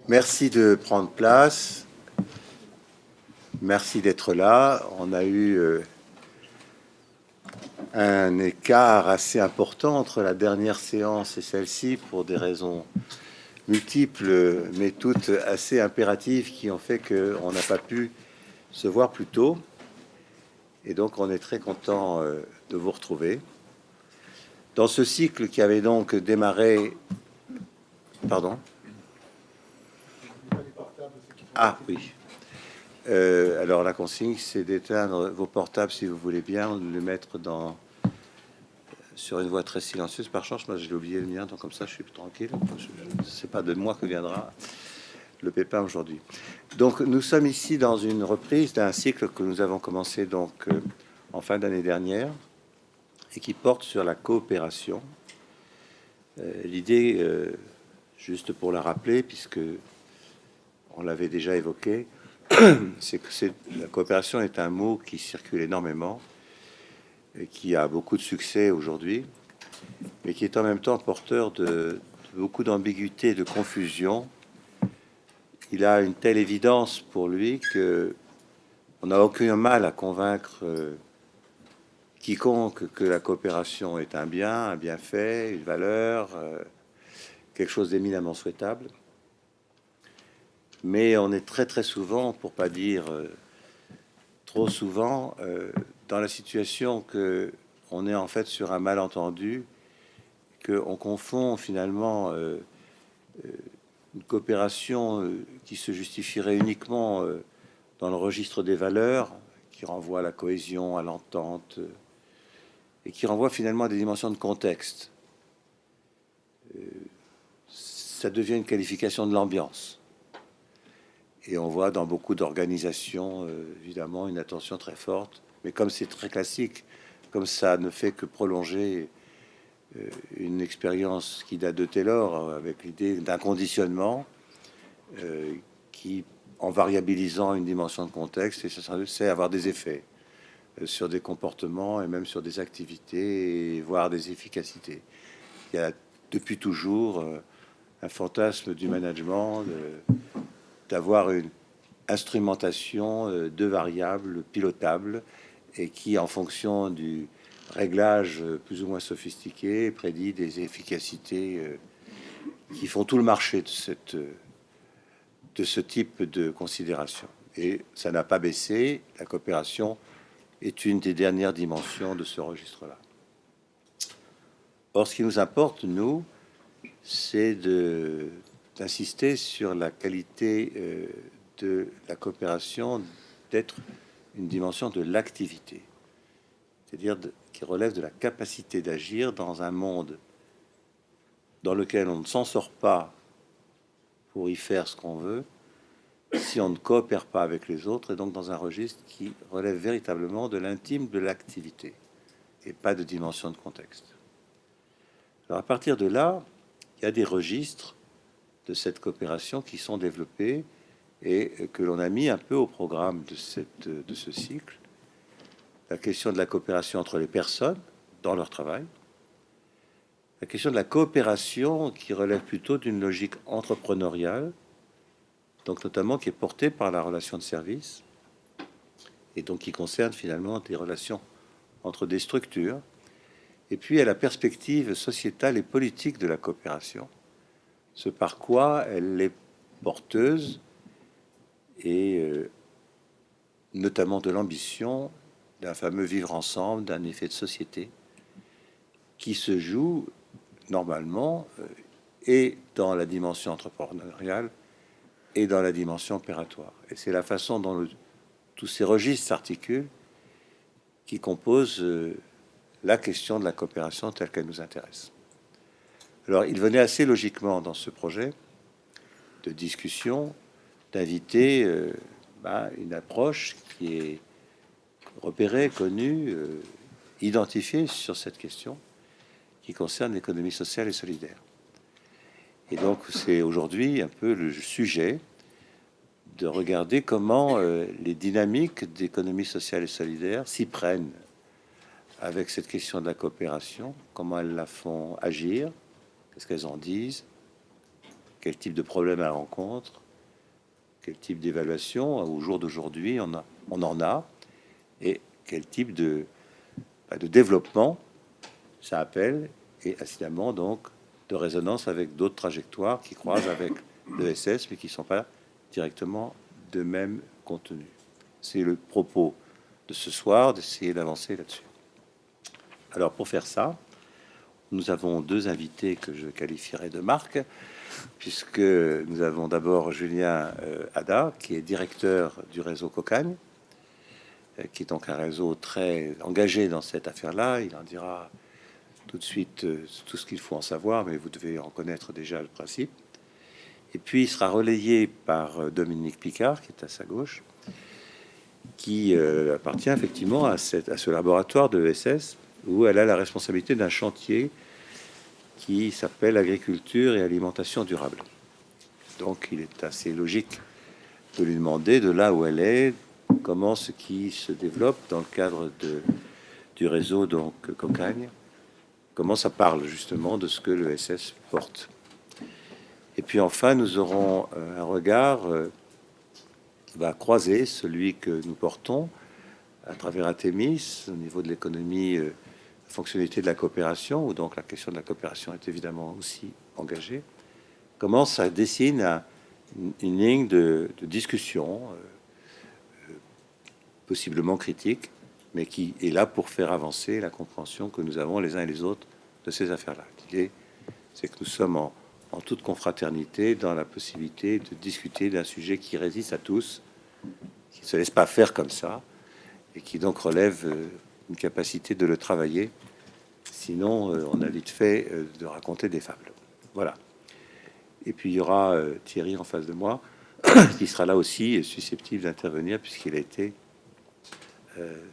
Merci de prendre place. Merci d'être là. On a eu un écart assez important entre la dernière séance et celle-ci pour des raisons multiples, mais toutes assez impératives qui ont fait qu'on n'a pas pu se voir plus tôt. Et donc, on est très content de vous retrouver. Dans ce cycle qui avait donc démarré... Pardon? Ah oui. Alors la consigne, c'est d'éteindre vos portables si vous voulez bien, de les mettre sur une voie très silencieuse. Par chance, moi j'ai oublié le mien, donc comme ça je suis plus tranquille. C'est pas de moi que viendra le pépin aujourd'hui. Donc nous sommes ici dans une reprise d'un cycle que nous avons commencé donc en fin d'année dernière et qui porte sur la coopération. L'idée, juste pour la rappeler, puisque on l'avait déjà évoqué, c'est que la coopération est un mot qui circule énormément et qui a beaucoup de succès aujourd'hui, mais qui est en même temps porteur de beaucoup d'ambiguïté, de confusion. Il a une telle évidence pour lui que on n'a aucun mal à convaincre quiconque que la coopération est un bienfait, une valeur, quelque chose d'éminemment souhaitable. Mais on est très souvent, pour pas dire trop souvent, dans la situation que on est en fait sur un malentendu, qu'on confond finalement une coopération qui se justifierait uniquement dans le registre des valeurs, qui renvoie à la cohésion, à l'entente, et qui renvoie finalement à des dimensions de contexte. Ça devient une qualification de l'ambiance. Et on voit dans beaucoup d'organisations, évidemment, une attention très forte. Mais comme c'est très classique, comme ça ne fait que prolonger une expérience qui date de Taylor, avec l'idée d'un conditionnement qui, en variabilisant une dimension de contexte, et ça sait avoir des effets sur des comportements et même sur des activités, et voire des efficacités. Il y a depuis toujours un fantasme du management d'avoir une instrumentation de variables pilotables et qui, en fonction du réglage plus ou moins sophistiqué, prédit des efficacités qui font tout le marché de ce type de considération. Et ça n'a pas baissé. La coopération est une des dernières dimensions de ce registre-là. Or, ce qui nous importe, nous, c'est d'insister sur la qualité de la coopération d'être une dimension de l'activité, c'est-à-dire qui relève de la capacité d'agir dans un monde dans lequel on ne s'en sort pas pour y faire ce qu'on veut, si on ne coopère pas avec les autres, et donc dans un registre qui relève véritablement de l'intime de l'activité, et pas de dimension de contexte. Alors à partir de là, il y a des registres de cette coopération qui sont développés et que l'on a mis un peu au programme de ce cycle. La question de la coopération entre les personnes dans leur travail, la question de la coopération qui relève plutôt d'une logique entrepreneuriale, donc notamment qui est portée par la relation de service, et donc qui concerne finalement des relations entre des structures, et puis à la perspective sociétale et politique de la coopération, ce par quoi elle est porteuse, et notamment de l'ambition d'un fameux vivre ensemble, d'un effet de société qui se joue normalement et dans la dimension entrepreneuriale et dans la dimension opératoire. Et c'est la façon dont tous ces registres s'articulent qui composent la question de la coopération telle qu'elle nous intéresse. Alors, il venait assez logiquement dans ce projet de discussion d'inviter une approche qui est repérée, connue, identifiée sur cette question qui concerne l'économie sociale et solidaire. Et donc, c'est aujourd'hui un peu le sujet de regarder comment les dynamiques d'économie sociale et solidaire s'y prennent avec cette question de la coopération, comment elles la font agir, qu'est-ce qu'elles en disent, quel type de problème elle rencontre, quel type d'évaluation au jour d'aujourd'hui on en a, et quel type de développement ça appelle, et incidemment donc de résonance avec d'autres trajectoires qui croisent avec l'ESS, mais qui ne sont pas directement de même contenu. C'est le propos de ce soir, d'essayer d'avancer là-dessus. Alors pour faire ça, nous avons deux invités que je qualifierais de marque, puisque nous avons d'abord Julien Ada, qui est directeur du réseau Cocagne, qui est donc un réseau très engagé dans cette affaire-là. Il en dira tout de suite tout ce qu'il faut en savoir, mais vous devez en connaître déjà le principe. Et puis il sera relayé par Dominique Picard, qui est à sa gauche, qui appartient effectivement à ce laboratoire de ESS, où elle a la responsabilité d'un chantier qui s'appelle agriculture et alimentation durable. Donc il est assez logique de lui demander, de là où elle est, comment ce qui se développe dans le cadre du réseau donc Cocagne, comment ça parle justement de ce que l'ESS porte. Et puis enfin, nous aurons un regard qui va croiser celui que nous portons à travers Athémis au niveau de l'économie, la fonctionnalité de la coopération, où donc la question de la coopération est évidemment aussi engagée. Comment ça dessine une ligne de discussion, possiblement critique, mais qui est là pour faire avancer la compréhension que nous avons les uns et les autres de ces affaires-là. L'idée, c'est que nous sommes en toute confraternité dans la possibilité de discuter d'un sujet qui résiste à tous, qui ne se laisse pas faire comme ça, et qui donc relève une capacité de le travailler. Sinon, on a vite fait de raconter des fables. Voilà. Et puis, il y aura Thierry en face de moi, qui sera là aussi susceptible d'intervenir, puisqu'il a été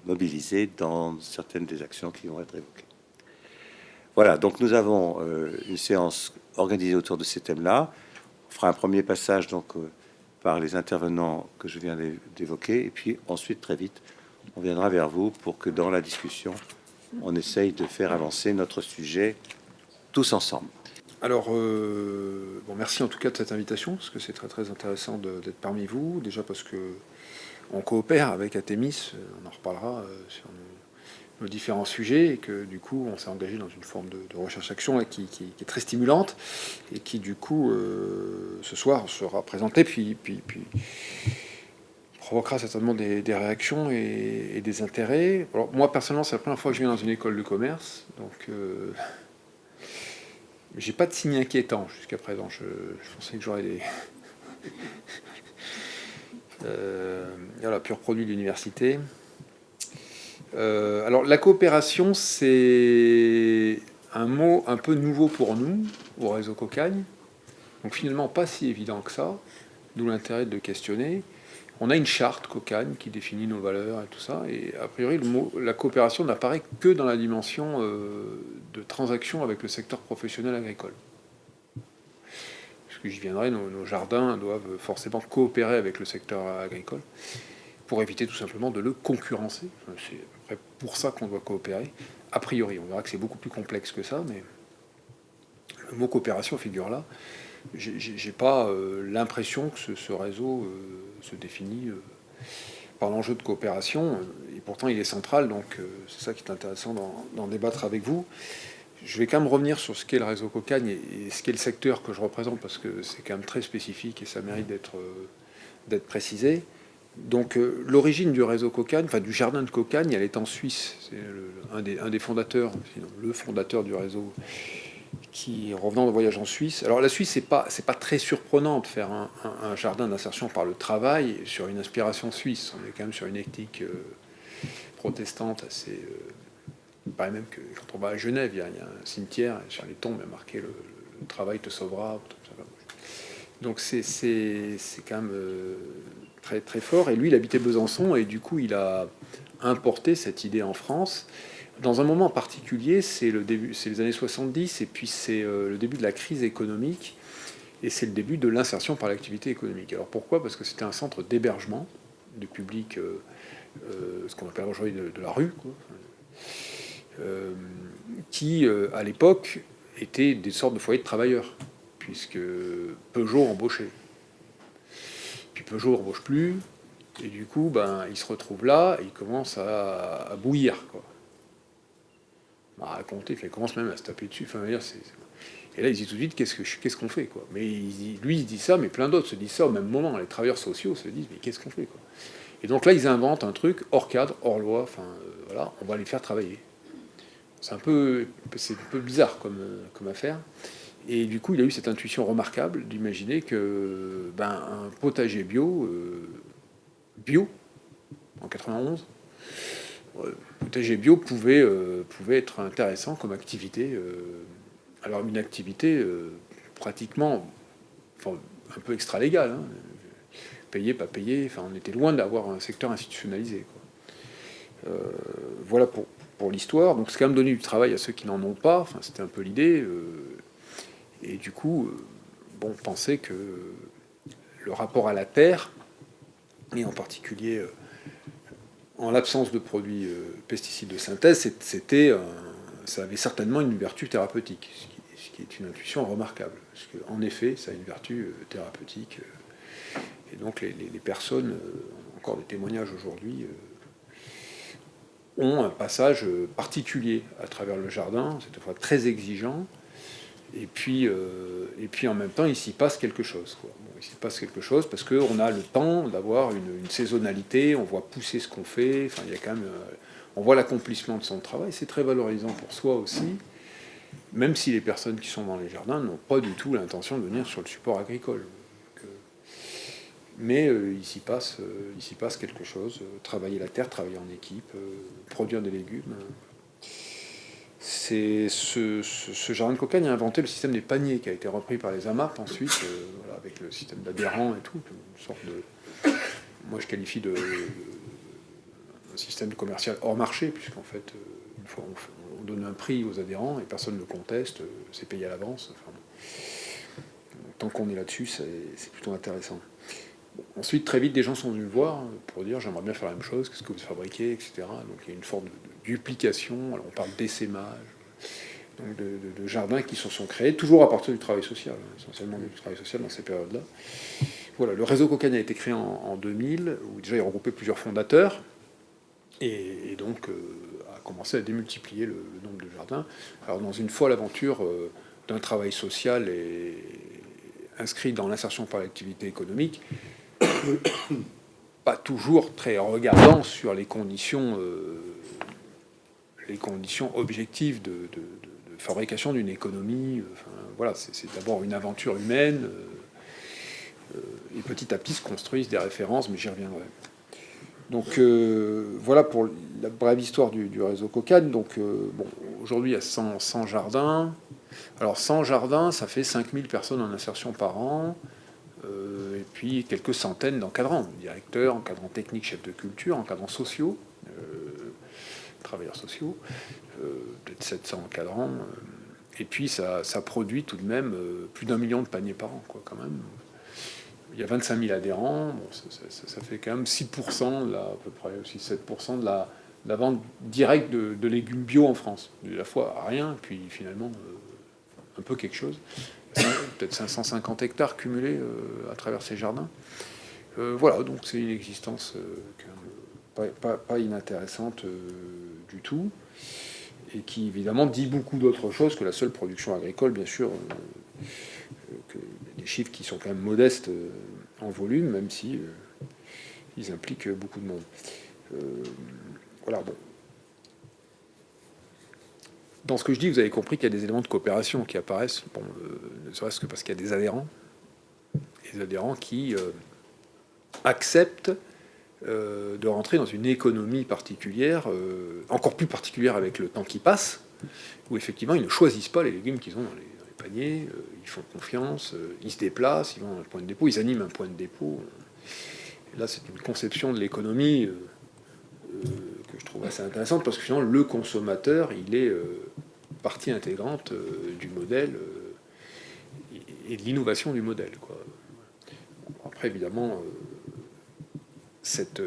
mobilisé dans certaines des actions qui vont être évoquées. Voilà, donc nous avons une séance organisée autour de ces thèmes-là. On fera un premier passage donc par les intervenants que je viens d'évoquer, et puis ensuite, très vite, on viendra vers vous pour que dans la discussion, on essaye de faire avancer notre sujet tous ensemble. Alors, bon, merci en tout cas de cette invitation, parce que c'est très très intéressant d'être parmi vous. Déjà parce que on coopère avec Athémis, on en reparlera sur nos différents sujets, et que du coup on s'est engagé dans une forme de recherche-action qui est très stimulante, et qui du coup ce soir sera présentée, puis provoquera certainement des réactions et des intérêts. Alors moi personnellement c'est la première fois que je viens dans une école de commerce, donc j'ai pas de signe inquiétant jusqu'à présent. Je pensais que j'aurais des voilà, pur produit de l'université. Alors la coopération, c'est un mot un peu nouveau pour nous au réseau Cocagne, donc finalement pas si évident que ça, d'où l'intérêt de questionner. On a une charte Cocagne qui définit nos valeurs et tout ça, et a priori le mot, la coopération n'apparaît que dans la dimension de transaction avec le secteur professionnel agricole. J'y viendrai, nos jardins doivent forcément coopérer avec le secteur agricole pour éviter tout simplement de le concurrencer. C'est à peu près pour ça qu'on doit coopérer. A priori, on verra que c'est beaucoup plus complexe que ça, mais le mot coopération figure là. J'ai pas l'impression que ce réseau se définit par l'enjeu de coopération, et pourtant il est central, donc c'est ça qui est intéressant d'en débattre avec vous. Je vais quand même revenir sur ce qu'est le réseau Cocagne et ce qu'est le secteur que je représente, parce que c'est quand même très spécifique et ça mérite d'être précisé. Donc l'origine du réseau Cocagne, enfin du jardin de Cocagne, elle est en Suisse. C'est un des fondateurs, sinon le fondateur du réseau, qui revenant de voyage en Suisse. Alors la Suisse, c'est pas très surprenant de faire un jardin d'insertion par le travail sur une inspiration suisse. On est quand même sur une éthique protestante assez... Il paraît même que quand on va à Genève, il y a un cimetière, et sur les tombes, il y a marqué le travail te sauvera. Donc c'est quand même très, très fort. Et lui, il habitait Besançon, et du coup, il a importé cette idée en France. Dans un moment particulier, c'est les années 70, et puis c'est le début de la crise économique, et c'est le début de l'insertion par l'activité économique. Alors pourquoi ? Parce que c'était un centre d'hébergement du public, ce qu'on appelle aujourd'hui de la rue, quoi. Qui, à l'époque, étaient des sortes de foyers de travailleurs, puisque Peugeot embauchait. Puis Peugeot embauche plus, et du coup, il se retrouve là, et il commence à bouillir, quoi. À raconter, il commence même à se taper dessus. Enfin, et là, il dit tout de suite, qu'est-ce qu'on fait, quoi. Mais lui, il se dit ça, mais plein d'autres se disent ça au même moment. Les travailleurs sociaux se disent, mais qu'est-ce qu'on fait, quoi. Et donc là, ils inventent un truc hors cadre, hors loi. Enfin, voilà, on va les faire travailler. C'est un peu bizarre comme affaire. Et du coup, il a eu cette intuition remarquable d'imaginer que un potager bio en 91, potager bio pouvait être intéressant comme activité. Alors une activité pratiquement, enfin, un peu extra-légale, hein. Payé, pas payé. Enfin, on était loin d'avoir un secteur institutionnalisé, quoi. Voilà pour l'histoire. Donc c'est quand même donner du travail à ceux qui n'en ont pas. Enfin, c'était un peu l'idée. Et du coup, penser que le rapport à la terre, et en particulier en l'absence de produits pesticides de synthèse, ça avait certainement une vertu thérapeutique, ce qui est une intuition remarquable. Parce qu'en effet, ça a une vertu thérapeutique. Et donc les personnes, encore des témoignages aujourd'hui, ont un passage particulier à travers le jardin, cette fois très exigeant. Et puis en même temps, il s'y passe quelque chose, quoi. Il s'y passe quelque chose parce qu'on a le temps d'avoir une saisonnalité, on voit pousser ce qu'on fait. Enfin, il y a quand même, on voit l'accomplissement de son travail. C'est très valorisant pour soi aussi, même si les personnes qui sont dans les jardins n'ont pas du tout l'intention de venir sur le support agricole. Mais il s'y passe quelque chose. Travailler la terre, travailler en équipe, produire des légumes. C'est ce jardin de Cocagne a inventé le système des paniers qui a été repris par les AMAP ensuite, voilà, avec le système d'adhérents et tout, une sorte de, moi je qualifie de un système commercial hors marché, puisqu'en fait, une fois on donne un prix aux adhérents et personne ne le conteste, c'est payé à l'avance. Enfin, tant qu'on est là-dessus, c'est plutôt intéressant. Ensuite, très vite, des gens sont venus me voir pour dire j'aimerais bien faire la même chose, qu'est-ce que vous fabriquez, etc. Donc il y a une forme de duplication. Alors on parle d'essaimage, donc de jardins qui se sont créés, toujours à partir du travail social, essentiellement du travail social dans ces périodes-là. Voilà, le réseau Cocagne a été créé en 2000, où déjà il regroupait plusieurs fondateurs, et donc a commencé à démultiplier le nombre de jardins. Alors dans une folle aventure d'un travail social et inscrit dans l'insertion par l'activité économique, pas toujours très regardant sur les conditions objectives de fabrication d'une économie. Enfin, voilà, c'est d'abord une aventure humaine, et petit à petit se construisent des références, mais j'y reviendrai. Donc voilà pour la brève histoire du réseau Cocagne. Donc aujourd'hui il y a 100 jardins. Alors 100 jardins, ça fait 5000 personnes en insertion par an. Et puis quelques centaines d'encadrants, directeurs, encadrants techniques, chefs de culture, encadrants sociaux, travailleurs sociaux, peut-être 700 encadrants. Et puis ça produit tout de même plus d'1 million de paniers par an, quoi, quand même. Il y a 25 000 adhérents, bon, ça fait quand même 6%, là, à peu près, aussi 7% de la vente directe de légumes bio en France. De la fois rien, puis finalement un peu quelque chose. Peut-être 550 hectares cumulés à travers ces jardins. Voilà, donc c'est une existence pas inintéressante du tout, et qui évidemment dit beaucoup d'autres choses que la seule production agricole, bien sûr, des chiffres qui sont quand même modestes en volume, même si ils impliquent beaucoup de monde. Voilà, bon. Dans ce que je dis, vous avez compris qu'il y a des éléments de coopération qui apparaissent, ne serait-ce que parce qu'il y a des adhérents qui acceptent de rentrer dans une économie particulière, encore plus particulière avec le temps qui passe, où effectivement ils ne choisissent pas les légumes qu'ils ont dans les paniers, ils font confiance, ils se déplacent, ils vont à un point de dépôt, ils animent un point de dépôt. Et là, c'est une conception de l'économie que je trouve assez intéressante, parce que finalement, le consommateur, il est partie intégrante du modèle et de l'innovation du modèle, quoi. Après, évidemment, cette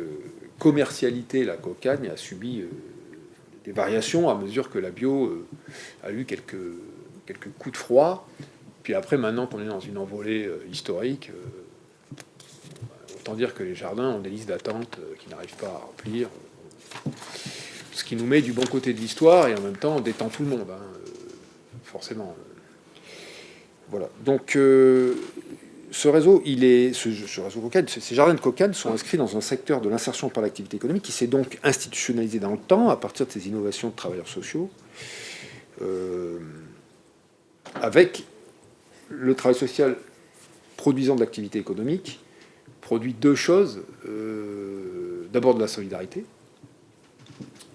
commercialité, la Cocagne, a subi des variations à mesure que la bio a eu quelques coups de froid, Puis après, maintenant qu'on est dans une envolée historique, autant dire que les jardins ont des listes d'attente qui n'arrivent pas à remplir. Ce qui nous met du bon côté de l'histoire et en même temps on détend tout le monde, hein, forcément. Voilà. Donc ce réseau, ce réseau Cocane, ces jardins de Cocane sont inscrits dans un secteur de l'insertion par l'activité économique qui s'est donc institutionnalisé dans le temps à partir de ces innovations de travailleurs sociaux, avec le travail social produisant de l'activité économique, produit deux choses. D'abord de la solidarité,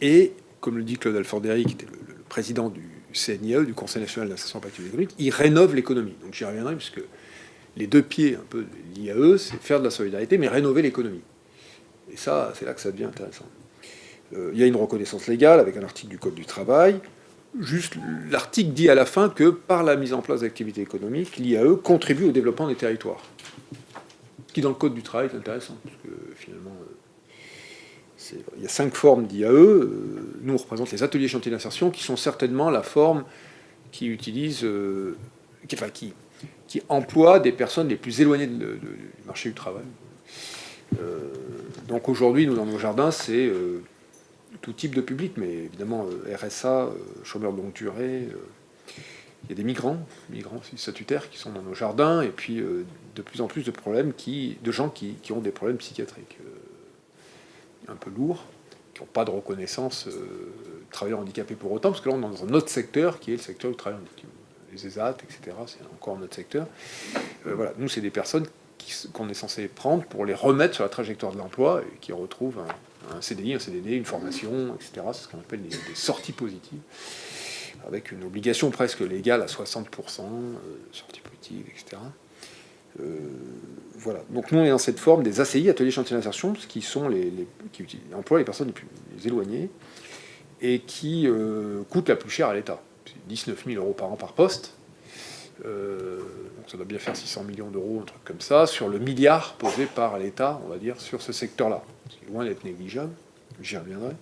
et, comme le dit Claude Alfordéry, qui était le président du CNIE, du Conseil national d'insertion par l'activité économique, il rénove l'économie. Donc j'y reviendrai, puisque les deux pieds un peu de l'IAE, c'est faire de la solidarité, mais rénover l'économie. Et ça, c'est là que ça devient intéressant. Il y a une reconnaissance légale avec un article du Code du travail. Juste, l'article dit à la fin que par la mise en place d'activités économiques, l'IAE contribue au développement des territoires. Ce qui, dans le Code du travail, est intéressant, parce que finalement, il y a 5 formes d'IAE. Nous, on représente les ateliers chantiers d'insertion, qui sont certainement la forme qui utilise, qui emploie des personnes les plus éloignées du marché du travail. Donc aujourd'hui, nous, dans nos jardins, c'est tout type de public, mais évidemment RSA, chômeurs de longue durée. Il y a des migrants statutaires qui sont dans nos jardins, et puis de plus en plus de problèmes de gens qui ont des problèmes psychiatriques un peu lourds, qui n'ont pas de reconnaissance travailleurs handicapés pour autant, parce que là on est dans un autre secteur qui est le secteur du travail handicapé. Les ESAT, etc., c'est encore notre secteur. Voilà, nous, c'est des personnes qu'on est censé prendre pour les remettre sur la trajectoire de l'emploi et qui retrouvent un CDI, un CDD, une formation, etc. C'est ce qu'on appelle des sorties positives, avec une obligation presque légale à 60%, sorties positives, etc. Voilà. Donc nous, on est dans cette forme des ACI, ateliers chantiers d'insertion, qui sont qui emploient les personnes les éloignées et qui coûtent la plus cher à l'État. C'est 19 000 euros par an par poste. Donc ça doit bien faire 600 millions d'euros, un truc comme ça, sur le milliard posé par l'État, on va dire, sur ce secteur-là. C'est loin d'être négligeable, j'y reviendrai.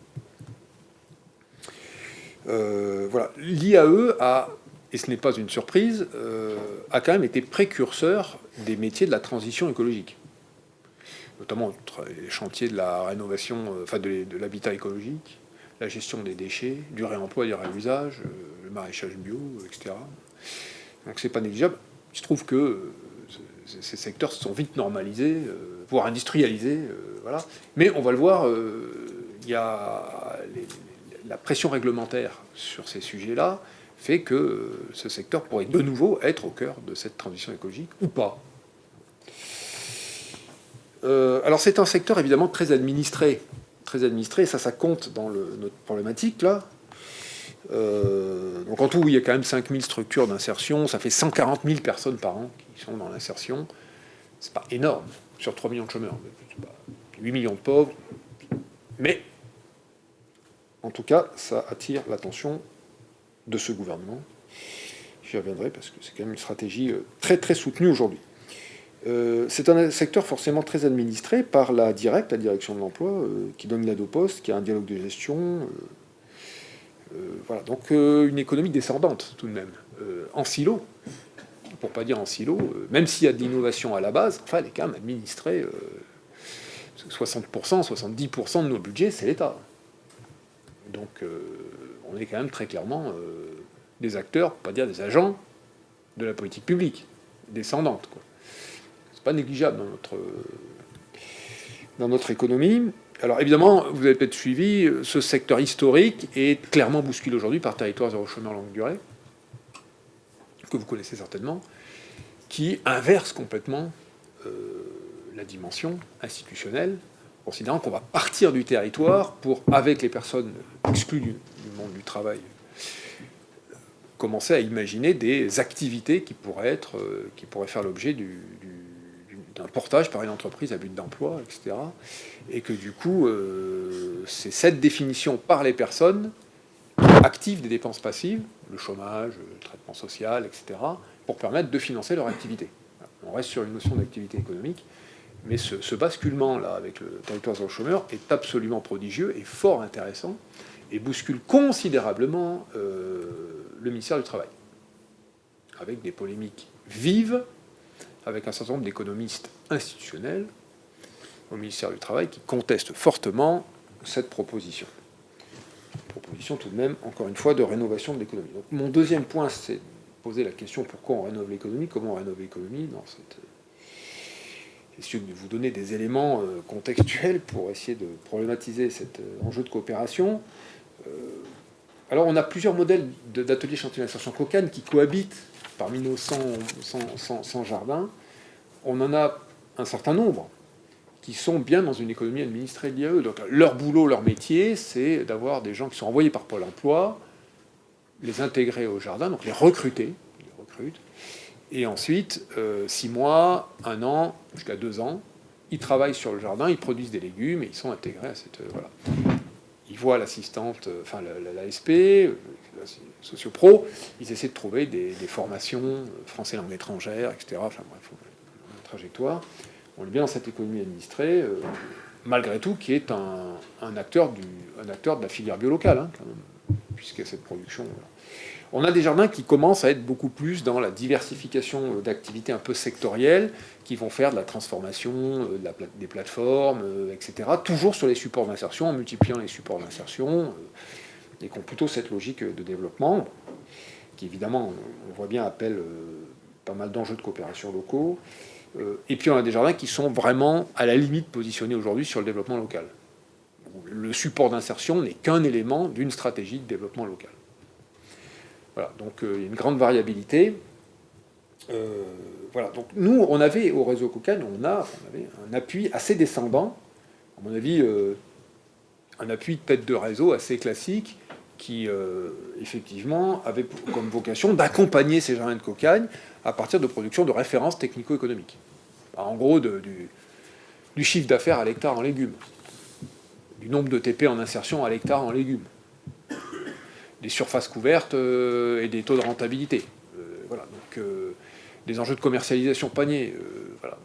Voilà. L'IAE a, et ce n'est pas une surprise, a quand même été précurseur des métiers de la transition écologique, notamment les chantiers de la rénovation, de l'habitat écologique, la gestion des déchets, du réemploi et du réusage, le maraîchage bio, etc. Donc c'est pas négligeable. Il se trouve que ces secteurs se sont vite normalisés, voire industrialisés, voilà. Mais on va le voir, il y a la pression réglementaire sur ces sujets-là fait que ce secteur pourrait de nouveau être au cœur de cette transition écologique ou pas. Alors c'est un secteur évidemment très administré, et ça compte dans notre problématique là. Donc en tout, il y a quand même 5000 structures d'insertion, ça fait 140 000 personnes par an qui sont dans l'insertion. C'est pas énorme, sur 3 millions de chômeurs, 8 millions de pauvres. Mais, en tout cas, ça attire l'attention de ce gouvernement. J'y reviendrai parce que c'est quand même une stratégie très très soutenue aujourd'hui. C'est un secteur forcément très administré par la direction de l'emploi, qui donne l'aide au poste, qui a un dialogue de gestion. Voilà, donc une économie descendante tout de même, en silo, pour pas dire en silo, même s'il y a de l'innovation à la base, enfin elle est quand même administrée, 60%, 70% de nos budgets, c'est l'État. Donc on est quand même très clairement des acteurs, pour pas dire des agents, de la politique publique, descendante, quoi. C'est pas négligeable dans notre économie. Alors évidemment, vous avez peut-être suivi, ce secteur historique est clairement bousculé aujourd'hui par Territoires zéro chômeur longue durée, que vous connaissez certainement, qui inverse complètement la dimension institutionnelle, considérant qu'on va partir du territoire pour, avec les personnes exclues du monde du travail, commencer à imaginer des activités qui pourraient faire l'objet d'un portage par une entreprise à but d'emploi, etc. Et que du coup, c'est cette définition par les personnes actives des dépenses passives, le chômage, le traitement social, etc., pour permettre de financer leur activité. On reste sur une notion d'activité économique, mais ce basculement-là avec le territoire zéro chômeur est absolument prodigieux et fort intéressant, et bouscule considérablement le ministère du Travail. avec des polémiques vives, avec un certain nombre d'économistes institutionnels au ministère du Travail qui contestent fortement cette proposition. Proposition tout de même, encore une fois, de rénovation de l'économie. Donc, mon deuxième point, c'est de poser la question pourquoi on rénove l'économie, comment on rénove l'économie dans cette... Essayer de vous donner des éléments contextuels pour essayer de problématiser cet enjeu de coopération. Alors, on a plusieurs modèles d'ateliers chantiers d'insertion Cocane qui cohabitent parmi nos 100 jardins. On en a un certain nombre qui sont bien dans une économie administrée de l'IAE. Donc, leur boulot, leur métier, c'est d'avoir des gens qui sont envoyés par Pôle emploi, les intégrer au jardin, donc les recruter, ils les recrutent, et ensuite, 6 mois, 1 an, jusqu'à 2 ans, ils travaillent sur le jardin, ils produisent des légumes et ils sont intégrés à cette... voilà. Ils voient l'assistante, enfin l'ASP, la socio-pro, ils essaient de trouver des formations, français langue étrangère, etc. Enfin bref, une trajectoire. On est bien dans cette économie administrée, malgré tout, qui est un acteur de la filière biolocale, hein, quand même, puisqu'il y a cette production. Voilà. On a des jardins qui commencent à être beaucoup plus dans la diversification d'activités un peu sectorielles, qui vont faire de la transformation, des plateformes, etc. Toujours sur les supports d'insertion, en multipliant les supports d'insertion, et qui ont plutôt cette logique de développement, qui évidemment, on voit bien, appelle pas mal d'enjeux de coopération locaux. Et puis on a des jardins qui sont vraiment à la limite positionnés aujourd'hui sur le développement local. Le support d'insertion n'est qu'un élément d'une stratégie de développement local. Voilà, donc il y a une grande variabilité. Voilà, donc nous, on avait au réseau Cocane, on avait un appui assez descendant, à mon avis, un appui de tête de réseau assez classique, qui effectivement avait comme vocation d'accompagner ces jardins de Cocagne à partir de production de références technico-économiques. En gros, du chiffre d'affaires à l'hectare en légumes, du nombre de TP en insertion à l'hectare en légumes, des surfaces couvertes et des taux de rentabilité. Voilà, donc des enjeux de commercialisation panier. Voilà.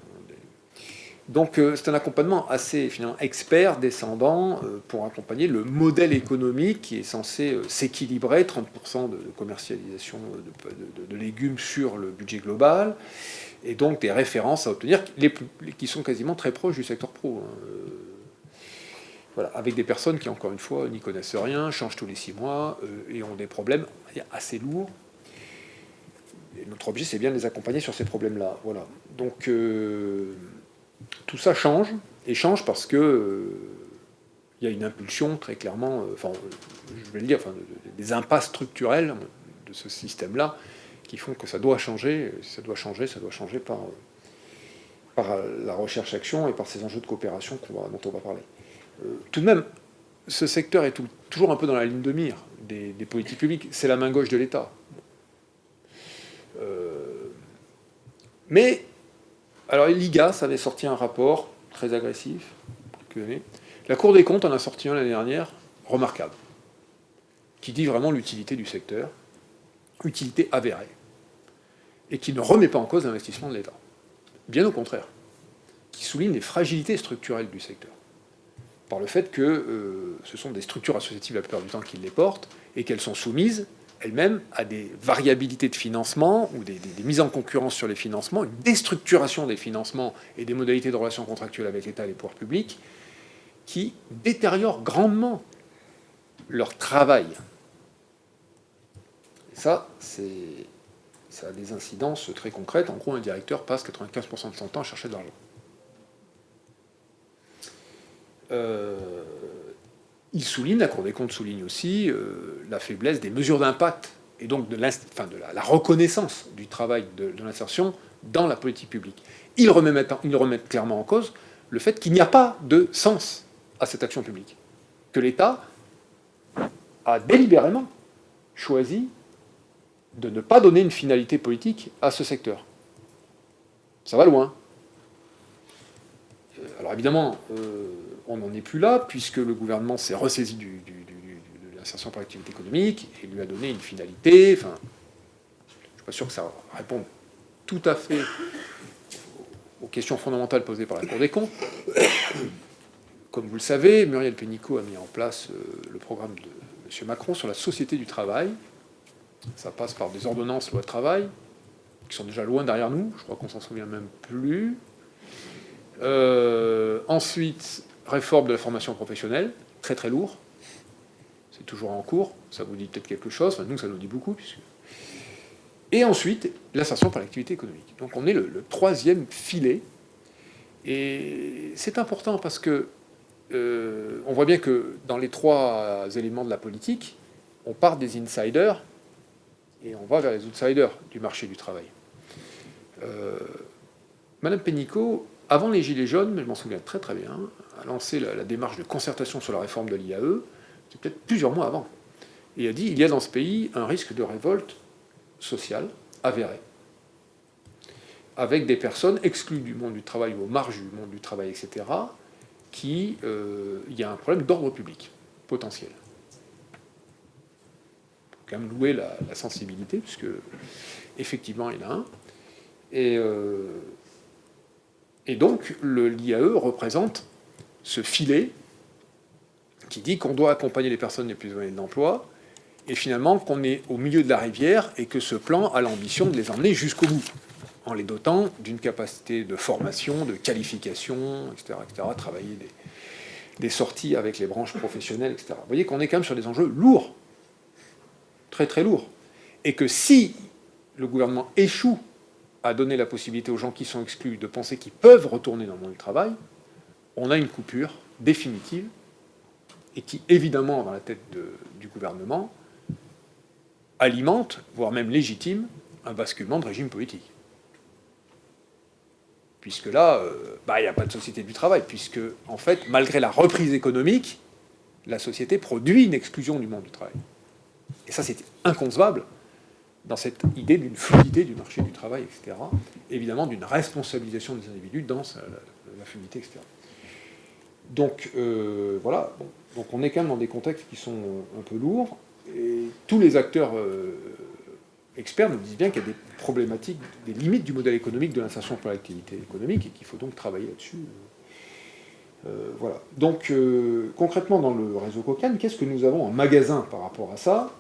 Donc c'est un accompagnement assez finalement expert, descendant, pour accompagner le modèle économique qui est censé s'équilibrer, 30% de commercialisation de légumes sur le budget global, et donc des références à obtenir qui sont quasiment très proches du secteur pro. Hein. Voilà, avec des personnes qui, encore une fois, n'y connaissent rien, changent tous les 6 mois, et ont des problèmes assez lourds. Et notre objet, c'est bien de les accompagner sur ces problèmes-là. Voilà. Donc, tout ça change, et change parce que il y a une impulsion, très clairement, enfin, je vais le dire, des impasses structurelles de ce système-là, qui font que ça doit changer. Si ça doit changer par la recherche-action et par ces enjeux de coopération dont on va parler. Tout de même, ce secteur est toujours un peu dans la ligne de mire des politiques publiques. C'est la main gauche de l'État. Mais, alors l'IGAS avait sorti un rapport très agressif, quelques années. La Cour des comptes en a sorti un l'année dernière, remarquable, qui dit vraiment l'utilité du secteur, utilité avérée, et qui ne remet pas en cause l'investissement de l'État. Bien au contraire, qui souligne les fragilités structurelles du secteur, par le fait que ce sont des structures associatives la plupart du temps qui les portent, et qu'elles sont soumises elles-mêmes à des variabilités de financement, ou des mises en concurrence sur les financements, une déstructuration des financements et des modalités de relations contractuelles avec l'État et les pouvoirs publics, qui détériorent grandement leur travail. Et ça a des incidences très concrètes. En gros, un directeur passe 95% de son temps à chercher de l'argent. La Cour des comptes souligne aussi la faiblesse des mesures d'impact et donc de la reconnaissance du travail de l'insertion dans la politique publique. Ils remettent clairement en cause le fait qu'il n'y a pas de sens à cette action publique, que l'État a délibérément choisi de ne pas donner une finalité politique à ce secteur. Ça va loin. Alors évidemment, on n'en est plus là, puisque le gouvernement s'est ressaisi de l'insertion par l'activité économique et lui a donné une finalité. Enfin, je ne suis pas sûr que ça réponde tout à fait aux questions fondamentales posées par la Cour des comptes. Comme vous le savez, Muriel Pénicaud a mis en place le programme de M. Macron sur la société du travail. Ça passe par des ordonnances loi travail, qui sont déjà loin derrière nous, je crois qu'on s'en souvient même plus. Ensuite, réforme de la formation professionnelle, très très lourd. C'est toujours en cours, ça vous dit peut-être quelque chose, enfin, nous ça nous dit beaucoup. Et ensuite, l'insertion par l'activité économique. Donc on est le troisième filet. Et c'est important parce que on voit bien que dans les trois éléments de la politique, on part des insiders et on va vers les outsiders du marché du travail. Madame Pénicaud, avant les Gilets jaunes, mais je m'en souviens très très bien, a lancé la démarche de concertation sur la réforme de l'IAE, c'est peut-être plusieurs mois avant, et a dit il y a dans ce pays un risque de révolte sociale avérée, avec des personnes exclues du monde du travail ou aux marges du monde du travail, etc., il y a un problème d'ordre public potentiel. Il faut quand même louer la sensibilité, puisque effectivement il y en a un. Et donc l'IAE représente ce filet qui dit qu'on doit accompagner les personnes les plus éloignées d'emploi, et finalement qu'on est au milieu de la rivière et que ce plan a l'ambition de les emmener jusqu'au bout, en les dotant d'une capacité de formation, de qualification, etc., travailler des sorties avec les branches professionnelles, etc. Vous voyez qu'on est quand même sur des enjeux lourds, très très lourds, et que si le gouvernement échoue à donner la possibilité aux gens qui sont exclus de penser qu'ils peuvent retourner dans le monde du travail, on a une coupure définitive, et qui, évidemment, dans la tête du gouvernement, alimente, voire même légitime, un basculement de régime politique. Puisque là, il n'y a pas de société du travail, puisque, en fait, malgré la reprise économique, la société produit une exclusion du monde du travail. Et ça, c'est inconcevable dans cette idée d'une fluidité du marché du travail, etc. Évidemment, d'une responsabilisation des individus dans la fluidité, etc. Donc, voilà. Bon. Donc on est quand même dans des contextes qui sont un peu lourds, et tous les acteurs experts nous disent bien qu'il y a des problématiques, des limites du modèle économique de l'insertion par l'activité économique, et qu'il faut donc travailler là-dessus. Voilà. Donc concrètement, dans le réseau Cocane, qu'est-ce que nous avons en magasin par rapport à ça?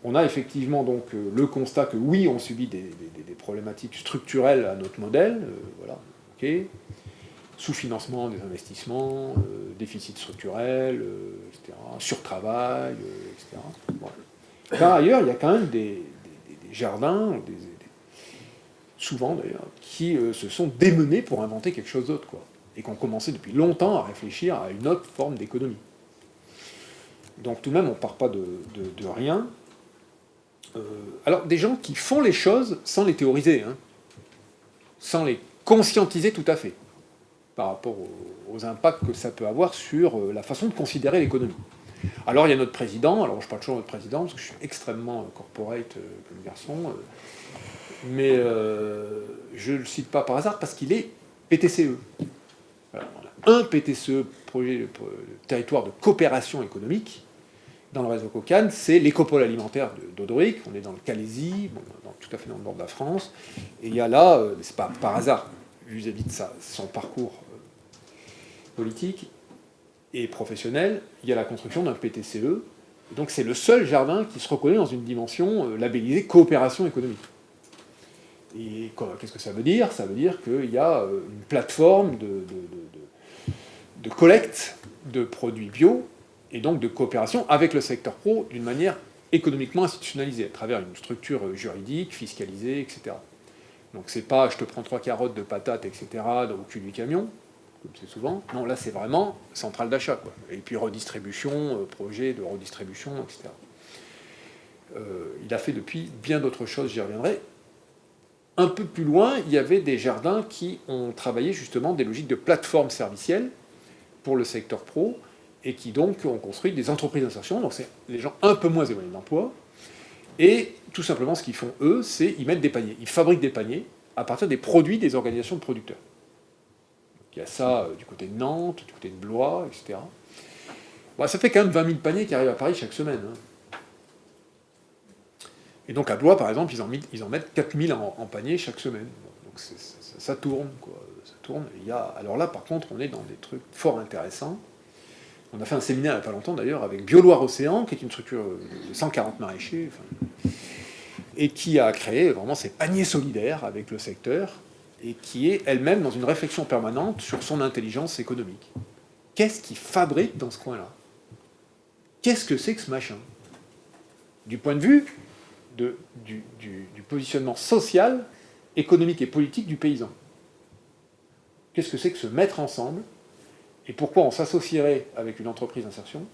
On a effectivement donc le constat que oui, on subit des problématiques structurelles à notre modèle, voilà, ok. Sous-financement des investissements, déficit structurel, etc., surtravail, etc. Voilà. Par ailleurs, il y a quand même des jardins, souvent d'ailleurs, qui se sont démenés pour inventer quelque chose d'autre, quoi, et qui ont commencé depuis longtemps à réfléchir à une autre forme d'économie. Donc tout de même, on ne part pas de rien. Alors, des gens qui font les choses sans les théoriser, hein, sans les conscientiser tout à fait, par rapport aux impacts que ça peut avoir sur la façon de considérer l'économie. Alors il y a notre président, alors je parle toujours de notre président, parce que je suis extrêmement corporate comme garçon, mais je ne le cite pas par hasard, parce qu'il est PTCE. Voilà, on a un PTCE, projet territoire de coopération économique, dans le réseau Cocane, c'est l'écopole alimentaire d'Odoric, on est dans le Calaisis, bon, tout à fait dans le nord de la France, et il y a là, c'est pas par hasard, vis-à-vis de son parcours politique et professionnel, il y a la construction d'un PTCE. Et donc c'est le seul jardin qui se reconnaît dans une dimension labellisée coopération économique. Et qu'est-ce que ça veut dire? Ça veut dire qu'il y a une plateforme de collecte de produits bio, et donc de coopération avec le secteur pro d'une manière économiquement institutionnalisée, à travers une structure juridique, fiscalisée, etc. Donc c'est pas je te prends 3 carottes de patates, etc., au cul du camion, comme c'est souvent. Non, là c'est vraiment centrale d'achat, quoi. Et puis redistribution, projet de redistribution, etc. Il a fait depuis bien d'autres choses, j'y reviendrai. Un peu plus loin, il y avait des jardins qui ont travaillé justement des logiques de plateforme servicielle pour le secteur pro, et qui donc ont construit des entreprises d'insertion, donc c'est les gens un peu moins éloignés d'emploi, et tout simplement ce qu'ils font eux, c'est ils mettent des paniers, ils fabriquent des paniers à partir des produits des organisations de producteurs. Donc, il y a ça du côté de Nantes, du côté de Blois, etc. Bon, ça fait quand même 20 000 paniers qui arrivent à Paris chaque semaine. Hein. Et donc à Blois, par exemple, ils en mettent 4 000 en panier chaque semaine. Donc ça tourne, quoi. Ça tourne. Et alors là, par contre, on est dans des trucs fort intéressants. On a fait un séminaire il n'y a pas longtemps d'ailleurs avec BioLoire Océan, qui est une structure de 140 maraîchers, et qui a créé vraiment ces paniers solidaires avec le secteur, et qui est elle-même dans une réflexion permanente sur son intelligence économique. Qu'est-ce qu'il fabrique dans ce coin-là? Qu'est-ce que c'est que ce machin? Du point de vue du positionnement social, économique et politique du paysan. Qu'est-ce que c'est que se mettre ensemble? Et pourquoi on s'associerait avec une entreprise d'insertion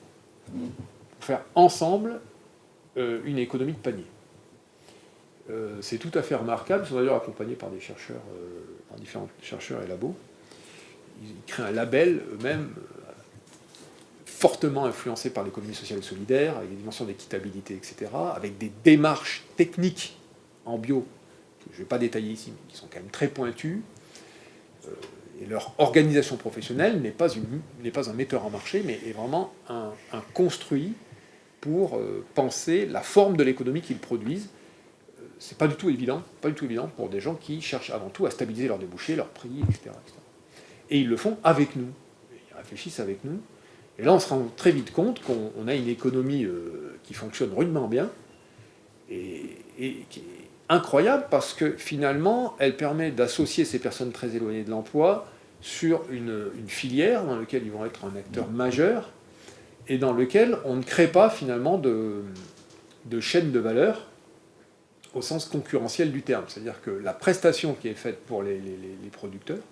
pour faire ensemble une économie de panier? C'est tout à fait remarquable. Ils sont d'ailleurs accompagnés par des chercheurs, par différents chercheurs et labos. Ils créent un label eux-mêmes fortement influencé par l'économie sociale et solidaire, avec des dimensions d'équitabilité, etc., avec des démarches techniques en bio, que je ne vais pas détailler ici, mais qui sont quand même très pointues. Et leur organisation professionnelle n'est pas un metteur en marché, mais est vraiment un construit pour penser la forme de l'économie qu'ils produisent. C'est pas du tout évident pour des gens qui cherchent avant tout à stabiliser leurs débouchés, leurs prix, etc. Et ils le font avec nous. Ils réfléchissent avec nous. Et là, on se rend très vite compte qu'on a une économie qui fonctionne rudement bien et qui est incroyable parce que finalement, elle permet d'associer ces personnes très éloignées de l'emploi sur une filière dans laquelle ils vont être un acteur majeur et dans lequel on ne crée pas finalement de chaîne de valeur au sens concurrentiel du terme. C'est-à-dire que la prestation qui est faite pour les producteurs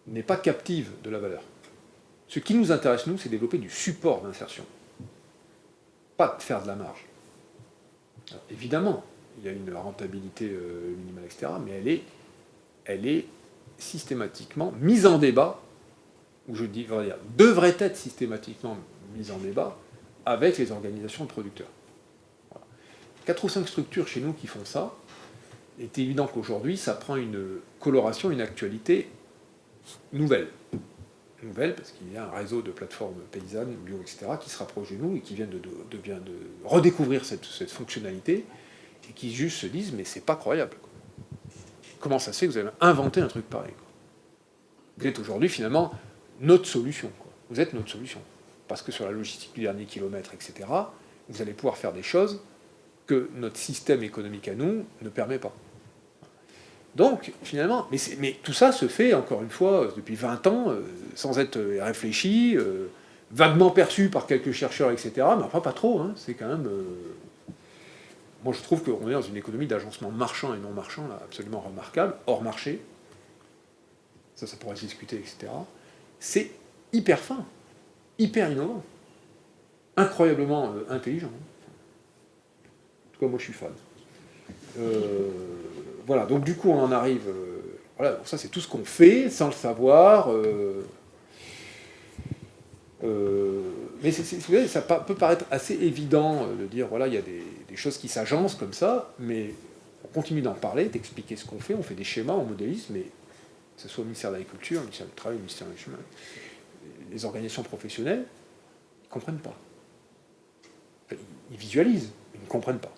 n'est pas captive de la valeur. Ce qui nous intéresse, nous, c'est développer du support d'insertion. Pas de faire de la marge. Alors, évidemment, il y a une rentabilité minimale, etc., mais elle est systématiquement mise en débat, ou je devrais dire, devrait être systématiquement mise en débat avec les organisations de producteurs. Voilà. 4 ou 5 structures chez nous qui font ça. Il est évident qu'aujourd'hui, ça prend une coloration, une actualité nouvelle. Nouvelle, parce qu'il y a un réseau de plateformes paysannes, bio, etc., qui se rapprochent de nous et qui viennent de redécouvrir cette fonctionnalité et qui juste se disent, mais c'est pas croyable. Quoi. Comment ça se fait que vous avez inventé un truc pareil? Quoi. Vous êtes aujourd'hui, finalement, notre solution. Quoi. Vous êtes notre solution. Parce que sur la logistique du dernier kilomètre, etc., vous allez pouvoir faire des choses que notre système économique à nous ne permet pas. Donc, finalement, mais tout ça se fait, encore une fois, depuis 20 ans, sans être réfléchi, vaguement perçu par quelques chercheurs, etc., mais enfin pas trop, hein, c'est quand même... Moi, je trouve qu'on est dans une économie d'agencement marchand et non marchand, là, absolument remarquable, hors marché, ça pourrait se discuter, etc. C'est hyper fin, hyper innovant, incroyablement intelligent. En tout cas, moi, je suis fan. Voilà, donc du coup on en arrive... voilà, donc ça c'est tout ce qu'on fait, sans le savoir. Mais vous voyez, ça peut paraître assez évident de dire, voilà, il y a des choses qui s'agencent comme ça, mais on continue d'en parler, d'expliquer ce qu'on fait, on fait des schémas, on modélise, mais que ce soit au ministère de l'Agriculture, le ministère du Travail, le ministère du Chemin, les organisations professionnelles, ils ne comprennent pas. Enfin, ils visualisent, mais ils ne comprennent pas.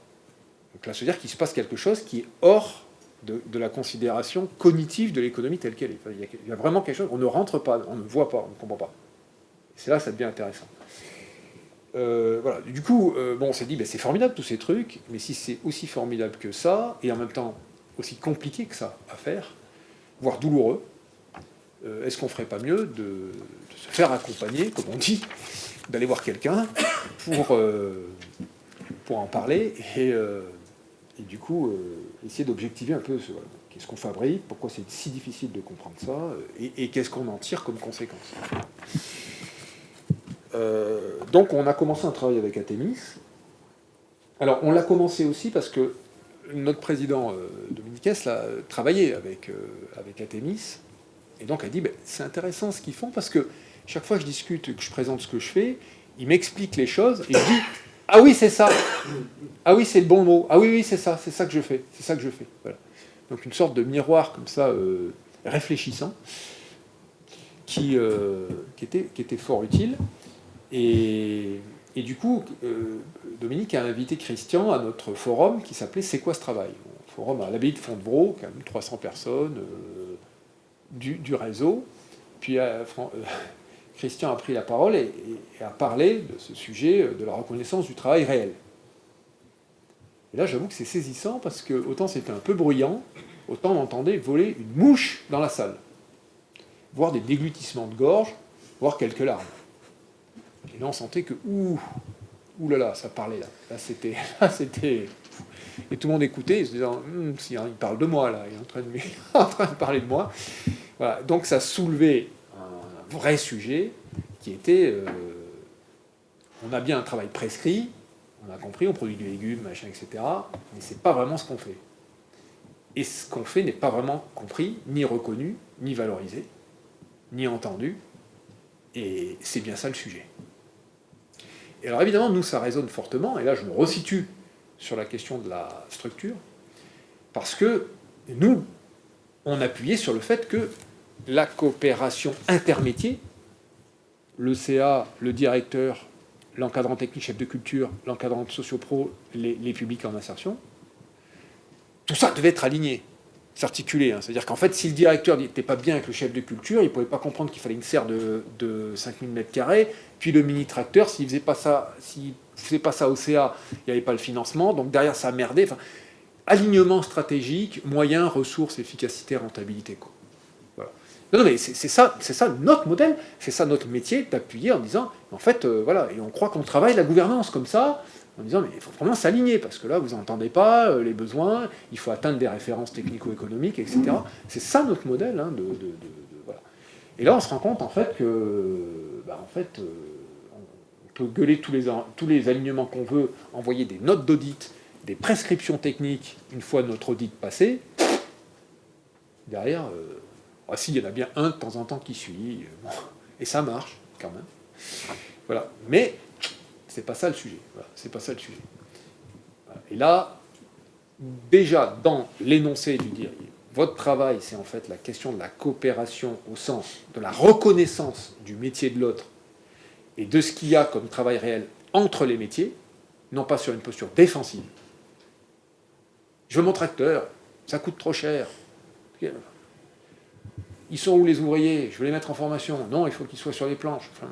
Donc là, c'est-à-dire qu'il se passe quelque chose qui est hors de la considération cognitive de l'économie telle qu'elle est. Enfin, il y a vraiment quelque chose, on ne rentre pas, on ne voit pas, on ne comprend pas. C'est là que ça devient intéressant. Voilà. Du coup, on s'est dit, c'est formidable tous ces trucs, mais si c'est aussi formidable que ça, et en même temps aussi compliqué que ça à faire, voire douloureux, est-ce qu'on ne ferait pas mieux de se faire accompagner, comme on dit, d'aller voir quelqu'un pour en parler et du coup essayer d'objectiver un peu qu'est-ce qu'on fabrique, pourquoi c'est si difficile de comprendre ça, et qu'est-ce qu'on en tire comme conséquence. Donc on a commencé un travail avec Atemis. Alors on l'a commencé aussi parce que notre président Dominique Hess a travaillé avec Atemis, et donc a dit c'est intéressant ce qu'ils font, parce que chaque fois que je discute, que je présente ce que je fais, il m'explique les choses, et il dit ah oui, c'est ça. Ah oui, c'est le bon mot. Ah oui, c'est ça que je fais. C'est ça que je fais. Voilà. Donc une sorte de miroir comme ça, réfléchissant, qui était fort utile. Et du coup, Dominique a invité Christian à notre forum qui s'appelait C'est quoi ce travail? Un forum à l'abbaye de Fontevraud, quand même 300 personnes du réseau. Puis Christian a pris la parole et a parlé de ce sujet de la reconnaissance du travail réel. Et là, j'avoue que c'est saisissant parce que autant c'était un peu bruyant, autant on entendait voler une mouche dans la salle, voire des déglutissements de gorge, voire quelques larmes. Et là, on sentait que ouh là là, ça parlait là. Là, c'était. Et tout le monde écoutait, en se disant, si, hein, il parle de moi là, il est en train de parler de moi. Voilà. Donc ça soulevait un vrai sujet qui était, on a bien un travail prescrit, on a compris, on produit du légume, machin, etc. Mais c'est pas vraiment ce qu'on fait. Et ce qu'on fait n'est pas vraiment compris, ni reconnu, ni valorisé, ni entendu. Et c'est bien ça le sujet. Et alors évidemment, nous, ça résonne fortement, et là je me resitue sur la question de la structure, parce que nous, on appuyait sur le fait que la coopération intermétier, le CA, le directeur, l'encadrant technique, chef de culture, l'encadrant socio-pro, les publics en insertion, tout ça devait être aligné, s'articuler. Hein. C'est-à-dire qu'en fait, si le directeur n'était pas bien avec le chef de culture, il ne pouvait pas comprendre qu'il fallait une serre de 5000 m², puis le mini-tracteur, s'il ne faisait pas ça au CA, il n'y avait pas le financement, donc derrière ça merdait. Enfin, alignement stratégique, moyens, ressources, efficacité, rentabilité. Quoi. Voilà. Non, mais c'est ça notre modèle, c'est ça notre métier, d'appuyer en disant, en fait, voilà, et on croit qu'on travaille la gouvernance comme ça, en disant, mais il faut vraiment s'aligner, parce que là, vous n'entendez pas les besoins, il faut atteindre des références technico-économiques, etc. C'est ça notre modèle. Hein, voilà. Et là, on se rend compte, en fait, que, on peut gueuler tous les alignements qu'on veut, envoyer des notes d'audit, des prescriptions techniques, une fois notre audit passé, derrière, si, il y en a bien un de temps en temps qui suit, bon, et ça marche, quand même. Voilà. Mais c'est pas ça le sujet. Voilà, c'est pas ça le sujet. Voilà. Et là, déjà, dans l'énoncé du dire, votre travail, c'est en fait la question de la coopération au sens de la reconnaissance du métier de l'autre et de ce qu'il y a comme travail réel entre les métiers, non pas sur une posture défensive. Je veux mon tracteur, ça coûte trop cher. Ils sont où les ouvriers? Je veux les mettre en formation. Non, il faut qu'ils soient sur les planches. Enfin,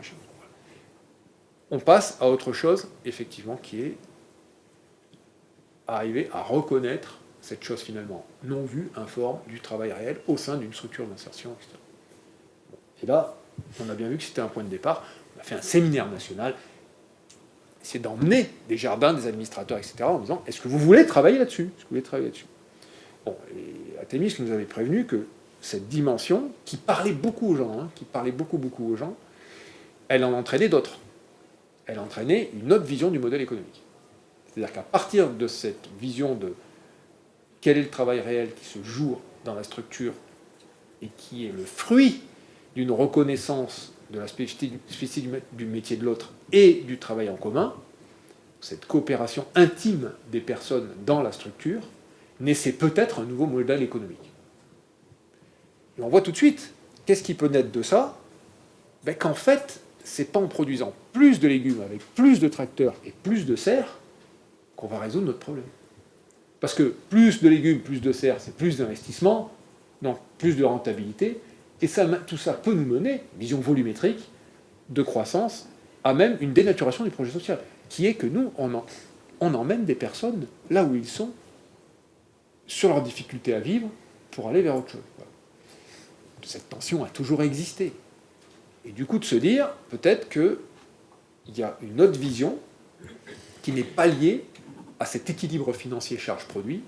on passe à autre chose, effectivement, qui est arriver à reconnaître cette chose finalement non vue, informe du travail réel au sein d'une structure d'insertion, etc. Et là, on a bien vu que c'était un point de départ. On a fait un séminaire national, essayer d'emmener des jardins, des administrateurs, etc., en disant, est-ce que vous voulez travailler là-dessus? Est-ce que vous voulez travailler là-dessus? Bon, et Athémis nous avait prévenu que cette dimension, qui parlait beaucoup aux gens, qui parlait beaucoup aux gens, elle en entraînait d'autres. Elle entraînait une autre vision du modèle économique. C'est-à-dire qu'à partir de cette vision de quel est le travail réel qui se joue dans la structure et qui est le fruit d'une reconnaissance de la spécificité du métier de l'autre et du travail en commun, cette coopération intime des personnes dans la structure, naissait peut-être un nouveau modèle économique. Et on voit tout de suite, qu'est-ce qui peut naître de ça? Qu'en fait, c'est pas en produisant plus de légumes avec plus de tracteurs et plus de serres qu'on va résoudre notre problème. Parce que plus de légumes, plus de serres, c'est plus d'investissement, donc plus de rentabilité, et ça, tout ça peut nous mener, vision volumétrique, de croissance, à même une dénaturation du projet social, qui est que nous, on emmène des personnes là où ils sont, sur leur difficulté à vivre, pour aller vers autre chose. Voilà. Cette tension a toujours existé. Et du coup, de se dire, peut-être qu'il y a une autre vision qui n'est pas liée à cet équilibre financier charge-produit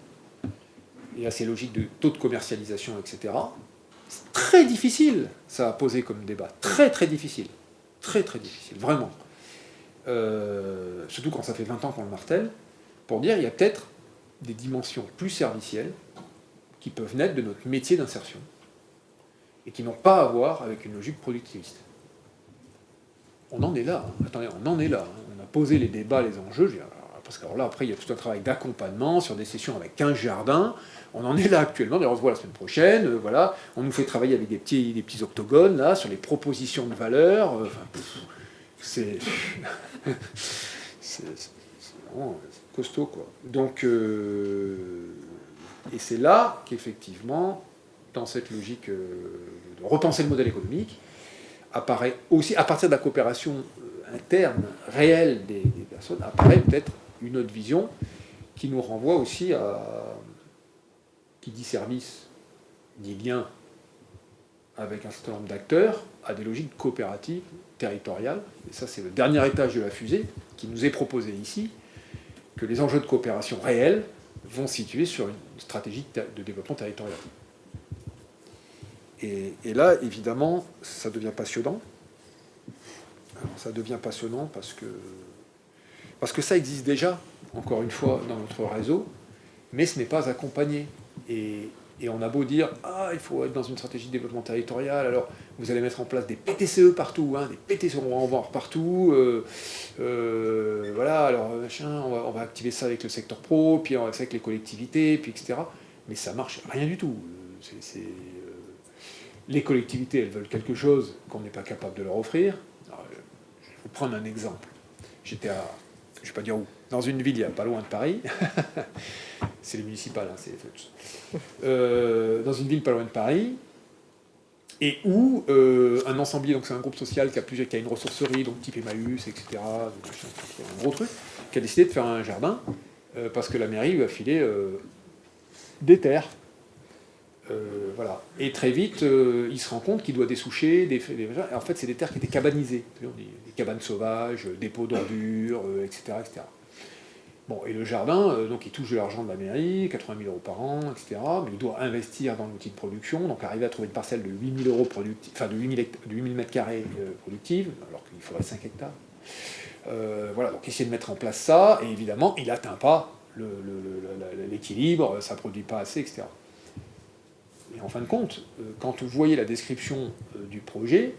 et à ces logiques de taux de commercialisation, etc. C'est très difficile, ça a posé comme débat. Très, très difficile. Très, très difficile, vraiment. Surtout quand ça fait 20 ans qu'on le martèle, pour dire qu'il y a peut-être des dimensions plus servicielles qui peuvent naître de notre métier d'insertion et qui n'ont pas à voir avec une logique productiviste. On en est là. Hein. Attendez, on en est là. Hein. On a posé les débats, les enjeux. Parce que alors là, après, il y a tout un travail d'accompagnement sur des sessions avec 15 jardins. On en est là actuellement. D'ailleurs, on se voit la semaine prochaine. Voilà. On nous fait travailler avec des petits octogones, là, sur les propositions de valeur. C'est vraiment costaud, quoi. Donc, et c'est là qu'effectivement, dans cette logique de repenser le modèle économique, apparaît aussi, à partir de la coopération interne, réelle des personnes, apparaît peut-être une autre vision qui nous renvoie aussi à... Qui dit service, dit lien avec un certain nombre d'acteurs, à des logiques coopératives, territoriales. Et ça, c'est le dernier étage de la fusée qui nous est proposé ici, que les enjeux de coopération réels vont se situer sur une stratégie de développement territorial. Et là, évidemment, ça devient passionnant. Alors, ça devient passionnant parce que ça existe déjà, encore une fois, dans notre réseau, mais ce n'est pas accompagné. Et on a beau dire « Ah, il faut être dans une stratégie de développement territorial, alors vous allez mettre en place des PTCE partout, hein, des PTCE, on va en voir partout, voilà, alors machin, on va activer ça avec le secteur pro, puis on va faire avec les collectivités, puis etc. » Mais ça marche rien du tout. Les collectivités, elles veulent quelque chose qu'on n'est pas capable de leur offrir. Alors, je vais vous prendre un exemple. J'étais à, je ne vais pas dire où, dans une ville il n'y a pas loin de Paris. C'est les municipales, hein, c'est dans une ville pas loin de Paris, et où un ensemblier, donc c'est un groupe social qui a une ressourcerie, donc type Emmaüs, etc., donc un gros truc, qui a décidé de faire un jardin, parce que la mairie lui a filé des terres. Voilà. Et très vite, il se rend compte qu'il doit dessoucher, en fait c'est des terres qui étaient cabanisées, des cabanes sauvages, dépôts d'ordures, etc., etc. Bon, et le jardin, donc il touche de l'argent de la mairie, 80 000 € par an, etc. Mais il doit investir dans l'outil de production, donc arriver à trouver une parcelle de 8 000 € productive, enfin de 8 000 mètres carrés productive, alors qu'il faudrait 5 hectares. Voilà, donc essayer de mettre en place ça, et évidemment, il n'atteint pas l'équilibre, ça ne produit pas assez, etc. Et en fin de compte, quand vous voyez la description du projet,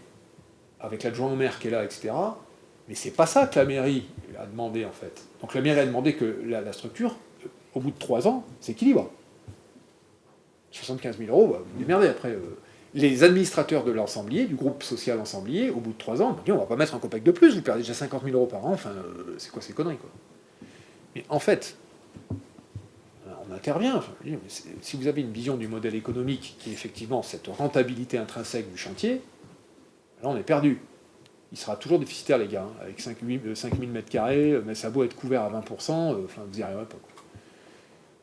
avec l'adjoint au maire qui est là, etc., mais c'est pas ça que la mairie a demandé, en fait. Donc la mairie a demandé que la structure, au bout de 3 ans, s'équilibre. 75 000 €, bah, vous démerdez après. Les administrateurs de l'ensemblier, du groupe social ensemblier, au bout de 3 ans, on va pas mettre un copec de plus, vous perdez déjà 50 000 € par an, enfin, c'est quoi ces conneries, quoi. Mais en fait, on intervient. Enfin, si vous avez une vision du modèle économique qui est effectivement cette rentabilité intrinsèque du chantier, là on est perdu. Il sera toujours déficitaire, les gars, hein, avec 5 000 mètres carrés, mais ça a beau être couvert à 20%, enfin, vous n'y arriverez pas, quoi.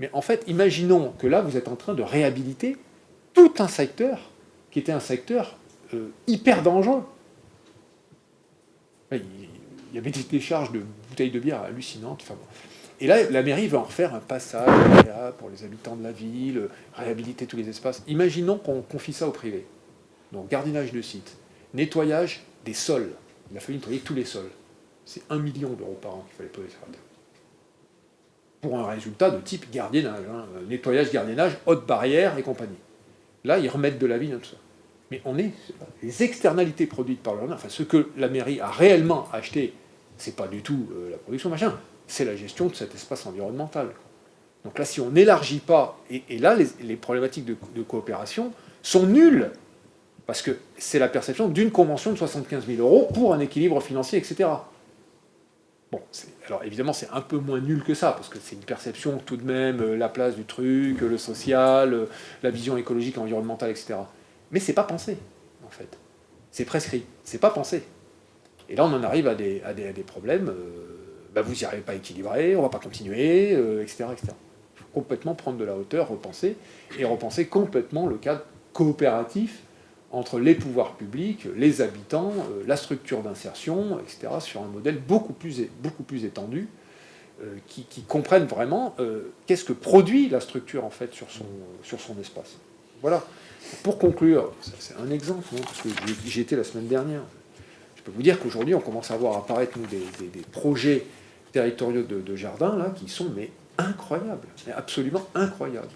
Mais en fait, imaginons que là, vous êtes en train de réhabiliter tout un secteur qui était un secteur hyper dangereux. Il y avait des décharges de bouteilles de bière hallucinantes. Enfin, bon. Et là, la mairie va en refaire un passage pour les habitants de la ville, réhabiliter tous les espaces. Imaginons qu'on confie ça au privé. Donc, gardiennage de site, nettoyage des sols. Il a fallu nettoyer tous les sols. C'est 1 million d'euros par an qu'il fallait poser sur la table. Pour un résultat de type gardiennage, hein, nettoyage, gardiennage, haute barrière et compagnie. Là, ils remettent de la vie dans tout ça. Mais les externalités produites par le jardin, enfin ce que la mairie a réellement acheté, c'est pas du tout la production, machin, c'est la gestion de cet espace environnemental. Donc là, si on n'élargit pas, et là, les problématiques de coopération sont nulles, parce que c'est la perception d'une convention de 75 000 € pour un équilibre financier, etc. Bon, alors évidemment, c'est un peu moins nul que ça, parce que c'est une perception tout de même, la place du truc, le social, la vision écologique, environnementale, etc. Mais c'est pas pensé, en fait. C'est prescrit, c'est pas pensé. Et là, on en arrive à des problèmes, vous n'y arrivez pas équilibré, on va pas continuer, etc., etc. Il faut complètement prendre de la hauteur, repenser, et repenser complètement le cadre coopératif entre les pouvoirs publics, les habitants, la structure d'insertion, etc., sur un modèle beaucoup plus étendu, qui comprenne vraiment qu'est-ce que produit la structure, en fait, sur son espace. Voilà. Pour conclure, c'est un exemple, hein, parce que j'y étais la semaine dernière. Je peux vous dire qu'aujourd'hui, on commence à voir apparaître nous, des projets territoriaux de jardins là, qui sont mais incroyables, mais absolument incroyables.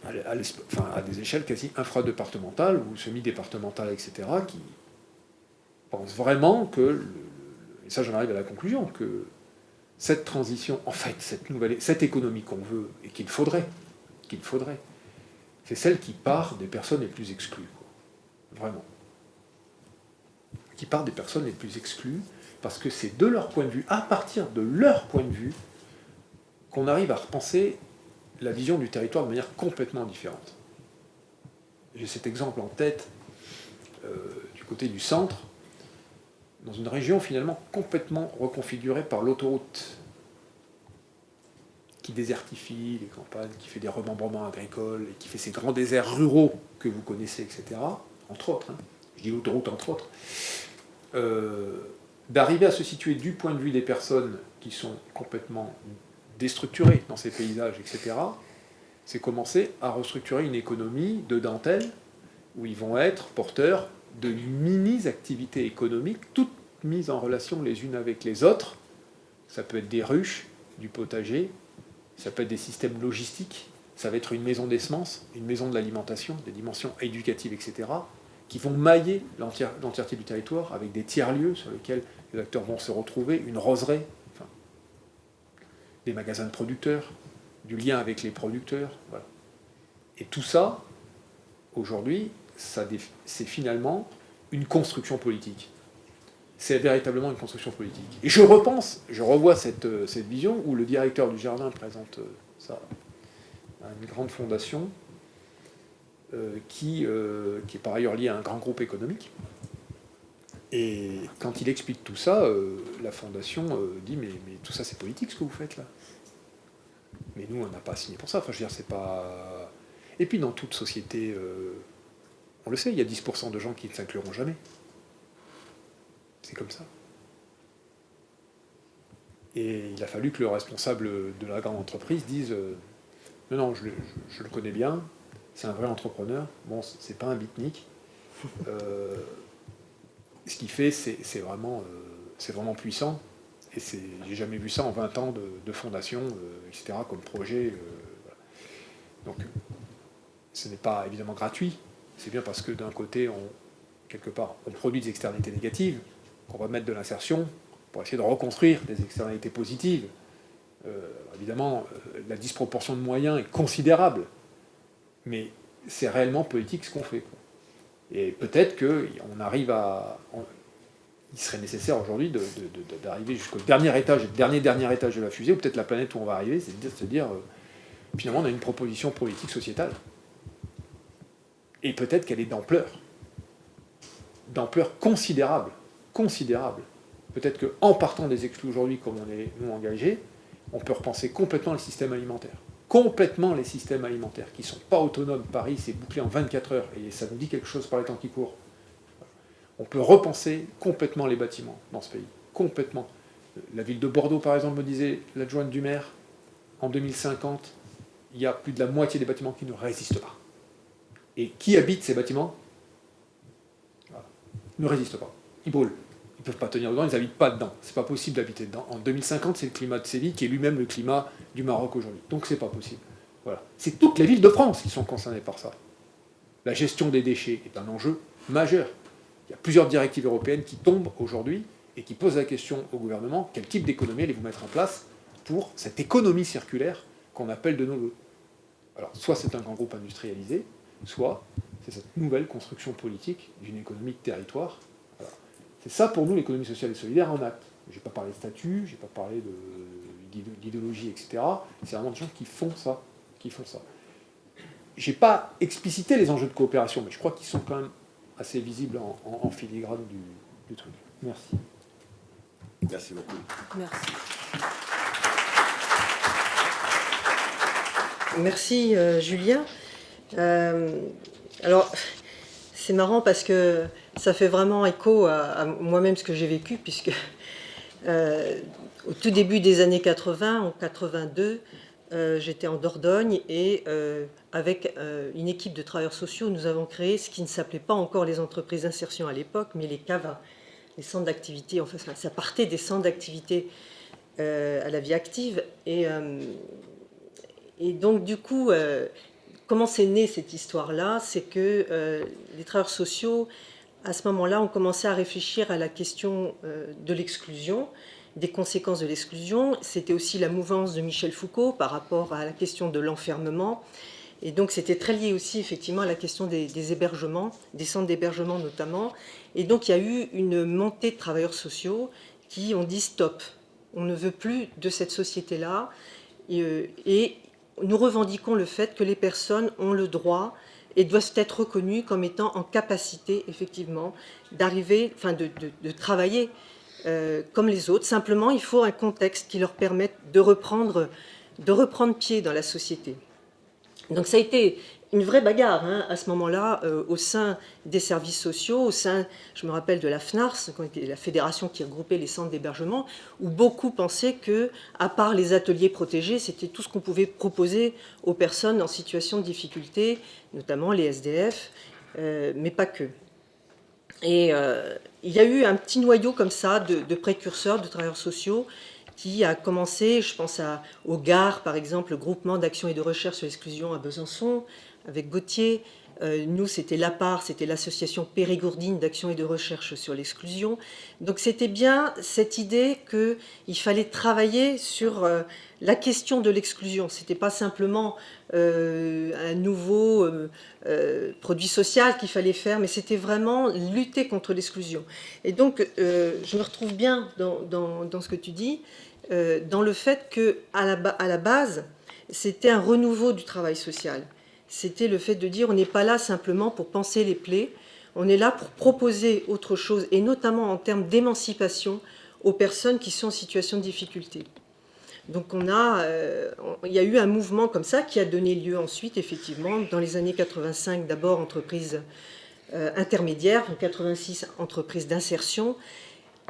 À des échelles quasi infradépartementales ou semi-départementales, etc., qui pensent vraiment que, et ça j'en arrive à la conclusion, que cette transition, en fait, cette économie qu'on veut et qu'il faudrait, c'est celle qui part des personnes les plus exclues, quoi. Vraiment. Qui part des personnes les plus exclues, parce que c'est de leur point de vue, à partir de leur point de vue, qu'on arrive à repenser la vision du territoire de manière complètement différente. J'ai cet exemple en tête du côté du centre. dans une région finalement complètement reconfigurée par l'autoroute, qui désertifie les campagnes, qui fait des remembrements agricoles, et qui fait ces grands déserts ruraux que vous connaissez, etc., entre autres, hein, je dis l'autoroute entre autres, d'arriver à se situer du point de vue des personnes qui sont complètement déstructurées dans ces paysages, etc., c'est commencer à restructurer une économie de dentelle où ils vont être porteurs de mini-activités économiques, toutes mises en relation les unes avec les autres. Ça peut être des ruches, du potager, ça peut être des systèmes logistiques, ça va être une maison des semences, une maison de l'alimentation, des dimensions éducatives, etc., qui vont mailler l'entièreté du territoire avec des tiers-lieux sur lesquels les acteurs vont se retrouver, une roseraie, enfin, des magasins de producteurs, du lien avec les producteurs. Voilà. Et tout ça, aujourd'hui, c'est finalement une construction politique. C'est véritablement une construction politique. Et je revois cette vision où le directeur du jardin présente ça à une grande fondation qui est par ailleurs liée à un grand groupe économique. Et quand il explique tout ça, la fondation dit mais tout ça c'est politique ce que vous faites là. Mais nous on n'a pas signé pour ça. Enfin je veux dire c'est pas. Et puis dans toute société, on le sait, il y a 10% de gens qui ne s'incluront jamais. C'est comme ça. Et il a fallu que le responsable de la grande entreprise dise non, je le connais bien, c'est un vrai entrepreneur, bon, c'est pas un beatnik. Ce qu'il fait, c'est vraiment puissant. Et j'ai jamais vu ça en 20 ans de fondation, etc., comme projet. Voilà. Donc, ce n'est pas évidemment gratuit. C'est bien parce que d'un côté, quelque part, on produit des externalités négatives, qu'on va mettre de l'insertion pour essayer de reconstruire des externalités positives. Évidemment, la disproportion de moyens est considérable, mais c'est réellement politique ce qu'on fait. Et peut-être qu'on arrive à... Il serait nécessaire aujourd'hui d'arriver jusqu'au dernier étage de la fusée, ou peut-être la planète où on va arriver, c'est de se dire, finalement, on a une proposition politique sociétale. Et peut-être qu'elle est d'ampleur considérable. Peut-être qu'en partant des exclus aujourd'hui, comme on est nous engagés, on peut repenser complètement le système alimentaire. Complètement les systèmes alimentaires, qui ne sont pas autonomes. Paris, c'est bouclé en 24 heures, et ça nous dit quelque chose par les temps qui courent. On peut repenser complètement les bâtiments dans ce pays. Complètement. La ville de Bordeaux, par exemple, me disait l'adjointe du maire, en 2050, il y a plus de la moitié des bâtiments qui ne résistent pas. Et qui habite ces bâtiments ? Voilà. Ne résistent pas. Ils brûlent. Ils ne peuvent pas tenir dedans, ils n'habitent pas dedans. C'est pas possible d'habiter dedans. En 2050, c'est le climat de Séville qui est lui-même le climat du Maroc aujourd'hui. Donc c'est pas possible. Voilà. C'est toutes les villes de France qui sont concernées par ça. La gestion des déchets est un enjeu majeur. Il y a plusieurs directives européennes qui tombent aujourd'hui et qui posent la question au gouvernement, quel type d'économie allez-vous mettre en place pour cette économie circulaire qu'on appelle de nos voeux. Alors, soit c'est un grand groupe industrialisé, soit c'est cette nouvelle construction politique d'une économie de territoire. Voilà. C'est ça pour nous l'économie sociale et solidaire en acte. Je n'ai pas parlé de statut, je n'ai pas parlé d'idéologie, etc. C'est vraiment des gens qui font ça. Je n'ai pas explicité les enjeux de coopération, mais je crois qu'ils sont quand même assez visibles en filigrane du truc. Merci. Merci beaucoup. Merci. Merci Julien. Alors, c'est marrant parce que ça fait vraiment écho à moi-même ce que j'ai vécu, puisque au tout début des années 80, en 82, j'étais en Dordogne et avec une équipe de travailleurs sociaux, nous avons créé ce qui ne s'appelait pas encore les entreprises d'insertion à l'époque, mais les CAVA, les centres d'activité. Enfin, ça partait des centres d'activité à la vie active. Et donc, du coup, comment c'est né cette histoire-là ? C'est que les travailleurs sociaux, à ce moment-là, ont commencé à réfléchir à la question de l'exclusion, des conséquences de l'exclusion. C'était aussi la mouvance de Michel Foucault par rapport à la question de l'enfermement. Et donc, c'était très lié aussi, effectivement, à la question des hébergements, des centres d'hébergement notamment. Et donc, il y a eu une montée de travailleurs sociaux qui ont dit « stop, on ne veut plus de cette société-là ». Et nous revendiquons le fait que les personnes ont le droit et doivent être reconnus comme étant en capacité, effectivement, d'arriver, enfin de travailler comme les autres. Simplement, il faut un contexte qui leur permette de reprendre pied dans la société. Donc ça a été une vraie bagarre à ce moment-là au sein des services sociaux, au sein, je me rappelle, de la FNARS, la fédération qui regroupait les centres d'hébergement, où beaucoup pensaient que, à part les ateliers protégés, c'était tout ce qu'on pouvait proposer aux personnes en situation de difficulté, notamment les SDF, mais pas que. Et il y a eu un petit noyau comme ça de précurseurs, de travailleurs sociaux, qui a commencé, je pense au GAR, par exemple, le groupement d'action et de recherche sur l'exclusion à Besançon, avec Gauthier. Nous, c'était l'APAR, c'était l'association périgourdine d'action et de recherche sur l'exclusion. Donc c'était bien cette idée qu'il fallait travailler sur la question de l'exclusion. Ce n'était pas simplement un nouveau produit social qu'il fallait faire, mais c'était vraiment lutter contre l'exclusion. Et donc, je me retrouve bien dans ce que tu dis, dans le fait qu'à la base, c'était un renouveau du travail social. C'était le fait de dire on n'est pas là simplement pour panser les plaies, on est là pour proposer autre chose, et notamment en termes d'émancipation aux personnes qui sont en situation de difficulté. Donc il y a eu un mouvement comme ça qui a donné lieu ensuite, effectivement, dans les années 85, d'abord entreprises intermédiaires, en 86, entreprises d'insertion.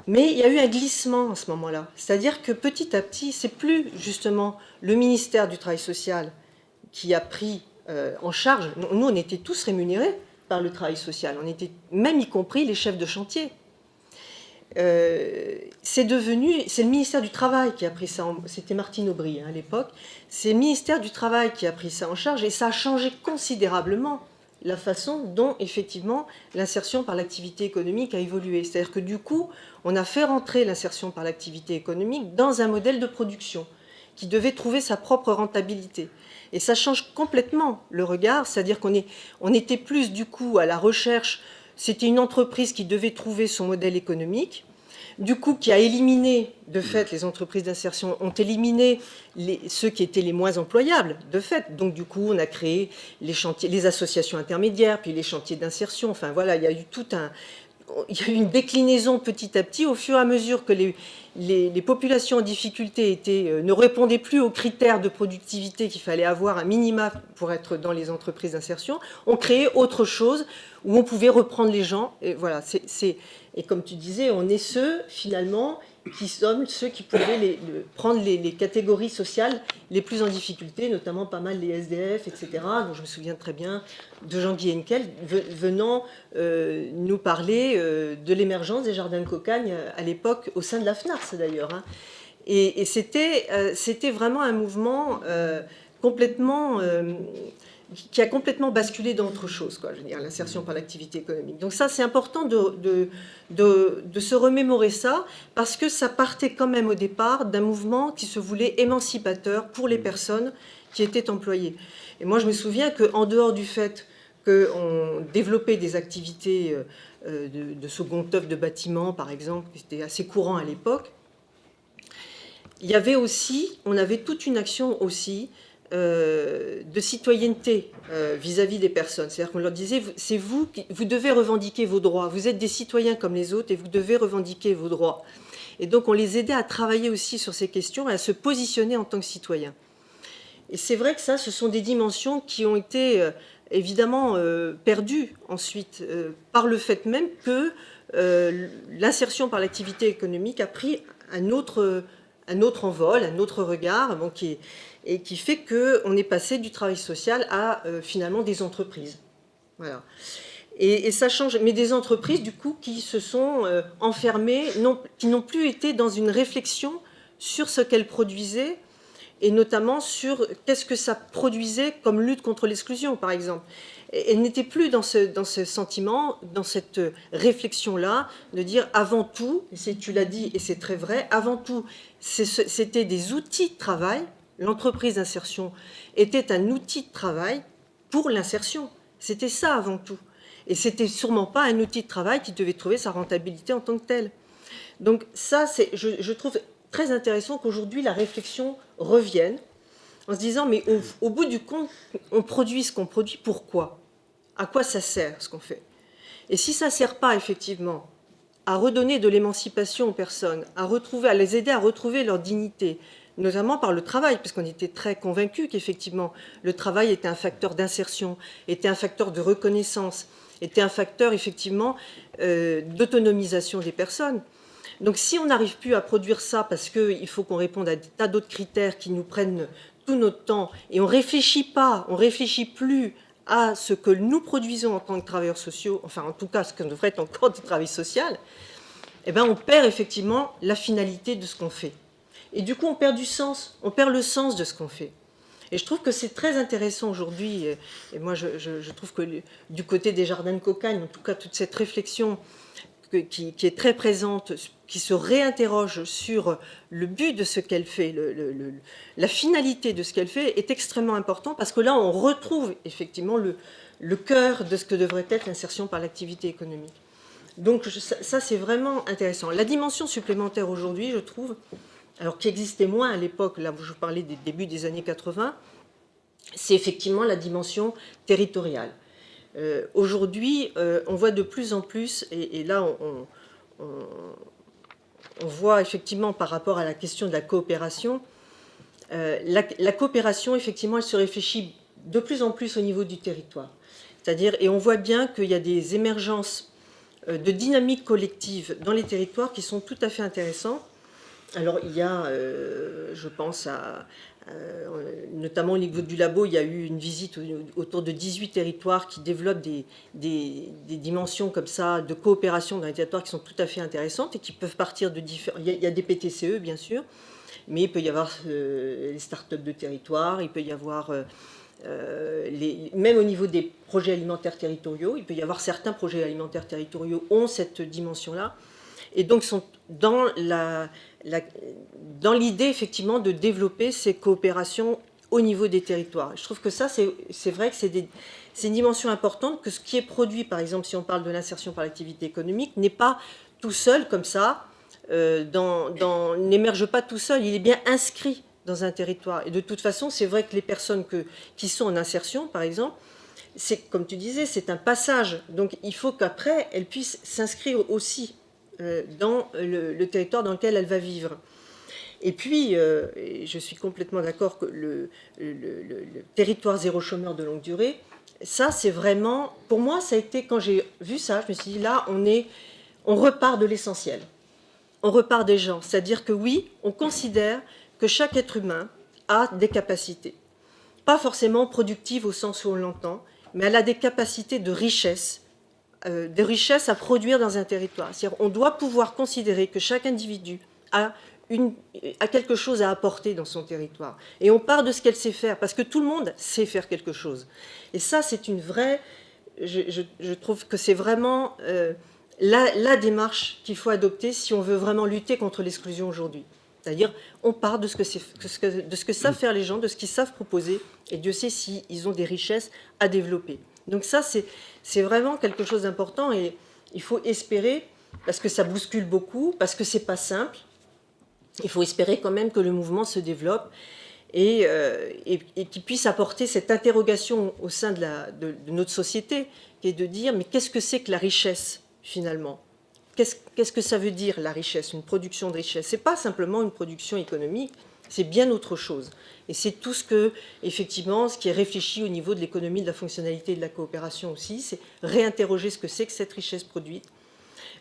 Mais il y a eu un glissement à ce moment-là. C'est-à-dire que petit à petit, c'est plus justement le ministère du Travail social qui a pris en charge. Nous, on était tous rémunérés par le travail social. On était même y compris les chefs de chantier. C'est le ministère du Travail qui a pris ça. C'était Martine Aubry à l'époque. C'est le ministère du Travail qui a pris ça en charge et ça a changé considérablement la façon dont, effectivement, l'insertion par l'activité économique a évolué. C'est-à-dire que, du coup, on a fait rentrer l'insertion par l'activité économique dans un modèle de production qui devait trouver sa propre rentabilité. Et ça change complètement le regard, c'est-à-dire qu'on était plus, du coup, à la recherche. C'était une entreprise qui devait trouver son modèle économique, du coup, qui a éliminé, de fait, les entreprises d'insertion ont éliminé ceux qui étaient les moins employables, de fait. Donc, du coup, on a créé les associations intermédiaires, puis les chantiers d'insertion. Enfin, voilà, il y a eu une déclinaison petit à petit, au fur et à mesure que les populations en difficulté ne répondaient plus aux critères de productivité qu'il fallait avoir, un minima pour être dans les entreprises d'insertion. On créait autre chose où on pouvait reprendre les gens. Et voilà, et comme tu disais, on est finalement, qui sommes ceux qui pouvaient prendre les catégories sociales les plus en difficulté, notamment pas mal les SDF, etc. Donc je me souviens très bien de Jean-Guy Henkel venant nous parler de l'émergence des jardins de Cocagne à l'époque, au sein de la FNARS d'ailleurs. Et c'était vraiment un mouvement complètement... qui a complètement basculé dans autre chose, quoi, je veux dire, l'insertion par l'activité économique. Donc ça, c'est important de se remémorer ça, parce que ça partait quand même au départ d'un mouvement qui se voulait émancipateur pour les personnes qui étaient employées. Et moi, je me souviens qu'en dehors du fait qu'on développait des activités de second œuvre de bâtiment, par exemple, qui était assez courant à l'époque, il y avait aussi, on avait toute une action aussi de citoyenneté vis-à-vis des personnes. C'est-à-dire qu'on leur disait, c'est vous devez revendiquer vos droits. Vous êtes des citoyens comme les autres et vous devez revendiquer vos droits. Et donc on les aidait à travailler aussi sur ces questions et à se positionner en tant que citoyens. Et c'est vrai que ça, ce sont des dimensions qui ont été évidemment perdues ensuite par le fait même que l'insertion par l'activité économique a pris un autre envol, un autre regard, bon, et qui fait qu'on est passé du travail social à finalement des entreprises. Voilà. Et ça change, mais des entreprises du coup qui se sont enfermées, qui n'ont plus été dans une réflexion sur ce qu'elles produisaient, et notamment sur qu'est-ce que ça produisait comme lutte contre l'exclusion, par exemple. Et elles n'étaient plus dans ce sentiment, dans cette réflexion-là, de dire avant tout, tu l'as dit et c'est très vrai, avant tout, c'était des outils de travail. L'entreprise d'insertion était un outil de travail pour l'insertion. C'était ça avant tout. Et c'était sûrement pas un outil de travail qui devait trouver sa rentabilité en tant que tel. Donc ça, je trouve très intéressant qu'aujourd'hui la réflexion revienne en se disant mais au bout du compte, on produit ce qu'on produit, pourquoi ? À quoi ça sert ce qu'on fait? Et si ça ne sert pas effectivement à redonner de l'émancipation aux personnes, à les aider à retrouver leur dignité, notamment par le travail, puisqu'on était très convaincus qu'effectivement le travail était un facteur d'insertion, était un facteur de reconnaissance, était un facteur effectivement d'autonomisation des personnes. Donc si on n'arrive plus à produire ça parce qu'il faut qu'on réponde à des tas d'autres critères qui nous prennent tout notre temps et on réfléchit plus à ce que nous produisons en tant que travailleurs sociaux, enfin en tout cas ce que devrait être encore du travail social, eh bien on perd effectivement la finalité de ce qu'on fait. Et du coup on perd du sens, on perd le sens de ce qu'on fait. Et je trouve que c'est très intéressant aujourd'hui, et moi je trouve que du côté des jardins de Cocagne, en tout cas toute cette réflexion qui est très présente, qui se réinterroge sur le but de ce qu'elle fait, la finalité de ce qu'elle fait, est extrêmement important parce que là, on retrouve effectivement le cœur de ce que devrait être l'insertion par l'activité économique. Donc ça, c'est vraiment intéressant. La dimension supplémentaire aujourd'hui, je trouve, alors qui existait moins à l'époque, là où je parlais des débuts des années 80, c'est effectivement la dimension territoriale. Aujourd'hui, on voit de plus en plus, et là on voit effectivement par rapport à la question de la coopération, la coopération, effectivement, elle se réfléchit de plus en plus au niveau du territoire. C'est-à-dire, et on voit bien qu'il y a des émergences de dynamiques collectives dans les territoires qui sont tout à fait intéressantes. Alors, il y a, je pense notamment au niveau du labo, il y a eu une visite autour de 18 territoires qui développent des dimensions comme ça de coopération dans les territoires qui sont tout à fait intéressantes et qui peuvent partir de différents... Il y a des PTCE, bien sûr, mais il peut y avoir les startups de territoire, il peut y avoir... même au niveau des projets alimentaires territoriaux, il peut y avoir certains projets alimentaires territoriaux ont cette dimension-là, et donc sont dans l'idée effectivement de développer ces coopérations au niveau des territoires. Je trouve que ça, c'est vrai que c'est une dimension importante, que ce qui est produit, par exemple, si on parle de l'insertion par l'activité économique, n'est pas tout seul comme ça, n'émerge pas tout seul, il est bien inscrit dans un territoire. Et de toute façon, c'est vrai que les personnes qui sont en insertion, par exemple, c'est, comme tu disais, c'est un passage. Donc il faut qu'après, elles puissent s'inscrire aussi dans le territoire dans lequel elle va vivre. Et puis, je suis complètement d'accord que le territoire zéro chômeur de longue durée, ça c'est vraiment, pour moi ça a été, quand j'ai vu ça, je me suis dit là on repart de l'essentiel, on repart des gens, c'est-à-dire que oui, on considère que chaque être humain a des capacités, pas forcément productives au sens où on l'entend, mais elle a des capacités de richesse à produire dans un territoire. C'est-à-dire on doit pouvoir considérer que chaque individu a quelque chose à apporter dans son territoire. Et on part de ce qu'elle sait faire, parce que tout le monde sait faire quelque chose. Et ça, c'est une vraie... Je trouve que c'est vraiment la démarche qu'il faut adopter si on veut vraiment lutter contre l'exclusion aujourd'hui. C'est-à-dire, on part de ce que savent faire les gens, de ce qu'ils savent proposer, et Dieu sait s'ils ont des richesses à développer. Donc ça, c'est vraiment quelque chose d'important, et il faut espérer, parce que ça bouscule beaucoup, parce que c'est pas simple, il faut espérer quand même que le mouvement se développe et qu'il puisse apporter cette interrogation au sein de notre société, qui est de dire, mais qu'est-ce que c'est que la richesse, finalement ? Qu'est-ce que ça veut dire, la richesse, une production de richesse ? Ce n'est pas simplement une production économique, c'est bien autre chose. Et c'est tout effectivement, ce qui est réfléchi au niveau de l'économie, de la fonctionnalité et de la coopération aussi, c'est réinterroger ce que c'est que cette richesse produite,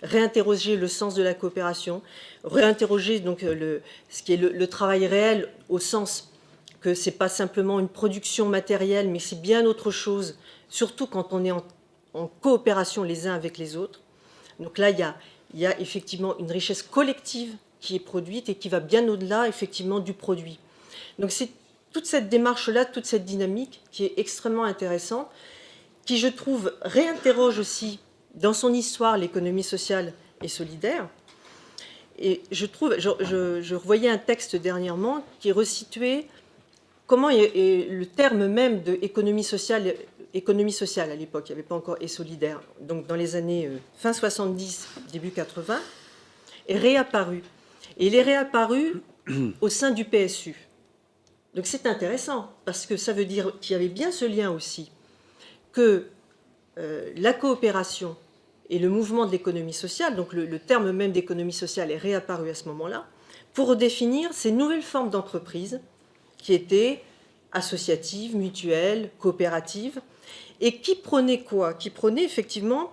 réinterroger le sens de la coopération, réinterroger donc ce qui est le travail réel, au sens que ce n'est pas simplement une production matérielle, mais c'est bien autre chose, surtout quand on est en coopération les uns avec les autres. Donc là, il y a effectivement une richesse collective qui est produite et qui va bien au-delà effectivement du produit. Donc c'est toute cette démarche-là, toute cette dynamique qui est extrêmement intéressante, qui, je trouve, réinterroge aussi dans son histoire l'économie sociale et solidaire. Et je revoyais un texte dernièrement qui resituait comment le terme même d'économie sociale à l'époque, il n'y avait pas encore et solidaire, donc dans les années fin 70, début 80, est réapparu. Et il est réapparu au sein du PSU. Donc c'est intéressant, parce que ça veut dire qu'il y avait bien ce lien aussi, que la coopération et le mouvement de l'économie sociale, donc le terme même d'économie sociale est réapparu à ce moment-là, pour redéfinir ces nouvelles formes d'entreprise qui étaient associatives, mutuelles, coopératives, et qui prônaient quoi? Qui prônaient effectivement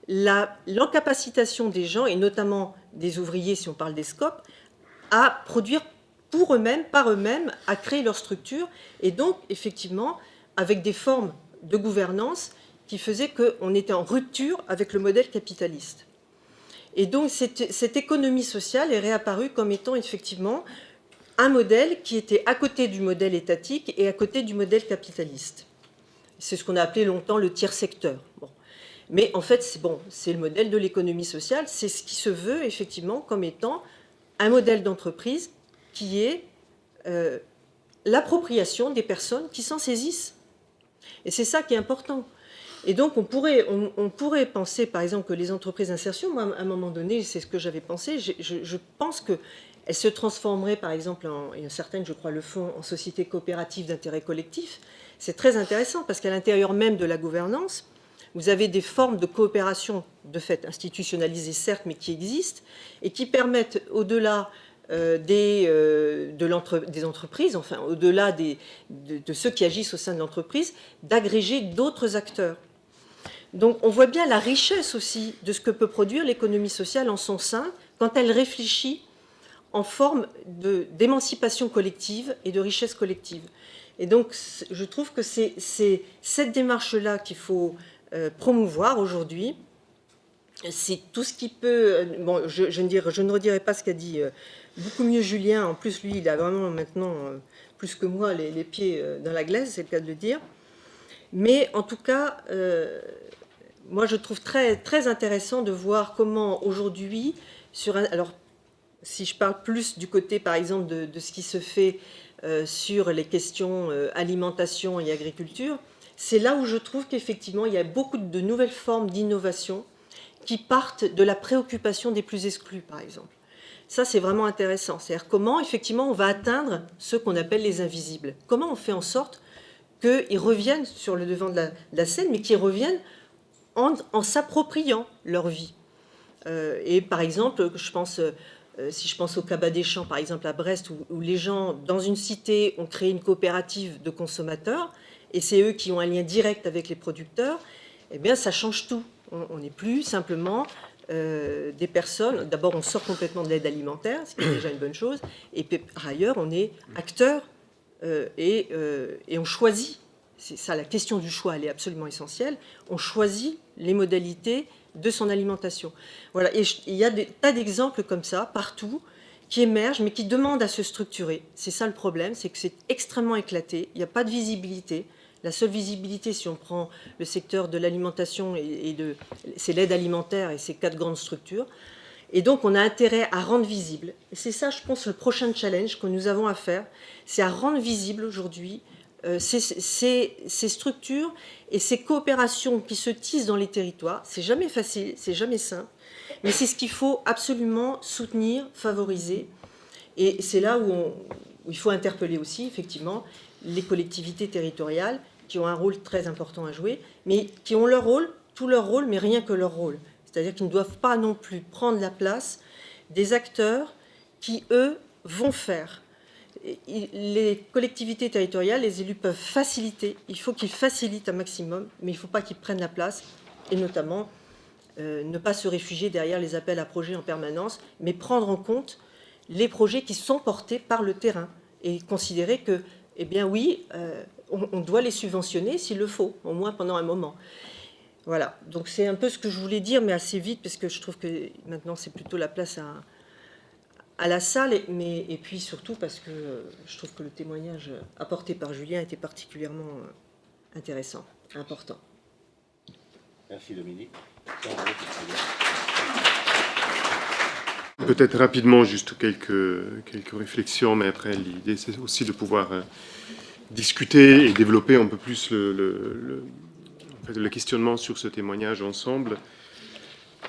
l'encapacitation des gens, et notamment des ouvriers, si on parle des SCOP, à produire pour eux-mêmes, par eux-mêmes, à créer leur structure, et donc, effectivement, avec des formes de gouvernance qui faisaient qu'on était en rupture avec le modèle capitaliste. Et donc, cette économie sociale est réapparue comme étant, effectivement, un modèle qui était à côté du modèle étatique et à côté du modèle capitaliste. C'est ce qu'on a appelé longtemps le tiers secteur. Bon. Mais en fait, c'est le modèle de l'économie sociale, c'est ce qui se veut effectivement comme étant un modèle d'entreprise qui est l'appropriation des personnes qui s'en saisissent. Et c'est ça qui est important. Et donc on pourrait penser par exemple que les entreprises d'insertion, moi à un moment donné, c'est ce que j'avais pensé, je pense qu'elles se transformeraient par exemple, et certaines je crois le font, en sociétés coopératives d'intérêt collectif. C'est très intéressant parce qu'à l'intérieur même de la gouvernance, vous avez des formes de coopération, de fait institutionnalisées certes, mais qui existent, et qui permettent, au-delà des entreprises, enfin au-delà de ceux qui agissent au sein de l'entreprise, d'agréger d'autres acteurs. Donc on voit bien la richesse aussi de ce que peut produire l'économie sociale en son sein, quand elle réfléchit en forme d'émancipation collective et de richesse collective. Et donc je trouve que c'est cette démarche-là qu'il faut promouvoir aujourd'hui. C'est tout ce qui peut... Bon, je ne redirai pas ce qu'a dit beaucoup mieux Julien. En plus, lui, il a vraiment maintenant, plus que moi, les pieds dans la glace, c'est le cas de le dire. Mais en tout cas, moi, je trouve très, très intéressant de voir comment aujourd'hui, alors, si je parle plus du côté, par exemple, de ce qui se fait sur les questions alimentation et agriculture, c'est là où je trouve qu'effectivement, il y a beaucoup de nouvelles formes d'innovation qui partent de la préoccupation des plus exclus, par exemple. Ça, c'est vraiment intéressant. C'est-à-dire comment, effectivement, on va atteindre ceux qu'on appelle les invisibles. Comment on fait en sorte qu'ils reviennent sur le devant de la scène, mais qu'ils reviennent en s'appropriant leur vie. Et par exemple, si je pense au Cabas des Champs, par exemple, à Brest, où les gens, dans une cité, ont créé une coopérative de consommateurs, et c'est eux qui ont un lien direct avec les producteurs, eh bien, ça change tout. On n'est plus simplement des personnes... D'abord, on sort complètement de l'aide alimentaire, ce qui est déjà une bonne chose, et par ailleurs, on est acteur et on choisit. C'est ça, la question du choix, elle est absolument essentielle. On choisit les modalités de son alimentation. Voilà. Et il y a des tas d'exemples comme ça, partout, qui émergent, mais qui demandent à se structurer. C'est ça le problème, c'est que c'est extrêmement éclaté, il n'y a pas de visibilité. La seule visibilité, si on prend le secteur de l'alimentation, c'est l'aide alimentaire et ces 4 grandes structures. Et donc, on a intérêt à rendre visible. Et c'est ça, je pense, le prochain challenge que nous avons à faire, c'est à rendre visible aujourd'hui ces structures et ces coopérations qui se tissent dans les territoires. C'est jamais facile, c'est jamais simple, mais c'est ce qu'il faut absolument soutenir, favoriser. Et c'est là où il faut interpeller aussi, effectivement, les collectivités territoriales qui ont un rôle très important à jouer, mais qui ont leur rôle, tout leur rôle, mais rien que leur rôle. C'est-à-dire qu'ils ne doivent pas non plus prendre la place des acteurs qui, eux, vont faire. Les collectivités territoriales, les élus peuvent faciliter, il faut qu'ils facilitent un maximum, mais il ne faut pas qu'ils prennent la place, et notamment ne pas se réfugier derrière les appels à projets en permanence, mais prendre en compte les projets qui sont portés par le terrain, et considérer que, eh bien oui, on doit les subventionner s'il le faut, au moins pendant un moment. Voilà, donc c'est un peu ce que je voulais dire, mais assez vite, parce que je trouve que maintenant c'est plutôt la place à la salle, et puis surtout parce que je trouve que le témoignage apporté par Julien était particulièrement intéressant, important. Merci Dominique. Peut-être rapidement, juste quelques réflexions, mais après l'idée c'est aussi de pouvoir discuter et développer un peu plus le questionnement sur ce témoignage ensemble.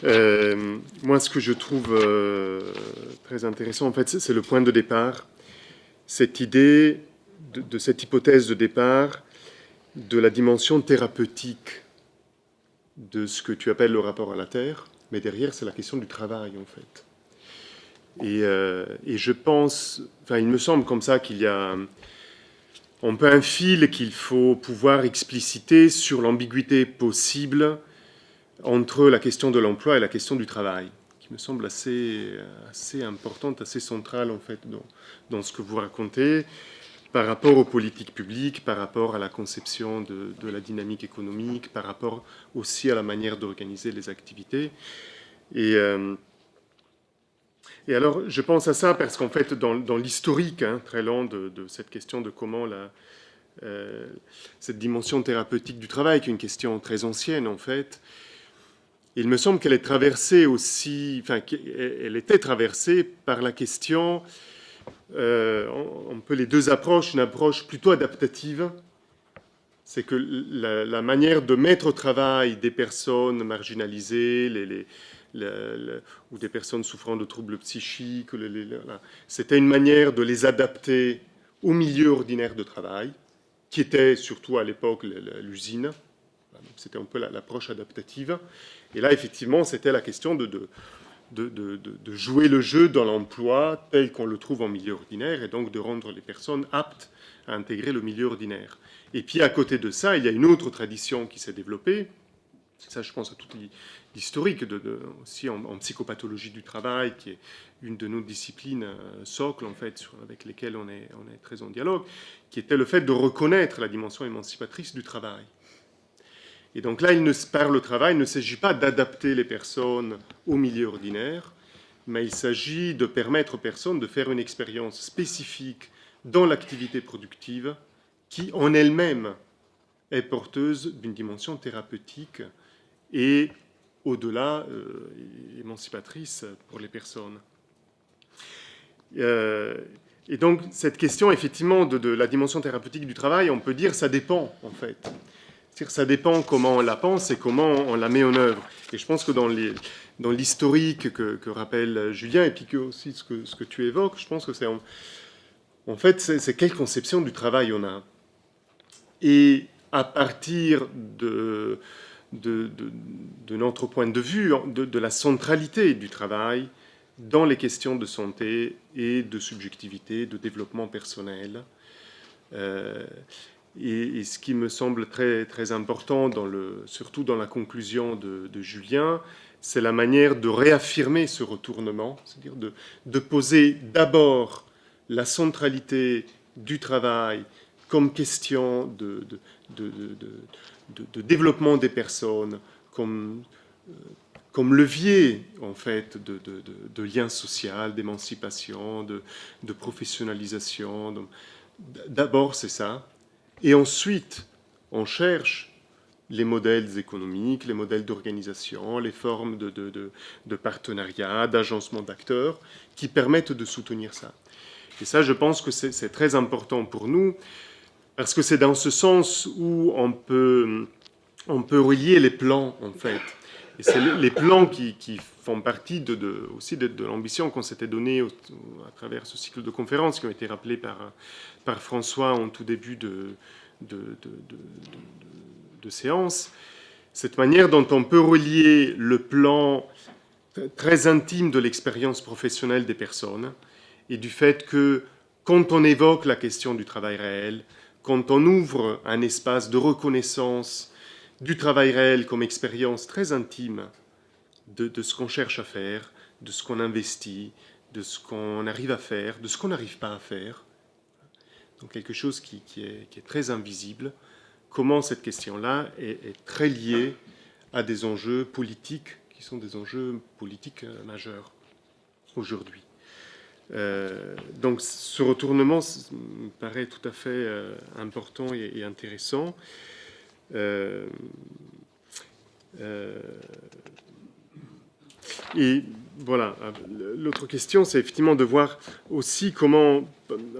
Moi, ce que je trouve très intéressant, en fait, c'est le point de départ, cette idée de cette hypothèse de départ de la dimension thérapeutique de ce que tu appelles le rapport à la terre, mais derrière, c'est la question du travail, en fait. Et je pense, enfin, il me semble comme ça qu'il y a un peu un fil qu'il faut pouvoir expliciter sur l'ambiguïté possible entre la question de l'emploi et la question du travail, qui me semble assez importante, assez centrale, en fait, dans ce que vous racontez, par rapport aux politiques publiques, par rapport à la conception de la dynamique économique, par rapport aussi à la manière d'organiser les activités. Et alors, je pense à ça parce qu'en fait, dans l'historique très lent de cette question de comment cette dimension thérapeutique du travail, qui est une question très ancienne en fait, il me semble qu'elle est traversée aussi, enfin, elle était traversée par la question, on peut les deux approches, une approche plutôt adaptative, c'est que la manière de mettre au travail des personnes marginalisées, ou des personnes souffrant de troubles psychiques, c'était une manière de les adapter au milieu ordinaire de travail, qui était surtout à l'époque l'usine. C'était un peu l'approche adaptative. Et là, effectivement, c'était la question de jouer le jeu dans l'emploi tel qu'on le trouve en milieu ordinaire, et donc de rendre les personnes aptes à intégrer le milieu ordinaire. Et puis, à côté de ça, il y a une autre tradition qui s'est développée. Ça, je pense à toute l'historique, aussi en psychopathologie du travail, qui est une de nos disciplines socles, en fait, avec lesquelles on est très en dialogue, qui était le fait de reconnaître la dimension émancipatrice du travail. Et donc là, par le travail, il ne s'agit pas d'adapter les personnes au milieu ordinaire, mais il s'agit de permettre aux personnes de faire une expérience spécifique dans l'activité productive qui, en elle-même, est porteuse d'une dimension thérapeutique et, au-delà, émancipatrice pour les personnes. Et donc, cette question, effectivement, de la dimension thérapeutique du travail, on peut dire ça dépend, en fait. C'est-à-dire, ça dépend comment on la pense et comment on la met en œuvre. Et je pense que dans l'historique que rappelle Julien, et puis que aussi ce que tu évoques, je pense que c'est en fait, c'est quelle conception du travail on a. Et à partir de notre point de vue, de la centralité du travail dans les questions de santé et de subjectivité, de développement personnel. Et ce qui me semble très, très important, surtout dans la conclusion de Julien, c'est la manière de réaffirmer ce retournement, c'est-à-dire de poser d'abord la centralité du travail comme question de développement des personnes, comme levier en fait de lien social, d'émancipation, de professionnalisation. D'abord, c'est ça. Et ensuite, on cherche les modèles économiques, les modèles d'organisation, les formes de partenariat, d'agencement d'acteurs qui permettent de soutenir ça. Et ça, je pense que c'est très important pour nous, parce que c'est dans ce sens où on peut relier les plans, en fait. Et c'est les plans qui font partie aussi de l'ambition qu'on s'était donnée à travers ce cycle de conférences qui ont été rappelés par François en tout début de séance. Cette manière dont on peut relier le plan très intime de l'expérience professionnelle des personnes et du fait que quand on évoque la question du travail réel, quand on ouvre un espace de reconnaissance du travail réel comme expérience très intime de ce qu'on cherche à faire, de ce qu'on investit, de ce qu'on arrive à faire, de ce qu'on n'arrive pas à faire. Donc quelque chose qui est très invisible. Comment cette question-là est très liée à des enjeux politiques qui sont des enjeux politiques majeurs aujourd'hui. Donc ce retournement me paraît tout à fait important et intéressant. Et voilà, l'autre question, c'est effectivement de voir aussi comment,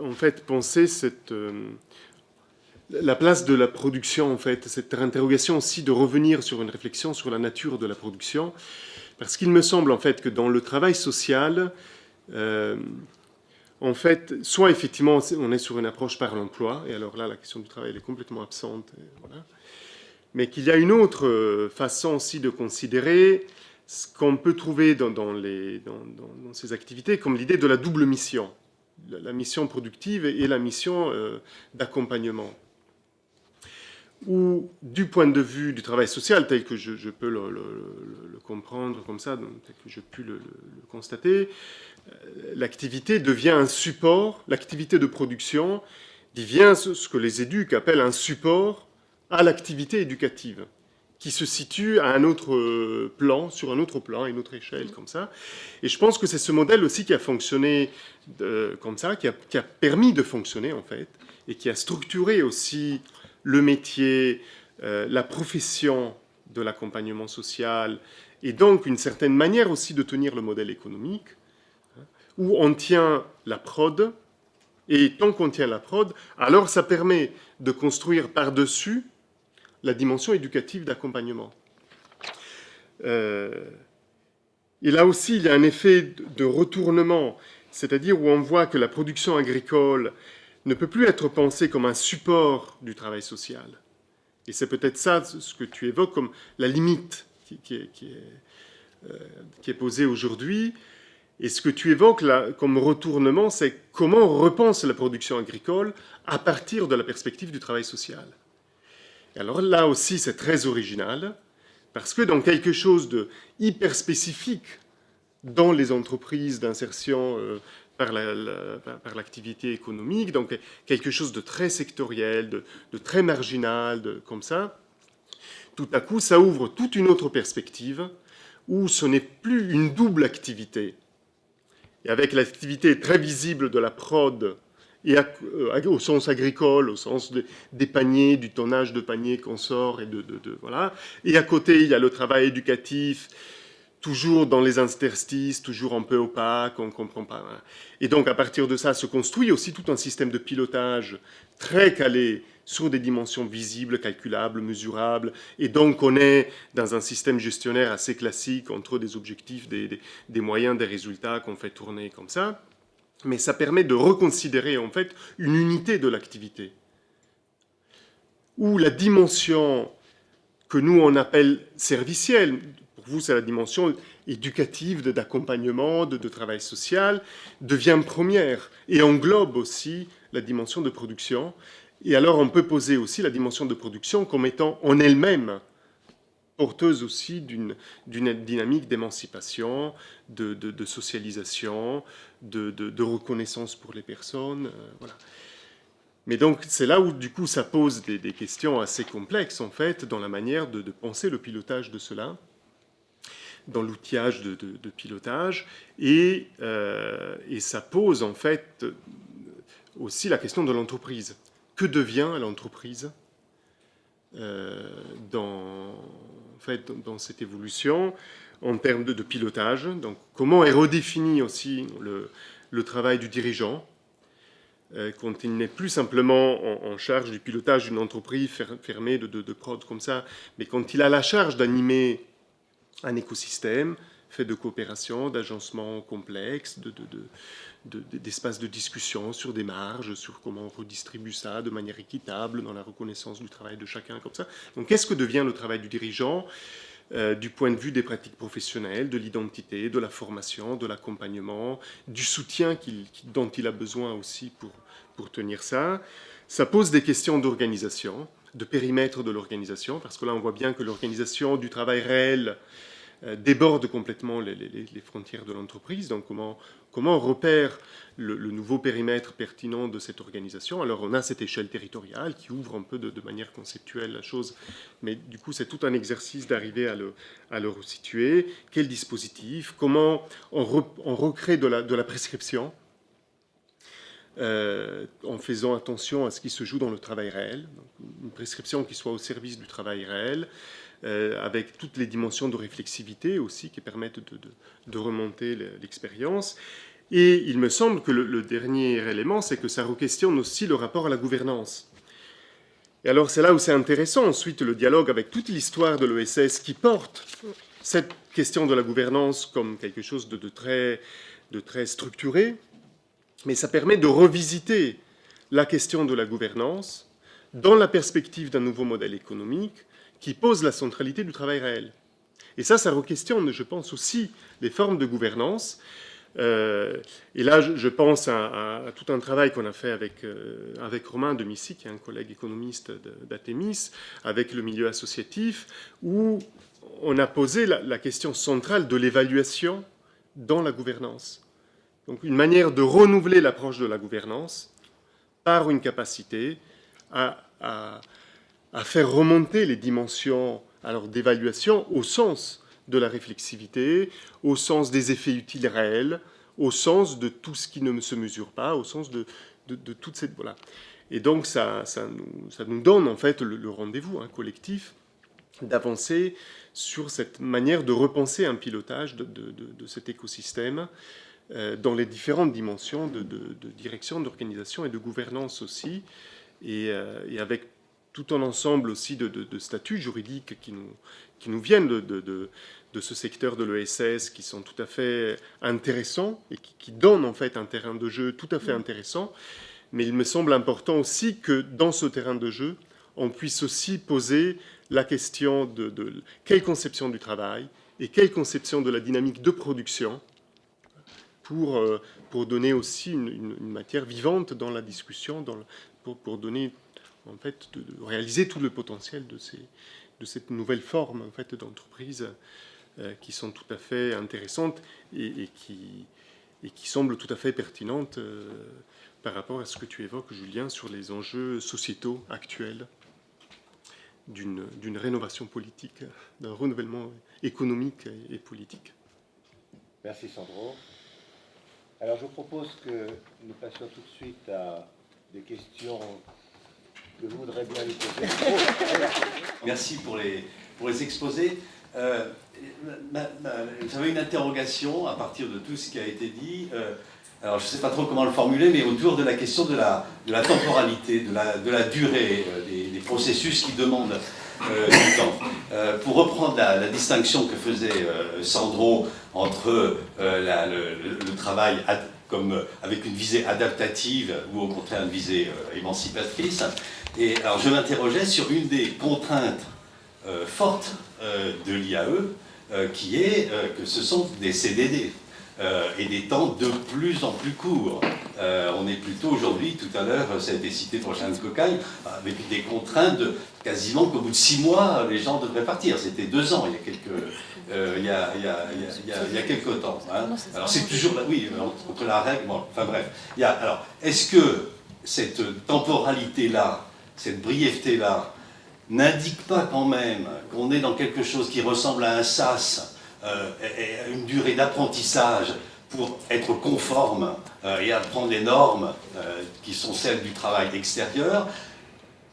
en fait, penser la place de la production, en fait, cette interrogation aussi de revenir sur une réflexion sur la nature de la production, parce qu'il me semble, en fait, que dans le travail social, en fait, soit effectivement, on est sur une approche par l'emploi, et alors là, la question du travail, elle est complètement absente, voilà. mais qu'il y a une autre façon aussi de considérer ce qu'on peut trouver dans ces activités comme l'idée de la double mission, la mission productive et la mission d'accompagnement. Ou du point de vue du travail social, tel que je peux le comprendre comme ça, tel que j'ai pu le constater, l'activité devient un support, l'activité de production devient ce que les éduques appellent un support à l'activité éducative, qui se situe à un autre plan, sur un autre plan, à une autre échelle, comme ça. Et je pense que c'est ce modèle aussi qui a fonctionné comme ça, qui a permis de fonctionner, en fait, et qui a structuré aussi le métier, la profession de l'accompagnement social, et donc une certaine manière aussi de tenir le modèle économique, où on tient la prod, et tant qu'on tient la prod, alors ça permet de construire par-dessus la dimension éducative d'accompagnement. Et là aussi, il y a un effet de retournement, c'est-à-dire où on voit que la production agricole ne peut plus être pensée comme un support du travail social. Et c'est peut-être ça ce que tu évoques comme la limite qui est posée aujourd'hui. Et ce que tu évoques là comme retournement, c'est comment on repense la production agricole à partir de la perspective du travail social. Et alors là aussi, c'est très original, parce que dans quelque chose de hyper spécifique dans les entreprises d'insertion par l'activité économique, donc quelque chose de très sectoriel, de très marginal, comme ça, tout à coup, ça ouvre toute une autre perspective où ce n'est plus une double activité. Et avec l'activité très visible de la prod, et au sens agricole, au sens des paniers, du tonnage de paniers qu'on sort, voilà. Et à côté, il y a le travail éducatif, toujours dans les interstices, toujours un peu opaque, on ne comprend pas. Et donc, à partir de ça, se construit aussi tout un système de pilotage très calé sur des dimensions visibles, calculables, mesurables. Et donc, on est dans un système gestionnaire assez classique entre des objectifs, des moyens, des résultats qu'on fait tourner comme ça. Mais ça permet de reconsidérer, en fait, une unité de l'activité. Où la dimension que nous, on appelle servicielle, pour vous, c'est la dimension éducative, d'accompagnement, de travail social, devient première et englobe aussi la dimension de production. Et alors, on peut poser aussi la dimension de production comme étant en elle-même porteuse aussi d'une dynamique d'émancipation, de socialisation, de reconnaissance pour les personnes. Voilà. Mais donc, c'est là où, du coup, ça pose des questions assez complexes, en fait, dans la manière de penser le pilotage de cela, dans l'outillage de pilotage, et ça pose, en fait, aussi la question de l'entreprise. Que devient l'entreprise dans cette évolution en termes de pilotage? Donc, comment est redéfini aussi le travail du dirigeant quand il n'est plus simplement en charge du pilotage d'une entreprise fermée de prod comme ça, mais quand il a la charge d'animer un écosystème fait de coopération, d'agencements complexes, d'espaces de discussion sur des marges, sur comment on redistribue ça de manière équitable dans la reconnaissance du travail de chacun, comme ça. Donc, qu'est-ce que devient le travail du dirigeant du point de vue des pratiques professionnelles, de l'identité, de la formation, de l'accompagnement, du soutien dont il a besoin aussi pour tenir ça. Ça pose des questions d'organisation, de périmètre de l'organisation, parce que là, on voit bien que l'organisation du travail réel déborde complètement les frontières de l'entreprise. Donc, comment on repère le nouveau périmètre pertinent de cette organisation? Alors, on a cette échelle territoriale qui ouvre un peu de manière conceptuelle la chose, mais du coup, c'est tout un exercice d'arriver à le resituer. Quel dispositif? Comment on recrée de la prescription en faisant attention à ce qui se joue dans le travail réel, donc une prescription qui soit au service du travail réel, avec toutes les dimensions de réflexivité aussi qui permettent de remonter l'expérience. Et il me semble que le dernier élément, c'est que ça re-questionne aussi le rapport à la gouvernance. Et alors c'est là où c'est intéressant, ensuite, le dialogue avec toute l'histoire de l'ESS qui porte cette question de la gouvernance comme quelque chose de très structuré, mais ça permet de revisiter la question de la gouvernance dans la perspective d'un nouveau modèle économique qui pose la centralité du travail réel. Et ça re-questionne, je pense, aussi les formes de gouvernance. Et là, je pense à tout un travail qu'on a fait avec Romain Demissi, qui est un collègue économiste d'Athémis, avec le milieu associatif, où on a posé la question centrale de l'évaluation dans la gouvernance. Donc une manière de renouveler l'approche de la gouvernance par une capacité à faire remonter les dimensions d'évaluation au sens de la réflexivité, au sens des effets utiles réels, au sens de tout ce qui ne se mesure pas, au sens de toute cette... Voilà. Et donc ça nous donne en fait le rendez-vous collectif d'avancer sur cette manière de repenser un pilotage de cet écosystème dans les différentes dimensions de direction, d'organisation et de gouvernance aussi, et avec tout un ensemble aussi de statuts juridiques qui nous viennent de ce secteur de l'ESS, qui sont tout à fait intéressants et qui donnent en fait un terrain de jeu tout à fait intéressant. Mais il me semble important aussi que dans ce terrain de jeu, on puisse aussi poser la question de quelle conception du travail et quelle conception de la dynamique de production pour donner aussi une matière vivante dans la discussion, pour donner, en fait, de réaliser tout le potentiel de cette nouvelle forme en fait, d'entreprise qui sont tout à fait intéressantes et qui semblent tout à fait pertinentes par rapport à ce que tu évoques, Julien, sur les enjeux sociétaux actuels d'une rénovation politique, d'un renouvellement économique et politique. Merci Sandro. Alors je vous propose que nous passions tout de suite à des questions que je voudrais bien lui poser. Merci pour les exposés. J'avais une interrogation à partir de tout ce qui a été dit. Alors je ne sais pas trop comment le formuler, mais autour de la question de la temporalité, de la durée des processus qui demandent du temps. Pour reprendre la distinction que faisait Sandro entre le travail avec une visée adaptative ou au contraire une visée émancipatrice. Et alors je m'interrogeais sur une des contraintes fortes de l'IAE, qui est que ce sont des CDD. Et des temps de plus en plus courts. On est plutôt aujourd'hui, tout à l'heure, ça a été cité pour Jeanne Cocaille, avec des contraintes quasiment qu'au bout de 6 mois, les gens devraient partir. C'était 2 ans il y a quelques temps. Hein. Alors c'est toujours, oui, entre la règle, bon, enfin bref. Alors, est-ce que cette temporalité-là, cette brièveté-là, n'indique pas quand même qu'on est dans quelque chose qui ressemble à un sas, une durée d'apprentissage pour être conforme et apprendre les normes qui sont celles du travail extérieur.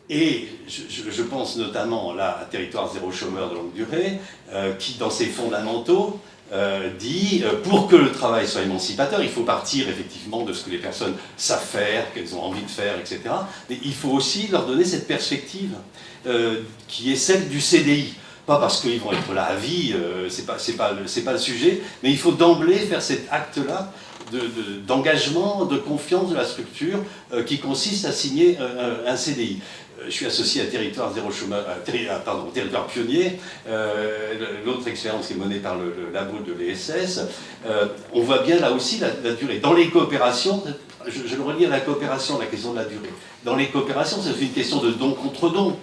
Et je pense notamment là à Territoire zéro chômeur de longue durée, qui dans ses fondamentaux dit pour que le travail soit émancipateur, il faut partir effectivement de ce que les personnes savent faire, qu'elles ont envie de faire, etc. Mais il faut aussi leur donner cette perspective qui est celle du CDI. Pas parce qu'ils vont être là à vie, c'est pas le sujet, mais il faut d'emblée faire cet acte-là d'engagement, de confiance de la structure qui consiste à signer un CDI. Je suis associé à Territoire zéro chômeur, Territoire pionnier, l'autre expérience qui est menée par le labo de l'ESS. On voit bien là aussi la durée. Dans les coopérations, je le relie à la coopération, la question de la durée. Dans les coopérations, c'est une question de don contre don,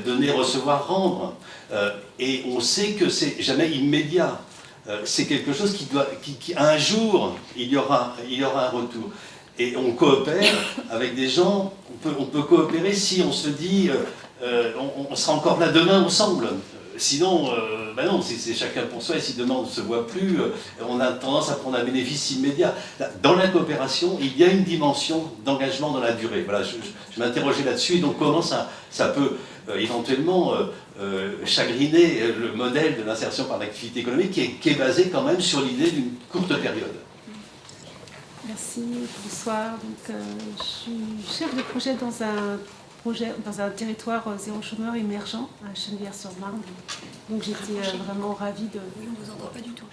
donner, recevoir, rendre. Et on sait que c'est jamais immédiat. C'est quelque chose qui un jour, il y aura un retour. Et on coopère avec des gens, on peut coopérer si on se dit on sera encore là demain ensemble. Sinon, non, c'est chacun pour soi, et si demain on ne se voit plus, on a tendance à prendre un bénéfice immédiat. Dans la coopération, il y a une dimension d'engagement dans la durée. Voilà, je m'interrogeais là-dessus, et donc comment ça peut éventuellement chagriner le modèle de l'insertion par l'activité économique qui est basé quand même sur l'idée d'une courte période. Merci, bonsoir. Donc, je suis chef de projet dans un territoire zéro chômeur émergent à Chennevières-sur-Marne. Donc j'étais vraiment ravie de... Oui, on ne vous entend pas du tout.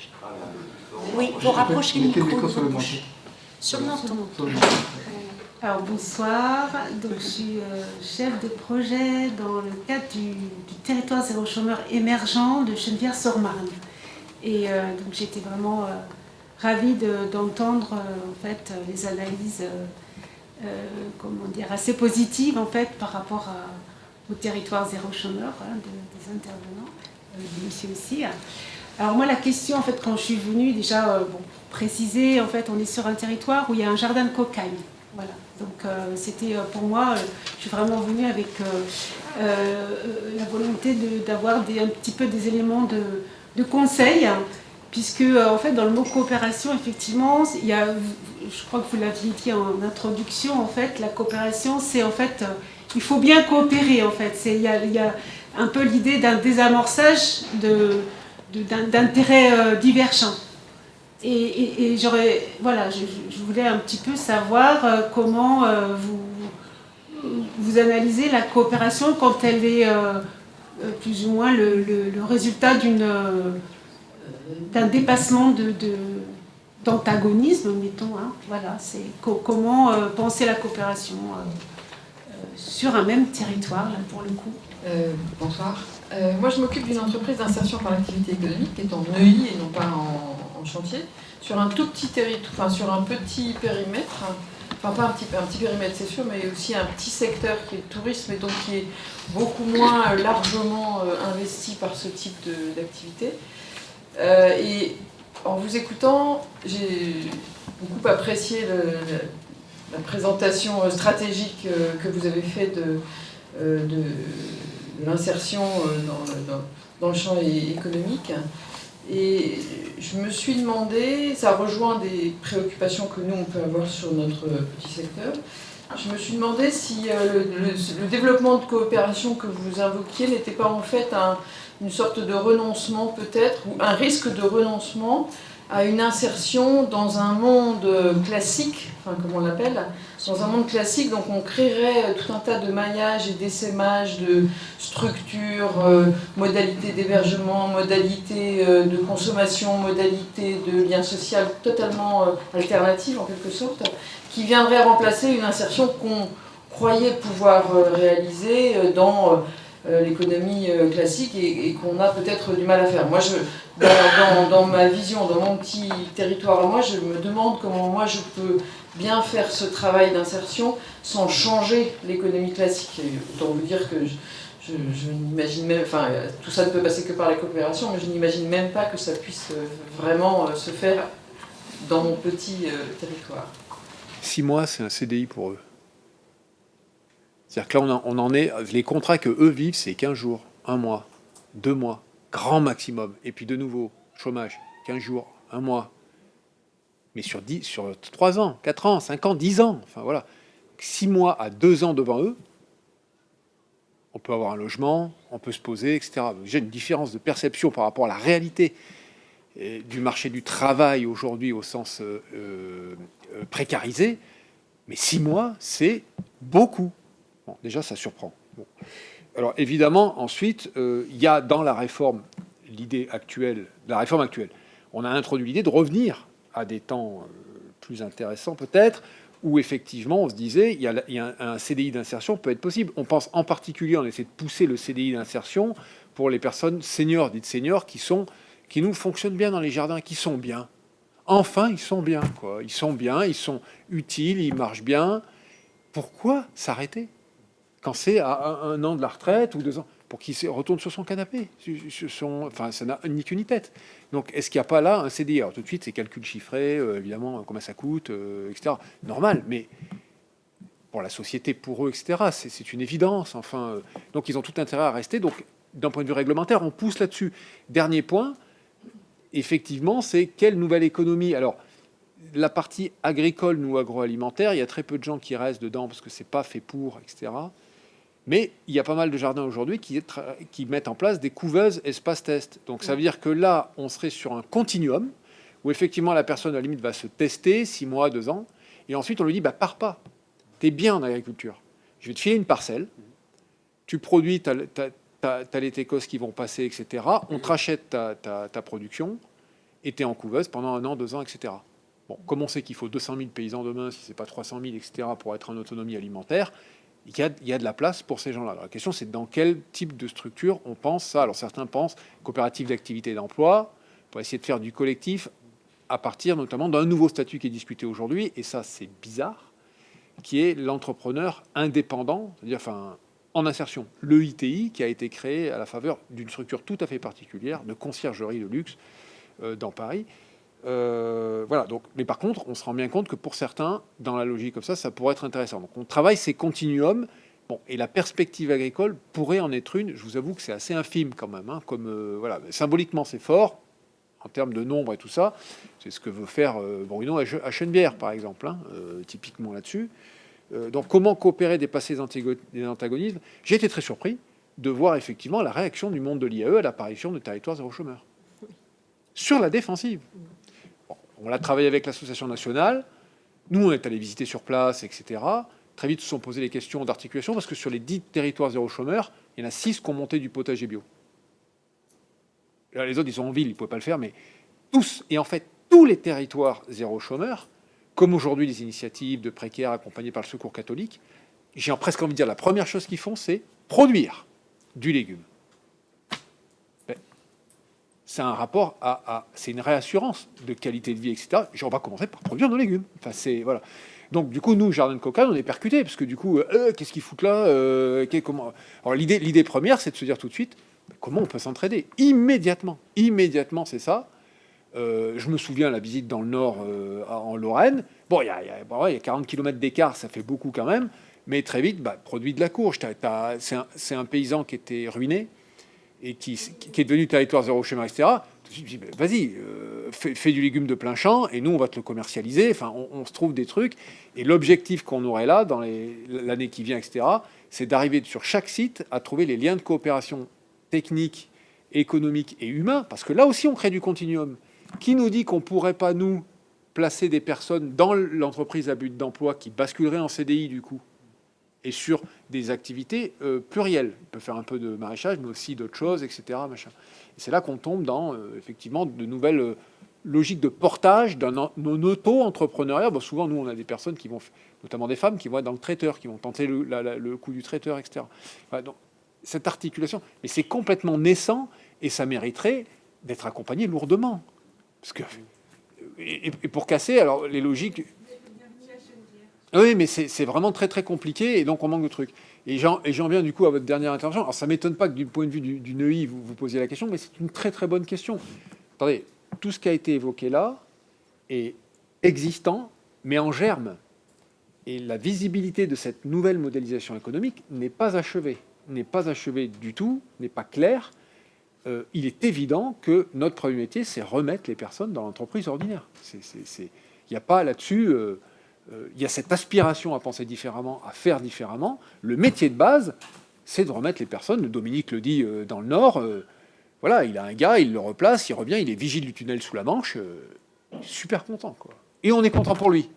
Oui, il faut rapprocher le micro. Sur Menton. Alors bonsoir, donc je suis chef de projet dans le cadre du territoire zéro chômeur émergent de Chenevière-sur-Marne. Et donc j'étais vraiment ravie d'entendre en fait les analyses comment dire, assez positives en fait par rapport au territoire zéro chômeur des intervenants, de monsieur aussi. Alors moi la question en fait quand je suis venue déjà préciser en fait on est sur un territoire où il y a un jardin de cocagne. Voilà. Donc c'était pour moi, je suis vraiment venue avec la volonté d'avoir un petit peu des éléments de conseil, puisque en fait dans le mot coopération, effectivement, il y a, je crois que vous l'aviez dit en introduction, en fait, la coopération, c'est en fait, il faut bien coopérer en fait. Il y a un peu l'idée d'un désamorçage d'intérêts divergents. Et voilà, je voulais un petit peu savoir comment vous analysez la coopération quand elle est plus ou moins le résultat d'un dépassement d'antagonisme, mettons. Hein. Voilà, c'est comment penser la coopération sur un même territoire, là, pour le coup. Bonsoir. Moi, je m'occupe d'une entreprise d'insertion par l'activité économique qui est en EI et non pas en chantier, sur un tout petit territoire, enfin sur un petit périmètre, enfin pas un petit périmètre c'est sûr, mais aussi un petit secteur qui est le tourisme et donc qui est beaucoup moins largement investi par ce type d'activité. Et en vous écoutant, j'ai beaucoup apprécié la présentation stratégique que vous avez faite de l'insertion dans le champ économique. Et je me suis demandé, ça rejoint des préoccupations que nous on peut avoir sur notre petit secteur, je me suis demandé si le développement de coopération que vous invoquiez n'était pas en fait une sorte de renoncement peut-être, ou un risque de renoncement à une insertion dans un monde classique, enfin comme on l'appelle, dans un monde classique, donc on créerait tout un tas de maillages et d'essaimages de structures, modalités d'hébergement, modalités de consommation, modalités de lien social totalement alternatives en quelque sorte, qui viendraient remplacer une insertion qu'on croyait pouvoir réaliser dans l'économie classique et qu'on a peut-être du mal à faire. Moi, dans ma vision, dans mon petit territoire, moi, je me demande comment moi je peux bien faire ce travail d'insertion sans changer l'économie classique. Autant vous dire que je n'imagine même, enfin, tout ça ne peut passer que par la coopération, mais je n'imagine même pas que ça puisse vraiment se faire dans mon petit territoire. 6 mois, c'est un CDI pour eux. C'est-à-dire que là, on en est. Les contrats que eux vivent, c'est 15 jours, 1 mois, 2 mois, grand maximum. Et puis de nouveau, chômage, 15 jours, 1 mois. Mais sur 3 ans, 4 ans, 5 ans, 10 ans, enfin voilà. 6 mois à 2 ans devant eux, on peut avoir un logement, on peut se poser, etc. J'ai une différence de perception par rapport à la réalité du marché du travail aujourd'hui au sens précarisé. Mais 6 mois, c'est beaucoup. Bon, déjà, ça surprend. Bon. Alors, évidemment, ensuite, il y a dans la réforme, l'idée actuelle, la réforme actuelle, on a introduit l'idée de revenir à des temps plus intéressants, peut-être, où effectivement, on se disait, il y a un CDI d'insertion peut être possible. On pense en particulier, on essaie de pousser le CDI d'insertion pour les personnes seniors, dites seniors, qui nous fonctionnent bien dans les jardins, qui sont bien. Enfin, ils sont bien, quoi. Ils sont bien, ils sont utiles, ils marchent bien. Pourquoi s'arrêter quand c'est à 1 an de la retraite ou 2 ans, pour qu'il retourne sur son canapé, enfin, ça n'a ni queue ni tête. Donc, est-ce qu'il n'y a pas là un CDI? Alors, tout de suite, c'est calcul chiffré, évidemment, combien ça coûte, etc. Normal, mais pour la société, pour eux, etc., c'est une évidence. Enfin, donc, ils ont tout intérêt à rester. Donc, d'un point de vue réglementaire, on pousse là-dessus. Dernier point, effectivement, c'est quelle nouvelle économie? Alors, la partie agricole ou agroalimentaire, il y a très peu de gens qui restent dedans parce que c'est pas fait pour, etc. Mais il y a pas mal de jardins aujourd'hui qui mettent en place des couveuses espaces test. Donc ça veut dire que là, on serait sur un continuum où effectivement la personne à la limite va se tester 6 mois, 2 ans, et ensuite on lui dit pars pas, t'es bien en agriculture, je vais te filer une parcelle, tu produis, t'as les técos qui vont passer, etc. On te rachète ta production et t'es en couveuse pendant 1 an, 2 ans, etc. Bon, comme on sait qu'il faut 200 000 paysans demain, si c'est pas 300 000, etc., pour être en autonomie alimentaire, il y a de la place pour ces gens-là. Alors, la question, c'est dans quel type de structure on pense ça. Alors certains pensent coopérative d'activité et d'emploi, pour essayer de faire du collectif, à partir notamment d'un nouveau statut qui est discuté aujourd'hui, et ça c'est bizarre, qui est l'entrepreneur indépendant, c'est-à-dire en insertion, le ITI, qui a été créé à la faveur d'une structure tout à fait particulière de conciergerie de luxe dans Paris. Voilà, donc, mais par contre, on se rend bien compte que pour certains, dans la logique comme ça pourrait être intéressant. Donc on travaille ces continuums, bon, et la perspective agricole pourrait en être une. Je vous avoue que c'est assez infime quand même, hein, comme voilà, symboliquement c'est fort, en termes de nombre et tout ça. C'est ce que veut faire Bruno à Chenevière, par exemple, hein, typiquement là-dessus. Donc comment coopérer, dépasser des antagonismes? J'ai été très surpris de voir effectivement la réaction du monde de l'IAE à l'apparition de territoires zéro chômeur. Sur la défensive. Bon, on l'a travaillé avec l'association nationale. Nous, on est allé visiter sur place, etc. Très vite, se sont posé les questions d'articulation, parce que sur les 10 territoires zéro chômeur, il y en a 6 qui ont monté du potager bio. Là, les autres, ils sont en ville, ils ne pouvaient pas le faire, mais tous, et en fait, tous les territoires zéro chômeur, comme aujourd'hui les initiatives de précaires accompagnées par le Secours catholique, j'ai presque envie de dire, la première chose qu'ils font, c'est produire du légume. C'est un rapport c'est une réassurance de qualité de vie, etc. On va commencer par produire nos légumes. Enfin, c'est voilà. Donc du coup, nous, Jardin de Cocagne, on est percutés parce que du coup, qu'est-ce qu'ils foutent là comment... Alors l'idée première, c'est de se dire tout de suite comment on peut s'entraider immédiatement. Immédiatement, c'est ça. Je me souviens la visite dans le Nord, en Lorraine. Bon, il y a 40 km d'écart, ça fait beaucoup quand même. Mais très vite, produit de la courge. C'est un paysan qui était ruiné et qui est devenu territoire zéro chômeur, etc. Je me dis, vas-y, fais du légume de plein champ, et nous, on va te le commercialiser. Enfin, on se trouve des trucs. Et l'objectif qu'on aurait là, dans l'année qui vient, etc., c'est d'arriver sur chaque site à trouver les liens de coopération technique, économique et humain, parce que là aussi, on crée du continuum. Qui nous dit qu'on ne pourrait pas, nous, placer des personnes dans l'entreprise à but d'emploi qui basculeraient en CDI, du coup, et sur des activités plurielles. Il peut faire un peu de maraîchage, mais aussi d'autres choses, etc. Machin. Et c'est là qu'on tombe dans, effectivement, de nouvelles logiques de portage d'un auto-entrepreneuriat. Bon, souvent, nous, on a des personnes qui vont, notamment des femmes, qui vont être dans le traiteur, qui vont tenter le coup du traiteur, etc. Voilà, donc, cette articulation, mais c'est complètement naissant, et ça mériterait d'être accompagné lourdement. Parce que, et pour casser, alors, les logiques... Oui, mais c'est vraiment très très compliqué, et donc on manque de trucs. Et j'en viens du coup à votre dernière intervention. Alors ça m'étonne pas que du point de vue du NEI, vous posiez la question, mais c'est une très très bonne question. Attendez, tout ce qui a été évoqué là est existant, mais en germe. Et la visibilité de cette nouvelle modélisation économique n'est pas achevée. N'est pas achevée du tout, n'est pas claire. Il est évident que notre premier métier, c'est remettre les personnes dans l'entreprise ordinaire. Il n'y a pas là-dessus... il y a cette aspiration à penser différemment, à faire différemment. Le métier de base, c'est de remettre les personnes. Dominique le dit dans le Nord. Voilà, il a un gars, il le replace, il revient, il est vigile du tunnel sous la Manche. Il est super content, quoi. Et on est content pour lui.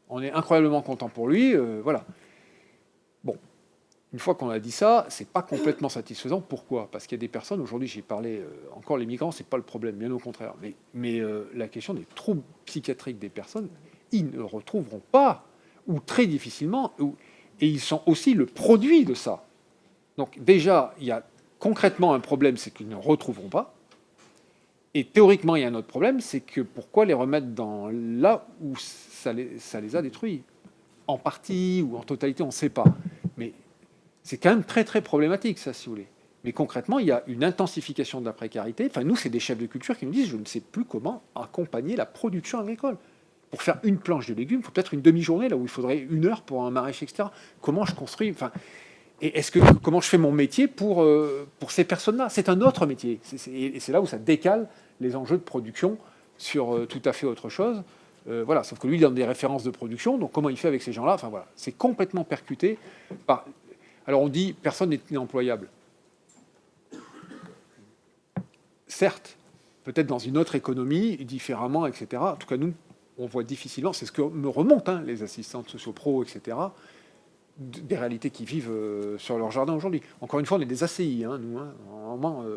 On est incroyablement content pour lui. Voilà. Bon, une fois qu'on a dit ça, c'est pas complètement satisfaisant. Pourquoi? Parce qu'il y a des personnes, aujourd'hui j'ai parlé, encore les migrants, c'est pas le problème, bien au contraire. Mais la question des troubles psychiatriques des personnes, ils ne retrouveront pas, ou très difficilement, et ils sont aussi le produit de ça. Donc déjà, il y a concrètement un problème, c'est qu'ils ne retrouveront pas. Et théoriquement, il y a un autre problème, c'est que pourquoi les remettre dans là où ça les a détruits? En partie ou en totalité, on ne sait pas. Mais c'est quand même très très problématique, ça, si vous voulez. Mais concrètement, il y a une intensification de la précarité. Enfin, nous, c'est des chefs de culture qui nous disent, je ne sais plus comment accompagner la production agricole. Pour faire une planche de légumes, il faut peut-être une demi-journée, là où il faudrait 1 heure pour un maraîcher, etc. Comment je construis, enfin, et comment je fais mon métier pour ces personnes-là? C'est un autre métier. Et c'est là où ça décale les enjeux de production sur tout à fait autre chose. Voilà, sauf que lui, il donne des références de production, donc comment il fait avec ces gens-là? Enfin voilà, c'est complètement percuté par... Alors on dit, personne n'est inemployable. Certes, peut-être dans une autre économie, différemment, etc. En tout cas, nous, on voit difficilement, c'est ce que me remontent les assistantes sociopro, etc., des réalités qui vivent sur leur jardin aujourd'hui. Encore une fois, on est des ACI, nous.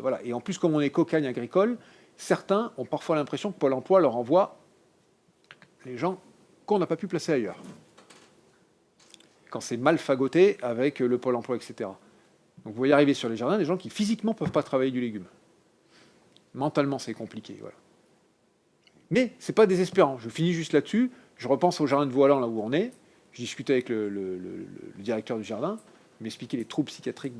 Voilà. Et en plus, comme on est cocagne agricole, certains ont parfois l'impression que Pôle emploi leur envoie les gens qu'on n'a pas pu placer ailleurs. Quand c'est mal fagoté avec le pôle emploi, etc. Donc vous voyez arriver sur les jardins des gens qui physiquement ne peuvent pas travailler du légume. Mentalement, c'est compliqué. Voilà. Mais c'est pas désespérant. Je finis juste là-dessus. Je repense au jardin de Voilan, là où on est. Je discutais avec le directeur du jardin. Il m'expliquait les troubles psychiatriques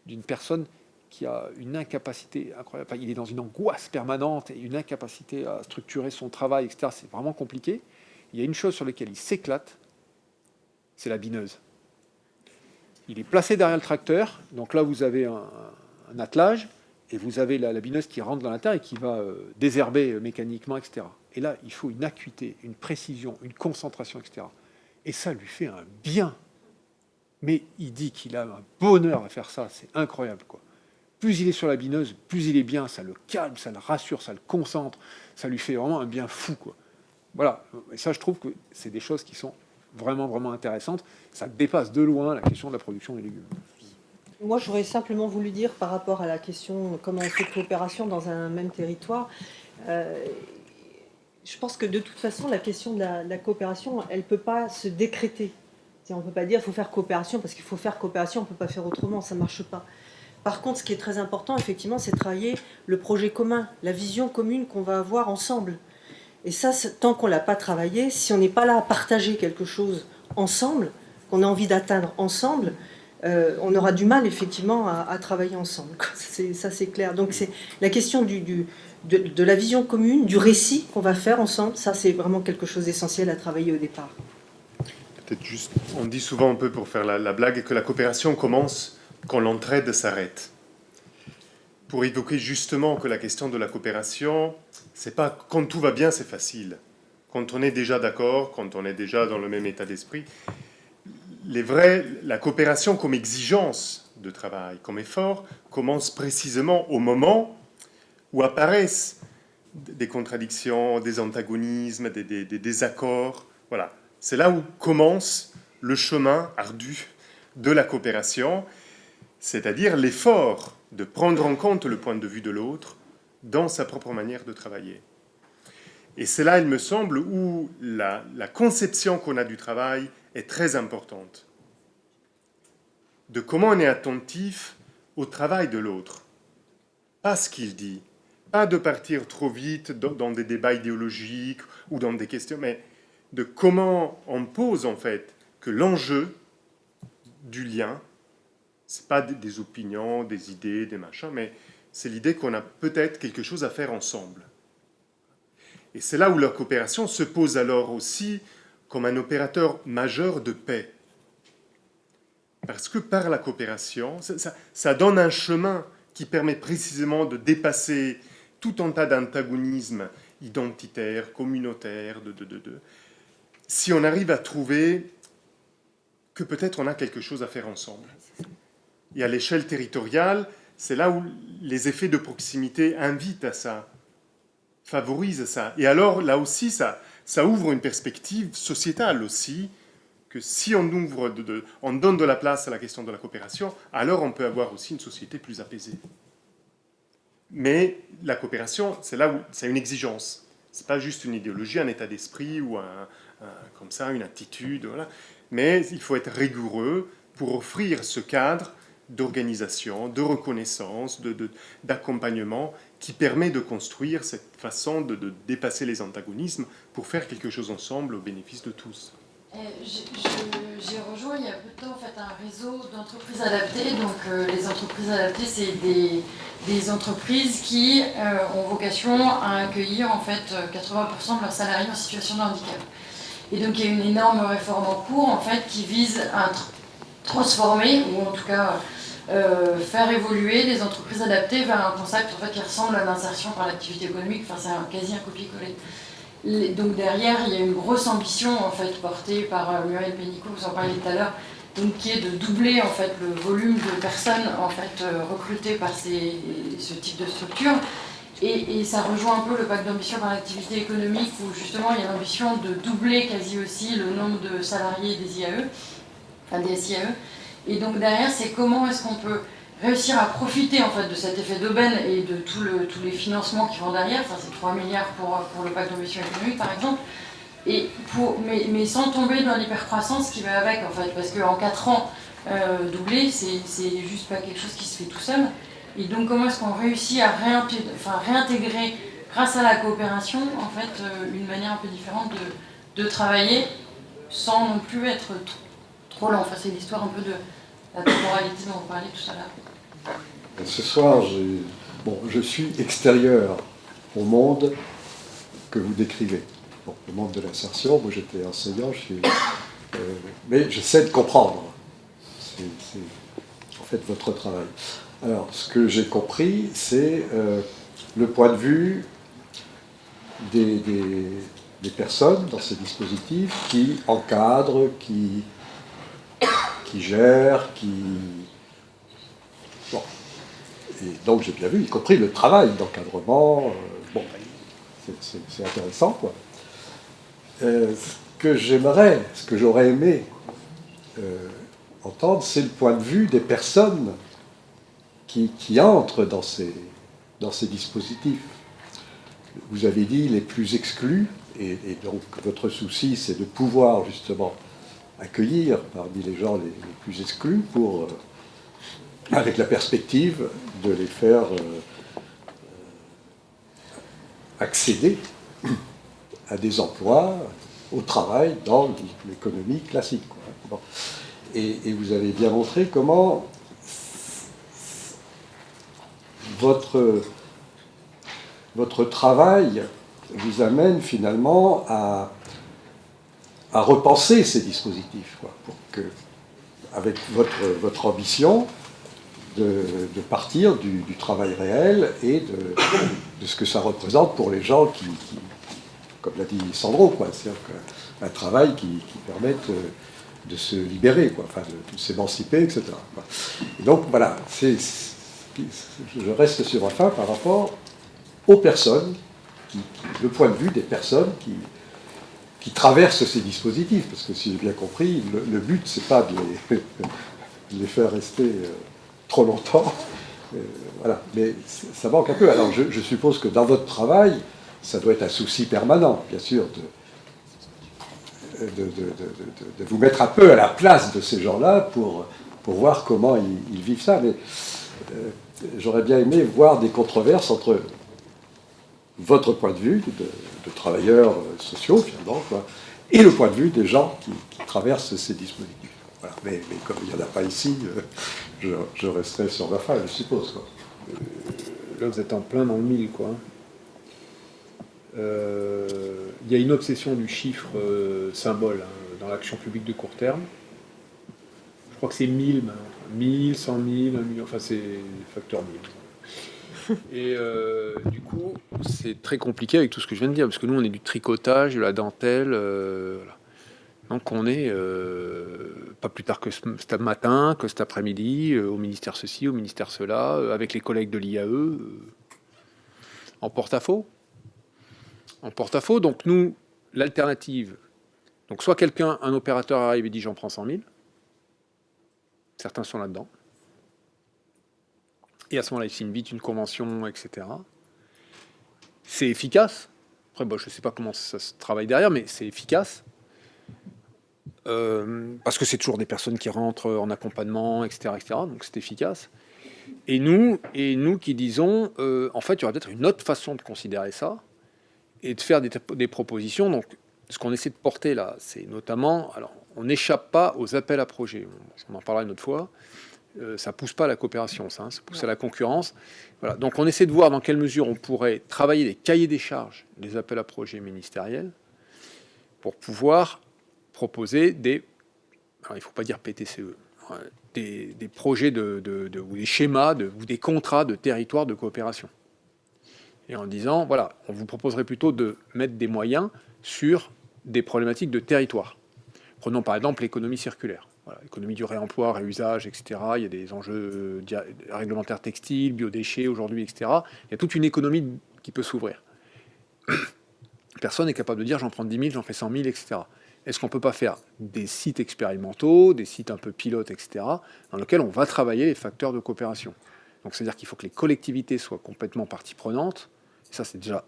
d'une personne qui a une incapacité incroyable. Enfin, il est dans une angoisse permanente et une incapacité à structurer son travail, etc. C'est vraiment compliqué. Il y a une chose sur laquelle il s'éclate, c'est la bineuse. Il est placé derrière le tracteur. Donc là, vous avez un attelage et vous avez la bineuse qui rentre dans la terre et qui va désherber mécaniquement, etc. Et là, il faut une acuité, une précision, une concentration, etc. Et ça lui fait un bien. Mais il dit qu'il a un bonheur à faire ça. C'est incroyable, quoi. Plus il est sur la bineuse, plus il est bien. Ça le calme, ça le rassure, ça le concentre. Ça lui fait vraiment un bien fou, quoi. Voilà. Et ça, je trouve que c'est des choses qui sont vraiment, vraiment intéressantes. Ça dépasse de loin la question de la production des légumes. Moi, j'aurais simplement voulu dire par rapport à la question comment on fait coopération dans un même territoire. Je pense que de toute façon, la question de la coopération, elle ne peut pas se décréter. On ne peut pas dire qu'il faut faire coopération parce qu'il faut faire coopération, on ne peut pas faire autrement, ça ne marche pas. Par contre, ce qui est très important, effectivement, c'est de travailler le projet commun, la vision commune qu'on va avoir ensemble. Et ça, tant qu'on ne l'a pas travaillé, si on n'est pas là à partager quelque chose ensemble, qu'on a envie d'atteindre ensemble, on aura du mal, effectivement, à travailler ensemble. Ça, c'est clair. Donc, c'est la question de la vision commune, du récit qu'on va faire ensemble. Ça, c'est vraiment quelque chose d'essentiel à travailler au départ. Peut-être juste, on dit souvent un peu pour faire la blague que la coopération commence quand l'entraide s'arrête. Pour évoquer justement que la question de la coopération, c'est pas quand tout va bien, c'est facile. Quand on est déjà d'accord, quand on est déjà dans le même état d'esprit, la coopération comme exigence de travail, comme effort, commence précisément au moment où apparaissent des contradictions, des antagonismes, des désaccords. Voilà. C'est là où commence le chemin ardu de la coopération, c'est-à-dire l'effort de prendre en compte le point de vue de l'autre dans sa propre manière de travailler. Et c'est là, il me semble, où la conception qu'on a du travail est très importante. De comment on est attentif au travail de l'autre. Pas ce qu'il dit. Pas de partir trop vite dans des débats idéologiques ou dans des questions, mais de comment on pose, en fait, que l'enjeu du lien, c'est pas des opinions, des idées, des machins, mais c'est l'idée qu'on a peut-être quelque chose à faire ensemble. Et c'est là où la coopération se pose alors aussi comme un opérateur majeur de paix. Parce que par la coopération, ça donne un chemin qui permet précisément de dépasser tout un tas d'antagonismes identitaires, communautaires, si on arrive à trouver que peut-être on a quelque chose à faire ensemble. Et à l'échelle territoriale, c'est là où les effets de proximité invitent à ça, favorisent ça. Et alors, là aussi, ça ouvre une perspective sociétale aussi, que si on donne de la place à la question de la coopération, alors on peut avoir aussi une société plus apaisée. Mais la coopération, c'est là où c'est une exigence. C'est pas juste une idéologie, un état d'esprit ou comme ça, une attitude. Voilà. Mais il faut être rigoureux pour offrir ce cadre d'organisation, de reconnaissance, d'accompagnement qui permet de construire cette façon de dépasser les antagonismes pour faire quelque chose ensemble au bénéfice de tous. J'ai rejoint il y a peu de temps en fait, un réseau d'entreprises adaptées. Donc les entreprises adaptées, c'est des entreprises qui ont vocation à accueillir en fait 80% de leurs salariés en situation de handicap. Et donc il y a une énorme réforme en cours en fait, qui vise à transformer, ou en tout cas faire évoluer les entreprises adaptées vers un concept en fait, qui ressemble à l'insertion par l'activité économique. Enfin, c'est quasi un copier-coller. Donc derrière, il y a une grosse ambition en fait, portée par Muriel Pénicaud, vous en parliez tout à l'heure, donc, qui est de doubler en fait, le volume de personnes en fait, recrutées par ce type de structure. Et ça rejoint un peu le pacte d'ambition par l'activité économique où justement il y a l'ambition de doubler quasi aussi le nombre de salariés des IAE, enfin des SIAE. Et donc derrière, c'est comment est-ce qu'on peut réussir à profiter en fait, de cet effet d'aubaine et de tous les financements qui vont derrière, enfin c'est 3 milliards pour le pacte d'ambition économique par exemple, mais sans tomber dans l'hypercroissance qui va avec, en fait, parce qu'en 4 ans, doubler, c'est juste pas quelque chose qui se fait tout seul. Et donc, comment est-ce qu'on réussit à réintégrer, grâce à la coopération, en fait, une manière un peu différente de travailler, sans non plus être trop lent. Enfin, c'est l'histoire un peu de la temporalité dont on parlait tout à l'heure. Ce soir, je suis extérieur au monde que vous décrivez. Bon, le monde de l'insertion, moi j'étais enseignant, mais j'essaie de comprendre. C'est en fait votre travail. Alors, ce que j'ai compris, c'est le point de vue des personnes dans ces dispositifs qui encadrent, qui gèrent, Bon. Et donc j'ai bien vu, y compris le travail d'encadrement. Bon, c'est intéressant, quoi. Ce que j'aurais aimé entendre, c'est le point de vue des personnes qui entrent dans ces dispositifs. Vous avez dit les plus exclus, et donc votre souci, c'est de pouvoir justement accueillir parmi les gens les plus exclus avec la perspective de les faire accéder à des emplois, au travail dans l'économie classique, quoi. Bon. Et vous avez bien montré comment votre travail vous amène finalement à repenser ces dispositifs, quoi, pour que, avec votre ambition de partir du travail réel et de ce que ça représente pour les gens qui comme l'a dit Sandro, quoi, c'est-à-dire un travail qui permette de se libérer, quoi, enfin de s'émanciper, etc. Et donc voilà, je reste sur ma fin par rapport aux personnes, le point de vue des personnes qui traversent ces dispositifs, parce que si j'ai bien compris, le but c'est pas de les faire rester trop longtemps, voilà, mais ça manque un peu. Alors je suppose que dans votre travail, ça doit être un souci permanent, bien sûr, de vous mettre un peu à la place de ces gens-là pour voir comment ils vivent ça. Mais j'aurais bien aimé voir des controverses entre votre point de vue de travailleurs sociaux, finalement, quoi, et le point de vue des gens qui traversent ces dispositifs. Voilà. Mais comme il n'y en a pas ici, je resterai sur ma fin, je suppose, quoi. Là, vous êtes en plein dans le mille, quoi. Il y a une obsession du chiffre symbole dans l'action publique de court terme. Je crois que c'est 1000 maintenant. 1000, 100 000, 1 million, enfin c'est facteur 1000. Et du coup, c'est très compliqué avec tout ce que je viens de dire, parce que nous, on est du tricotage, de la dentelle. Voilà. Donc on est, pas plus tard que ce matin, que cet après-midi, au ministère ceci, au ministère cela, avec les collègues de l'IAE, en porte-à-faux. En porte-à-faux, donc nous, l'alternative, donc soit un opérateur arrive et dit j'en prends 100 000, certains sont là-dedans, et à ce moment-là, il signe vite une convention, etc. C'est efficace, après bon, je ne sais pas comment ça se travaille derrière, mais c'est efficace, parce que c'est toujours des personnes qui rentrent en accompagnement, etc., donc c'est efficace. Et nous qui disons, en fait, il y aura peut-être une autre façon de considérer ça, et de faire des propositions. Donc, ce qu'on essaie de porter là, c'est notamment, alors, on n'échappe pas aux appels à projets. On en parlera une autre fois. Ça pousse pas à la coopération, ça pousse à la concurrence. Voilà. Donc, on essaie de voir dans quelle mesure on pourrait travailler les cahiers des charges, des appels à projets ministériels, pour pouvoir proposer alors il ne faut pas dire PTCE, des projets ou des schémas ou des contrats de territoire de coopération. Et en disant, voilà, on vous proposerait plutôt de mettre des moyens sur des problématiques de territoire. Prenons par exemple l'économie circulaire. Voilà, l'économie du réemploi, réusage, etc. Il y a des enjeux réglementaires textiles, biodéchets aujourd'hui, etc. Il y a toute une économie qui peut s'ouvrir. Personne n'est capable de dire j'en prends 10 000, j'en fais 100 000, etc. Est-ce qu'on ne peut pas faire des sites expérimentaux, des sites un peu pilotes, etc., dans lesquels on va travailler les facteurs de coopération? Donc c'est-à-dire qu'il faut que les collectivités soient complètement partie prenante. Ça, c'est déjà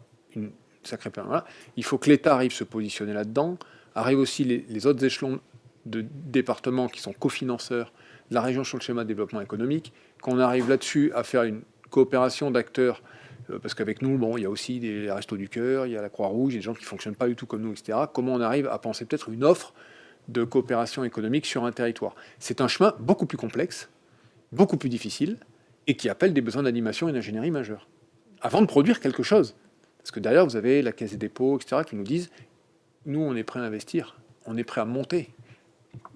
sacré plan. Voilà. Il faut que l'État arrive se positionner là-dedans, arrive aussi les autres échelons de départements qui sont cofinanceurs de la région sur le schéma de développement économique, qu'on arrive là-dessus à faire une coopération d'acteurs, parce qu'avec nous, bon, il y a aussi les Restos du Cœur, il y a la Croix-Rouge, il y a des gens qui ne fonctionnent pas du tout comme nous, etc. Comment on arrive à penser peut-être une offre de coopération économique sur un territoire? C'est un chemin beaucoup plus complexe, beaucoup plus difficile, et qui appelle des besoins d'animation et d'ingénierie majeurs, avant de produire quelque chose. Parce que derrière, vous avez la Caisse des dépôts, etc., qui nous disent, nous, on est prêt à investir, on est prêt à monter,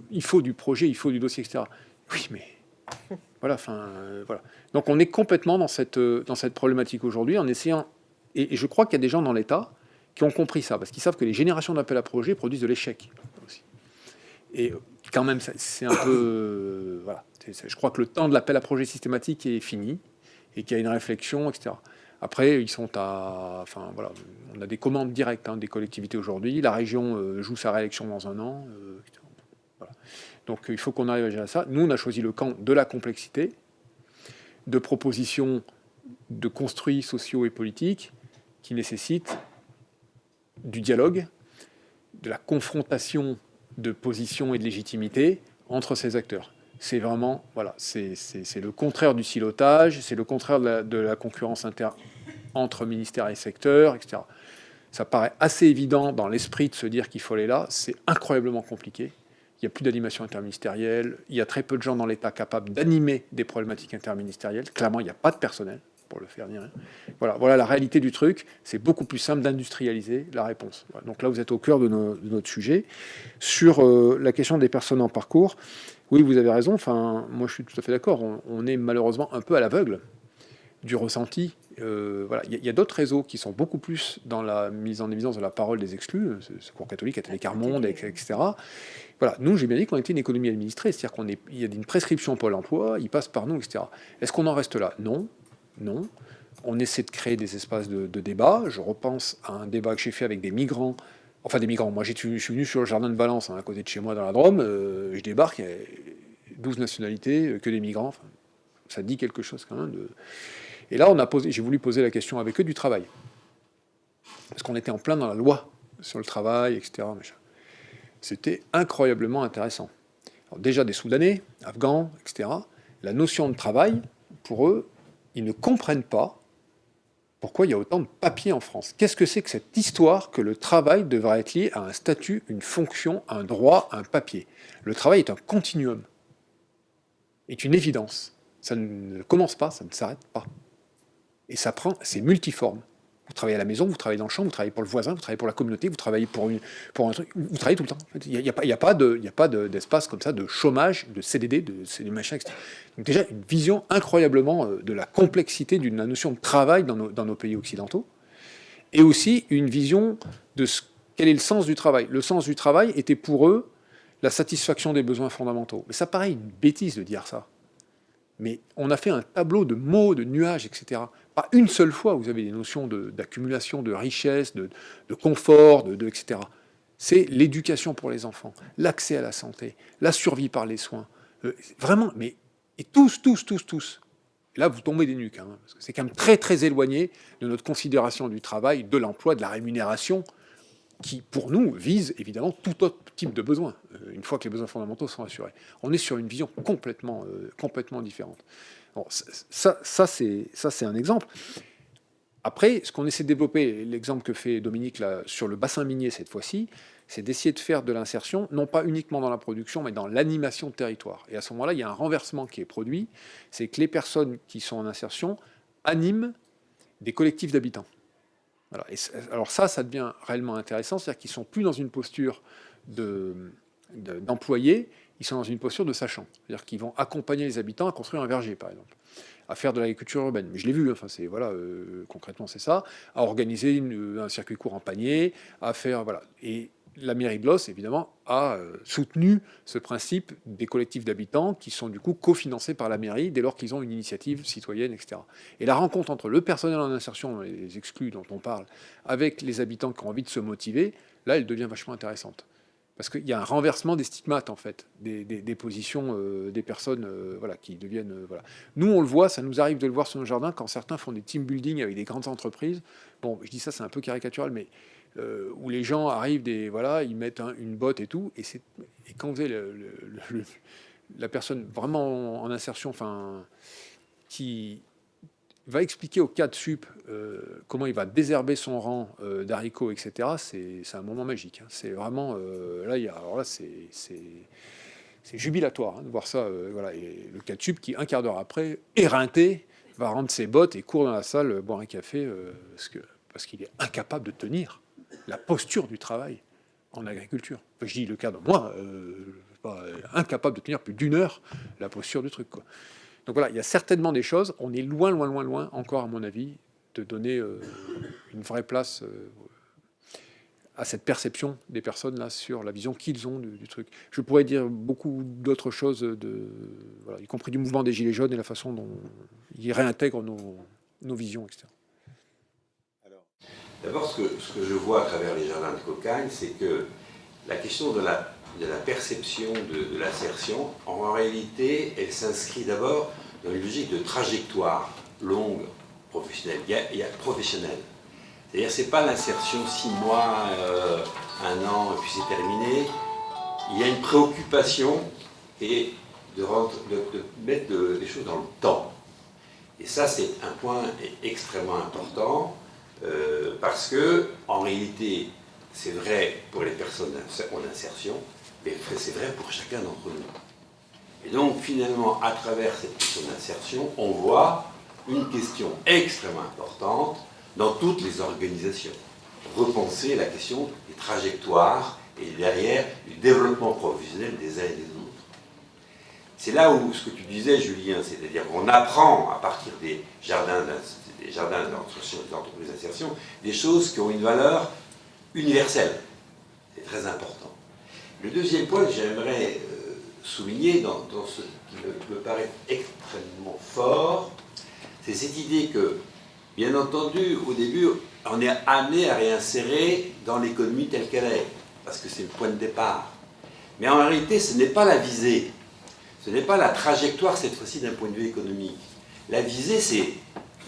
il faut du projet, il faut du dossier, etc. Oui, mais voilà, voilà. Donc on est complètement dans cette problématique aujourd'hui, en essayant, et je crois qu'il y a des gens dans l'État qui ont compris ça, parce qu'ils savent que les générations d'appels à projets produisent de l'échec aussi. Et quand même, c'est un peu... voilà. Je crois que le temps de l'appel à projet systématique est fini, et qu'il y a une réflexion, etc. Après, ils sont à... Enfin, voilà, on a des commandes directes des collectivités aujourd'hui. La région joue sa réélection dans un an, etc. Voilà. Donc il faut qu'on arrive à gérer ça. Nous, on a choisi le camp de la complexité, de propositions de construits sociaux et politiques qui nécessitent du dialogue, de la confrontation de positions et de légitimité entre ces acteurs. C'est vraiment, voilà, c'est le contraire du silotage, c'est le contraire de la concurrence interne entre ministères et secteurs, etc. Ça paraît assez évident dans l'esprit de se dire qu'il faut aller là. C'est incroyablement compliqué. Il n'y a plus d'animation interministérielle. Il y a très peu de gens dans l'État capables d'animer des problématiques interministérielles. Clairement, il n'y a pas de personnel pour le faire, ni rien. Voilà la réalité du truc. C'est beaucoup plus simple d'industrialiser la réponse. Voilà. Donc là, vous êtes au cœur de notre sujet. Sur la question des personnes en parcours, oui, vous avez raison. Enfin, moi, je suis tout à fait d'accord. On est malheureusement un peu à l'aveugle du ressenti. Voilà. Il y a d'autres réseaux qui sont beaucoup plus dans la mise en évidence de la parole des exclus, Secours catholique, Catholique Monde, etc. Voilà. Nous, j'ai bien dit qu'on était une économie administrée, c'est-à-dire qu'il y a une prescription Pôle emploi, il passe par nous, etc. Est-ce qu'on en reste là? Non. Non. On essaie de créer des espaces de débat. Je repense à un débat que j'ai fait avec des migrants. Enfin, des migrants. Moi, je suis venu sur le jardin de Valence, à côté de chez moi, dans la Drôme. Je débarque, il y a 12 nationalités, que des migrants. Enfin, ça dit quelque chose quand même. Et là, j'ai voulu poser la question avec eux du travail. Parce qu'on était en plein dans la loi sur le travail, etc. C'était incroyablement intéressant. Alors déjà, des Soudanais, Afghans, etc. La notion de travail, pour eux, ils ne comprennent pas pourquoi il y a autant de papiers en France. Qu'est-ce que c'est que cette histoire que le travail devrait être lié à un statut, une fonction, un droit, un papier? Le travail est un continuum, est une évidence. Ça ne commence pas, ça ne s'arrête pas. Et c'est multiforme. Vous travaillez à la maison, vous travaillez dans le champ, vous travaillez pour le voisin, vous travaillez pour la communauté, vous travaillez pour un truc, vous travaillez tout le temps. Il n'y a pas d'espace comme ça de chômage, de CDD, de machin, etc. Donc déjà, une vision incroyablement de la complexité de la notion de travail dans nos pays occidentaux, et aussi une vision de quel est le sens du travail. Le sens du travail était pour eux la satisfaction des besoins fondamentaux. Mais ça paraît une bêtise de dire ça. Mais on a fait un tableau de mots, de nuages, etc. Pas une seule fois, vous avez des notions d'accumulation, de richesse, de confort, etc. C'est l'éducation pour les enfants, l'accès à la santé, la survie par les soins. Vraiment, mais et tous. Et là, vous tombez des nuques, parce que c'est quand même très, très éloigné de notre considération du travail, de l'emploi, de la rémunération, qui, pour nous, vise évidemment tout autre type de besoin, une fois que les besoins fondamentaux sont assurés. On est sur une vision complètement différente. Bon, ça c'est un exemple. Après, ce qu'on essaie de développer, l'exemple que fait Dominique là, sur le bassin minier cette fois-ci, c'est d'essayer de faire de l'insertion, non pas uniquement dans la production, mais dans l'animation de territoire. Et à ce moment-là, il y a un renversement qui est produit, c'est que les personnes qui sont en insertion animent des collectifs d'habitants. Voilà. Alors ça devient réellement intéressant, c'est-à-dire qu'ils ne sont plus dans une posture d'employés, ils sont dans une posture de sachants. C'est-à-dire qu'ils vont accompagner les habitants à construire un verger, par exemple, à faire de l'agriculture urbaine. Mais je l'ai vu, enfin, concrètement c'est ça, à organiser un circuit court en panier, à faire... Voilà. Et la mairie de Los, évidemment, a soutenu ce principe des collectifs d'habitants qui sont du coup cofinancés par la mairie dès lors qu'ils ont une initiative citoyenne, etc. Et la rencontre entre le personnel en insertion, les exclus dont on parle, avec les habitants qui ont envie de se motiver, là, elle devient vachement intéressante. Parce qu'il y a un renversement des stigmates, en fait, des positions des personnes voilà, qui deviennent... voilà. Nous, on le voit, ça nous arrive de le voir sur nos jardins, quand certains font des team building avec des grandes entreprises. Bon, je dis ça, c'est un peu caricatural, mais où les gens arrivent, voilà, ils mettent une botte et tout, et quand vous avez la personne vraiment en insertion, enfin, qui va expliquer au cadre sup comment il va désherber son rang d'haricots, etc., c'est un moment magique. Hein. C'est vraiment... alors là, c'est jubilatoire hein, de voir ça. Voilà. Et le cadre sup qui, un quart d'heure après, éreinté, va rendre ses bottes et court dans la salle boire un café parce qu'il est incapable de tenir la posture du travail en agriculture. Enfin, je dis le cas de moi, incapable de tenir plus d'1 heure la posture du truc, quoi. Donc voilà, il y a certainement des choses. On est loin encore, à mon avis, de donner une vraie place à cette perception des personnes là sur la vision qu'ils ont du truc. Je pourrais dire beaucoup d'autres choses, voilà, y compris du mouvement des Gilets jaunes et la façon dont ils réintègrent nos visions, etc. D'abord, ce que je vois à travers les jardins de Cocagne, c'est que la question de la perception de l'assertion, en réalité, elle s'inscrit d'abord dans une logique de trajectoire longue, professionnelle. Il y a professionnel. C'est-à-dire, c'est pas l'insertion 6 mois, 1 an, et puis c'est terminé. Il y a une préoccupation et de mettre les choses dans le temps. Et ça, c'est un point extrêmement important. Parce que, en réalité, c'est vrai pour les personnes en insertion, mais c'est vrai pour chacun d'entre nous. Et donc, finalement, à travers cette question d'insertion, on voit une question extrêmement importante dans toutes les organisations. Repenser la question des trajectoires et derrière du développement professionnel des uns et des autres. C'est là où ce que tu disais, Julien, c'est-à-dire qu'on apprend à partir des jardins d'insertion, des entreprises d'insertion, des choses qui ont une valeur universelle. C'est très important. Le deuxième point que j'aimerais souligner dans ce qui me paraît extrêmement fort, c'est cette idée que, bien entendu, au début, on est amené à réinsérer dans l'économie telle qu'elle est, parce que c'est le point de départ. Mais en réalité, ce n'est pas la visée, ce n'est pas la trajectoire, cette fois-ci, d'un point de vue économique. La visée, c'est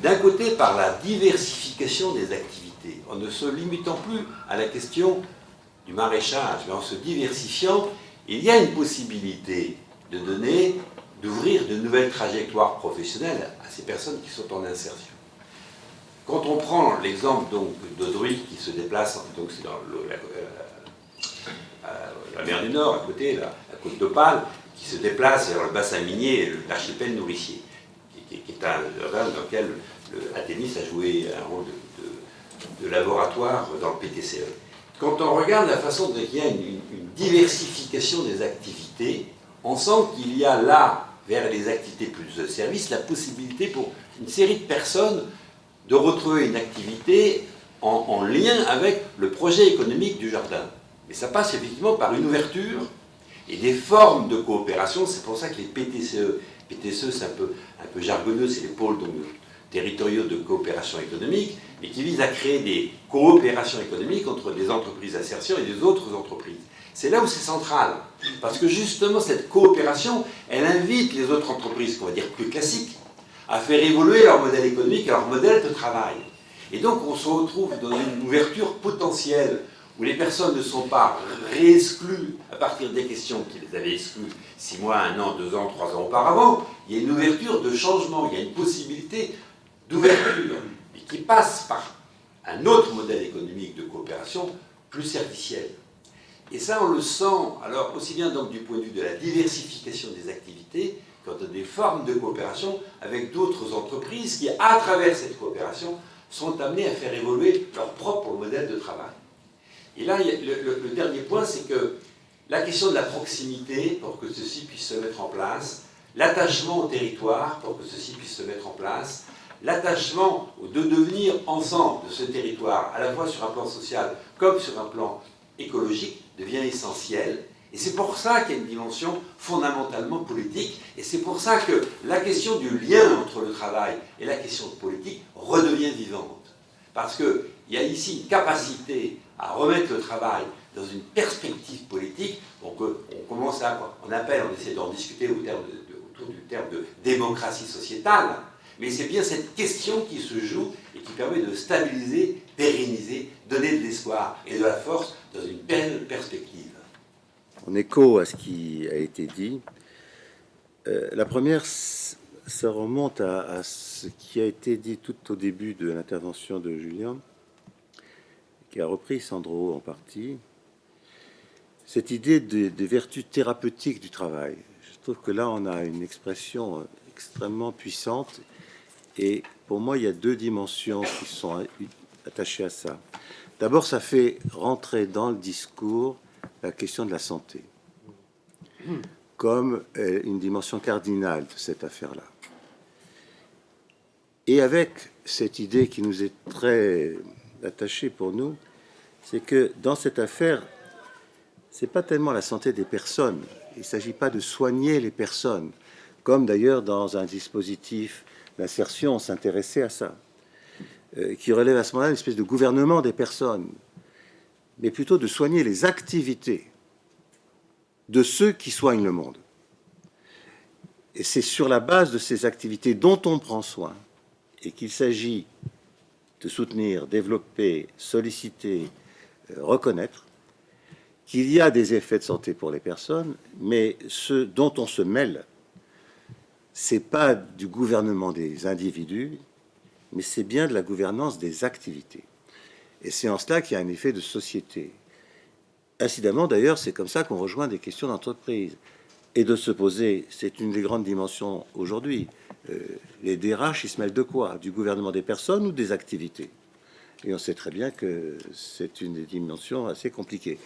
d'un côté, par la diversification des activités, en ne se limitant plus à la question du maraîchage, mais en se diversifiant, il y a une possibilité d'ouvrir de nouvelles trajectoires professionnelles à ces personnes qui sont en insertion. Quand on prend l'exemple d'Audruy qui se déplace, donc c'est dans la mer du Nord, à côté, la côte d'Opale, qui se déplace vers le bassin minier, l'archipel nourricier, qui est un jardin dans lequel Athémis a joué un rôle de laboratoire dans le PTCE. Quand on regarde la façon dont il y a une diversification des activités, on sent qu'il y a là, vers les activités plus de services, la possibilité pour une série de personnes de retrouver une activité en lien avec le projet économique du jardin. Mais ça passe effectivement par une ouverture et des formes de coopération. C'est pour ça que les PTCE, c'est un peu jargonneux, c'est les pôles territoriaux de coopération économique, mais qui visent à créer des coopérations économiques entre des entreprises d'insertion et des autres entreprises. C'est là où c'est central, parce que justement cette coopération, elle invite les autres entreprises, qu'on va dire plus classiques, à faire évoluer leur modèle économique et leur modèle de travail. Et donc on se retrouve dans une ouverture potentielle où les personnes ne sont pas réexclues à partir des questions qui les avaient exclues 6 mois, 1 an, 2 ans, 3 ans auparavant. Il y a une ouverture de changement, il y a une possibilité d'ouverture, et qui passe par un autre modèle économique de coopération plus serviciel. Et ça, on le sent, alors aussi bien donc du point de vue de la diversification des activités, quant à des formes de coopération avec d'autres entreprises qui, à travers cette coopération, sont amenées à faire évoluer leur propre modèle de travail. Et là, le dernier point, c'est que la question de la proximité, pour que ceci puisse se mettre en place, l'attachement au territoire, pour que ceci puisse se mettre en place, l'attachement de devenir ensemble de ce territoire, à la fois sur un plan social comme sur un plan écologique, devient essentiel. Et c'est pour ça qu'il y a une dimension fondamentalement politique, et c'est pour ça que la question du lien entre le travail et la question politique redevient vivante. Parce qu'il y a ici une capacité à remettre le travail dans une perspective politique. Donc on commence à quoi on appelle, on essaie d'en discuter autour du terme de démocratie sociétale, mais c'est bien cette question qui se joue et qui permet de stabiliser, pérenniser, donner de l'espoir et de la force dans une belle perspective. En écho à ce qui a été dit, la première, ça remonte à ce qui a été dit tout au début de l'intervention de Julien, qui a repris Sandro en partie, cette idée des vertus thérapeutiques du travail. Je trouve que là, on a une expression extrêmement puissante, et pour moi, il y a deux dimensions qui sont attachées à ça. D'abord, ça fait rentrer dans le discours la question de la santé, comme une dimension cardinale de cette affaire-là. Et avec cette idée qui nous est très attachée pour nous, c'est que dans cette affaire, c'est pas tellement la santé des personnes. Il ne s'agit pas de soigner les personnes, comme d'ailleurs dans un dispositif d'insertion, on s'intéressait à ça, qui relève à ce moment-là une espèce de gouvernement des personnes, mais plutôt de soigner les activités de ceux qui soignent le monde. Et c'est sur la base de ces activités dont on prend soin et qu'il s'agit de soutenir, développer, solliciter, reconnaître qu'il y a des effets de santé pour les personnes, mais ce dont on se mêle, c'est pas du gouvernement des individus, mais c'est bien de la gouvernance des activités. Et c'est en cela qu'il y a un effet de société. Incidemment, d'ailleurs, c'est comme ça qu'on rejoint des questions d'entreprise. Et de se poser, c'est une des grandes dimensions aujourd'hui. Les DRH, ils se mêlent de quoi? Du gouvernement des personnes ou des activités? Et on sait très bien que c'est une des dimensions assez compliquées.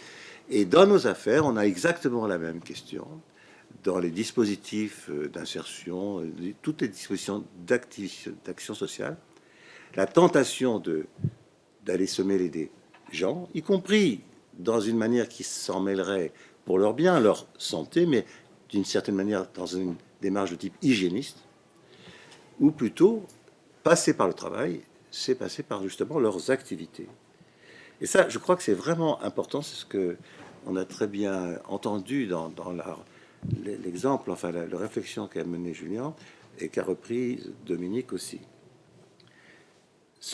Et dans nos affaires, on a exactement la même question. Dans les dispositifs d'insertion, toutes les dispositions d'action sociale, la tentation d'aller se mêler des gens, y compris dans une manière qui s'en mêlerait pour leur bien, leur santé, mais d'une certaine manière dans une démarche de type hygiéniste, ou plutôt passer par le travail, c'est passer par justement leurs activités. Et ça, je crois que c'est vraiment important, c'est ce que on a très bien entendu dans l'exemple, enfin la réflexion qu'a menée Julien et qu'a repris Dominique aussi.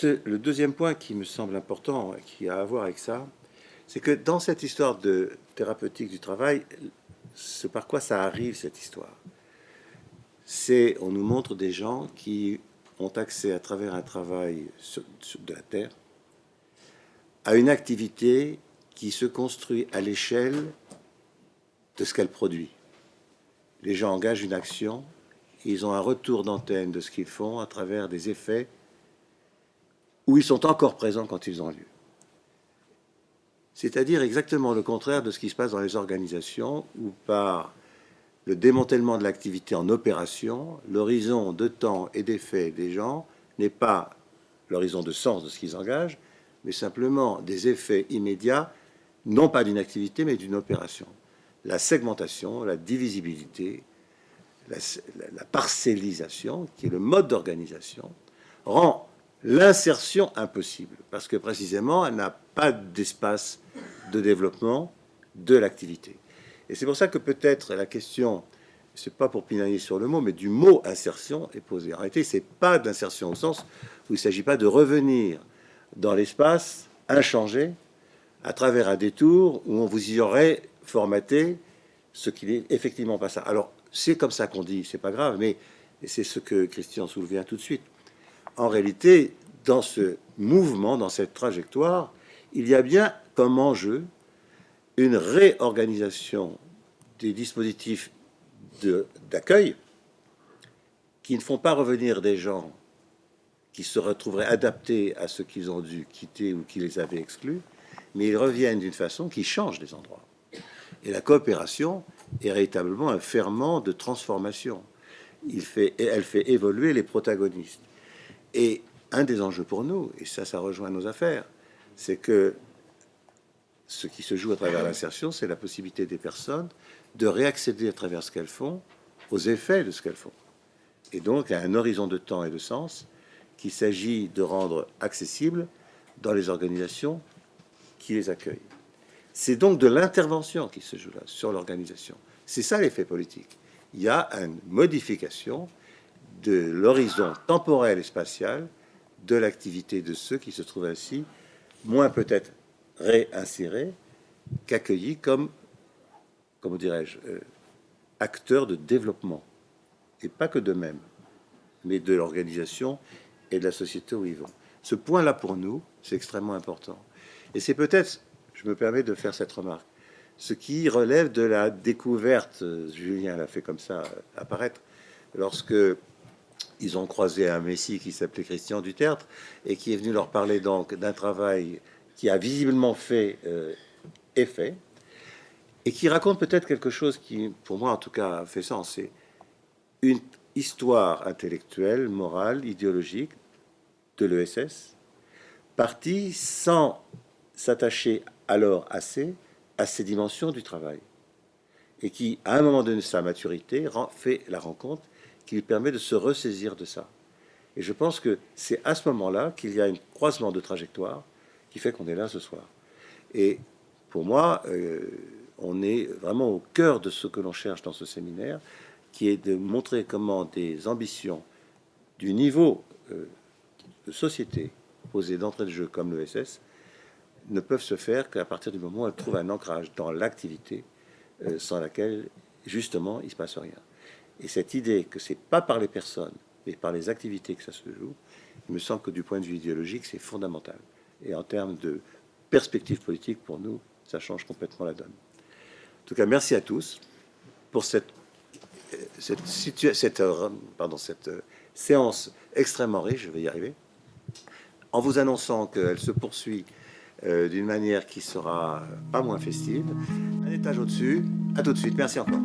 Le deuxième point qui me semble important, qui a à voir avec ça, c'est que dans cette histoire de thérapeutique du travail, c'est par quoi ça arrive cette histoire. C'est, on nous montre des gens qui ont accès à travers un travail de la terre à une activité qui se construit à l'échelle de ce qu'elle produit. Les gens engagent une action, ils ont un retour d'antenne de ce qu'ils font à travers des effets où ils sont encore présents quand ils ont lieu. C'est-à-dire exactement le contraire de ce qui se passe dans les organisations où par le démantèlement de l'activité en opération, l'horizon de temps et d'effet des gens n'est pas l'horizon de sens de ce qu'ils engagent, mais simplement des effets immédiats, non pas d'une activité, mais d'une opération. La segmentation, la divisibilité, la parcellisation, qui est le mode d'organisation, rend l'insertion impossible, parce que précisément, elle n'a pas d'espace de développement de l'activité. Et c'est pour ça que peut-être la question, c'est pas pour pinailler sur le mot, mais du mot insertion est posée. En réalité, c'est pas d'insertion au sens où il ne s'agit pas de revenir dans l'espace inchangé à travers un détour où on vous y aurait formaté ce qui n'est effectivement pas ça. Alors, c'est comme ça qu'on dit, c'est pas grave, mais c'est ce que Christian soulevait tout de suite. En réalité, dans ce mouvement, dans cette trajectoire, il y a bien comme enjeu une réorganisation des dispositifs d'accueil qui ne font pas revenir des gens qui se retrouveraient adaptés à ce qu'ils ont dû quitter ou qui les avaient exclus, mais ils reviennent d'une façon qui change les endroits. Et la coopération est véritablement un ferment de transformation. Elle fait évoluer les protagonistes. Et un des enjeux pour nous, et ça rejoint nos affaires, c'est que ce qui se joue à travers l'insertion, c'est la possibilité des personnes de réaccéder à travers ce qu'elles font aux effets de ce qu'elles font. Et donc à un horizon de temps et de sens qu'il s'agit de rendre accessible dans les organisations qui les accueille. C'est donc de l'intervention qui se joue là, sur l'organisation. C'est ça l'effet politique. Il y a une modification de l'horizon temporel et spatial de l'activité de ceux qui se trouvent ainsi, moins peut-être réinsérés qu'accueillis comme, comment dirais-je, acteurs de développement. Et pas que d'eux-mêmes, mais de l'organisation et de la société où ils vont. Ce point-là, pour nous, c'est extrêmement important. Et c'est peut-être, je me permets de faire cette remarque, ce qui relève de la découverte, Julien l'a fait comme ça apparaître, lorsque ils ont croisé un messie qui s'appelait Christian Dutertre et qui est venu leur parler donc d'un travail qui a visiblement fait effet et qui raconte peut-être quelque chose qui, pour moi en tout cas, fait sens. C'est une histoire intellectuelle, morale, idéologique de l'ESS, partie sans s'attacher alors assez à ces dimensions du travail, et qui, à un moment donné de sa maturité, fait la rencontre qui lui permet de se ressaisir de ça. Et je pense que c'est à ce moment-là qu'il y a un croisement de trajectoire qui fait qu'on est là ce soir. Et pour moi, on est vraiment au cœur de ce que l'on cherche dans ce séminaire, qui est de montrer comment des ambitions du niveau de société posées d'entrée de jeu comme l'ESS ne peuvent se faire qu'à partir du moment où elles trouvent un ancrage dans l'activité sans laquelle, justement, il ne se passe rien. Et cette idée que c'est pas par les personnes, mais par les activités que ça se joue, il me semble que du point de vue idéologique, c'est fondamental. Et en termes de perspective politique, pour nous, ça change complètement la donne. En tout cas, merci à tous pour cette séance extrêmement riche, je vais y arriver, en vous annonçant qu'elle se poursuit d'une manière qui sera pas moins festive. Un étage au-dessus. À tout de suite. Merci encore.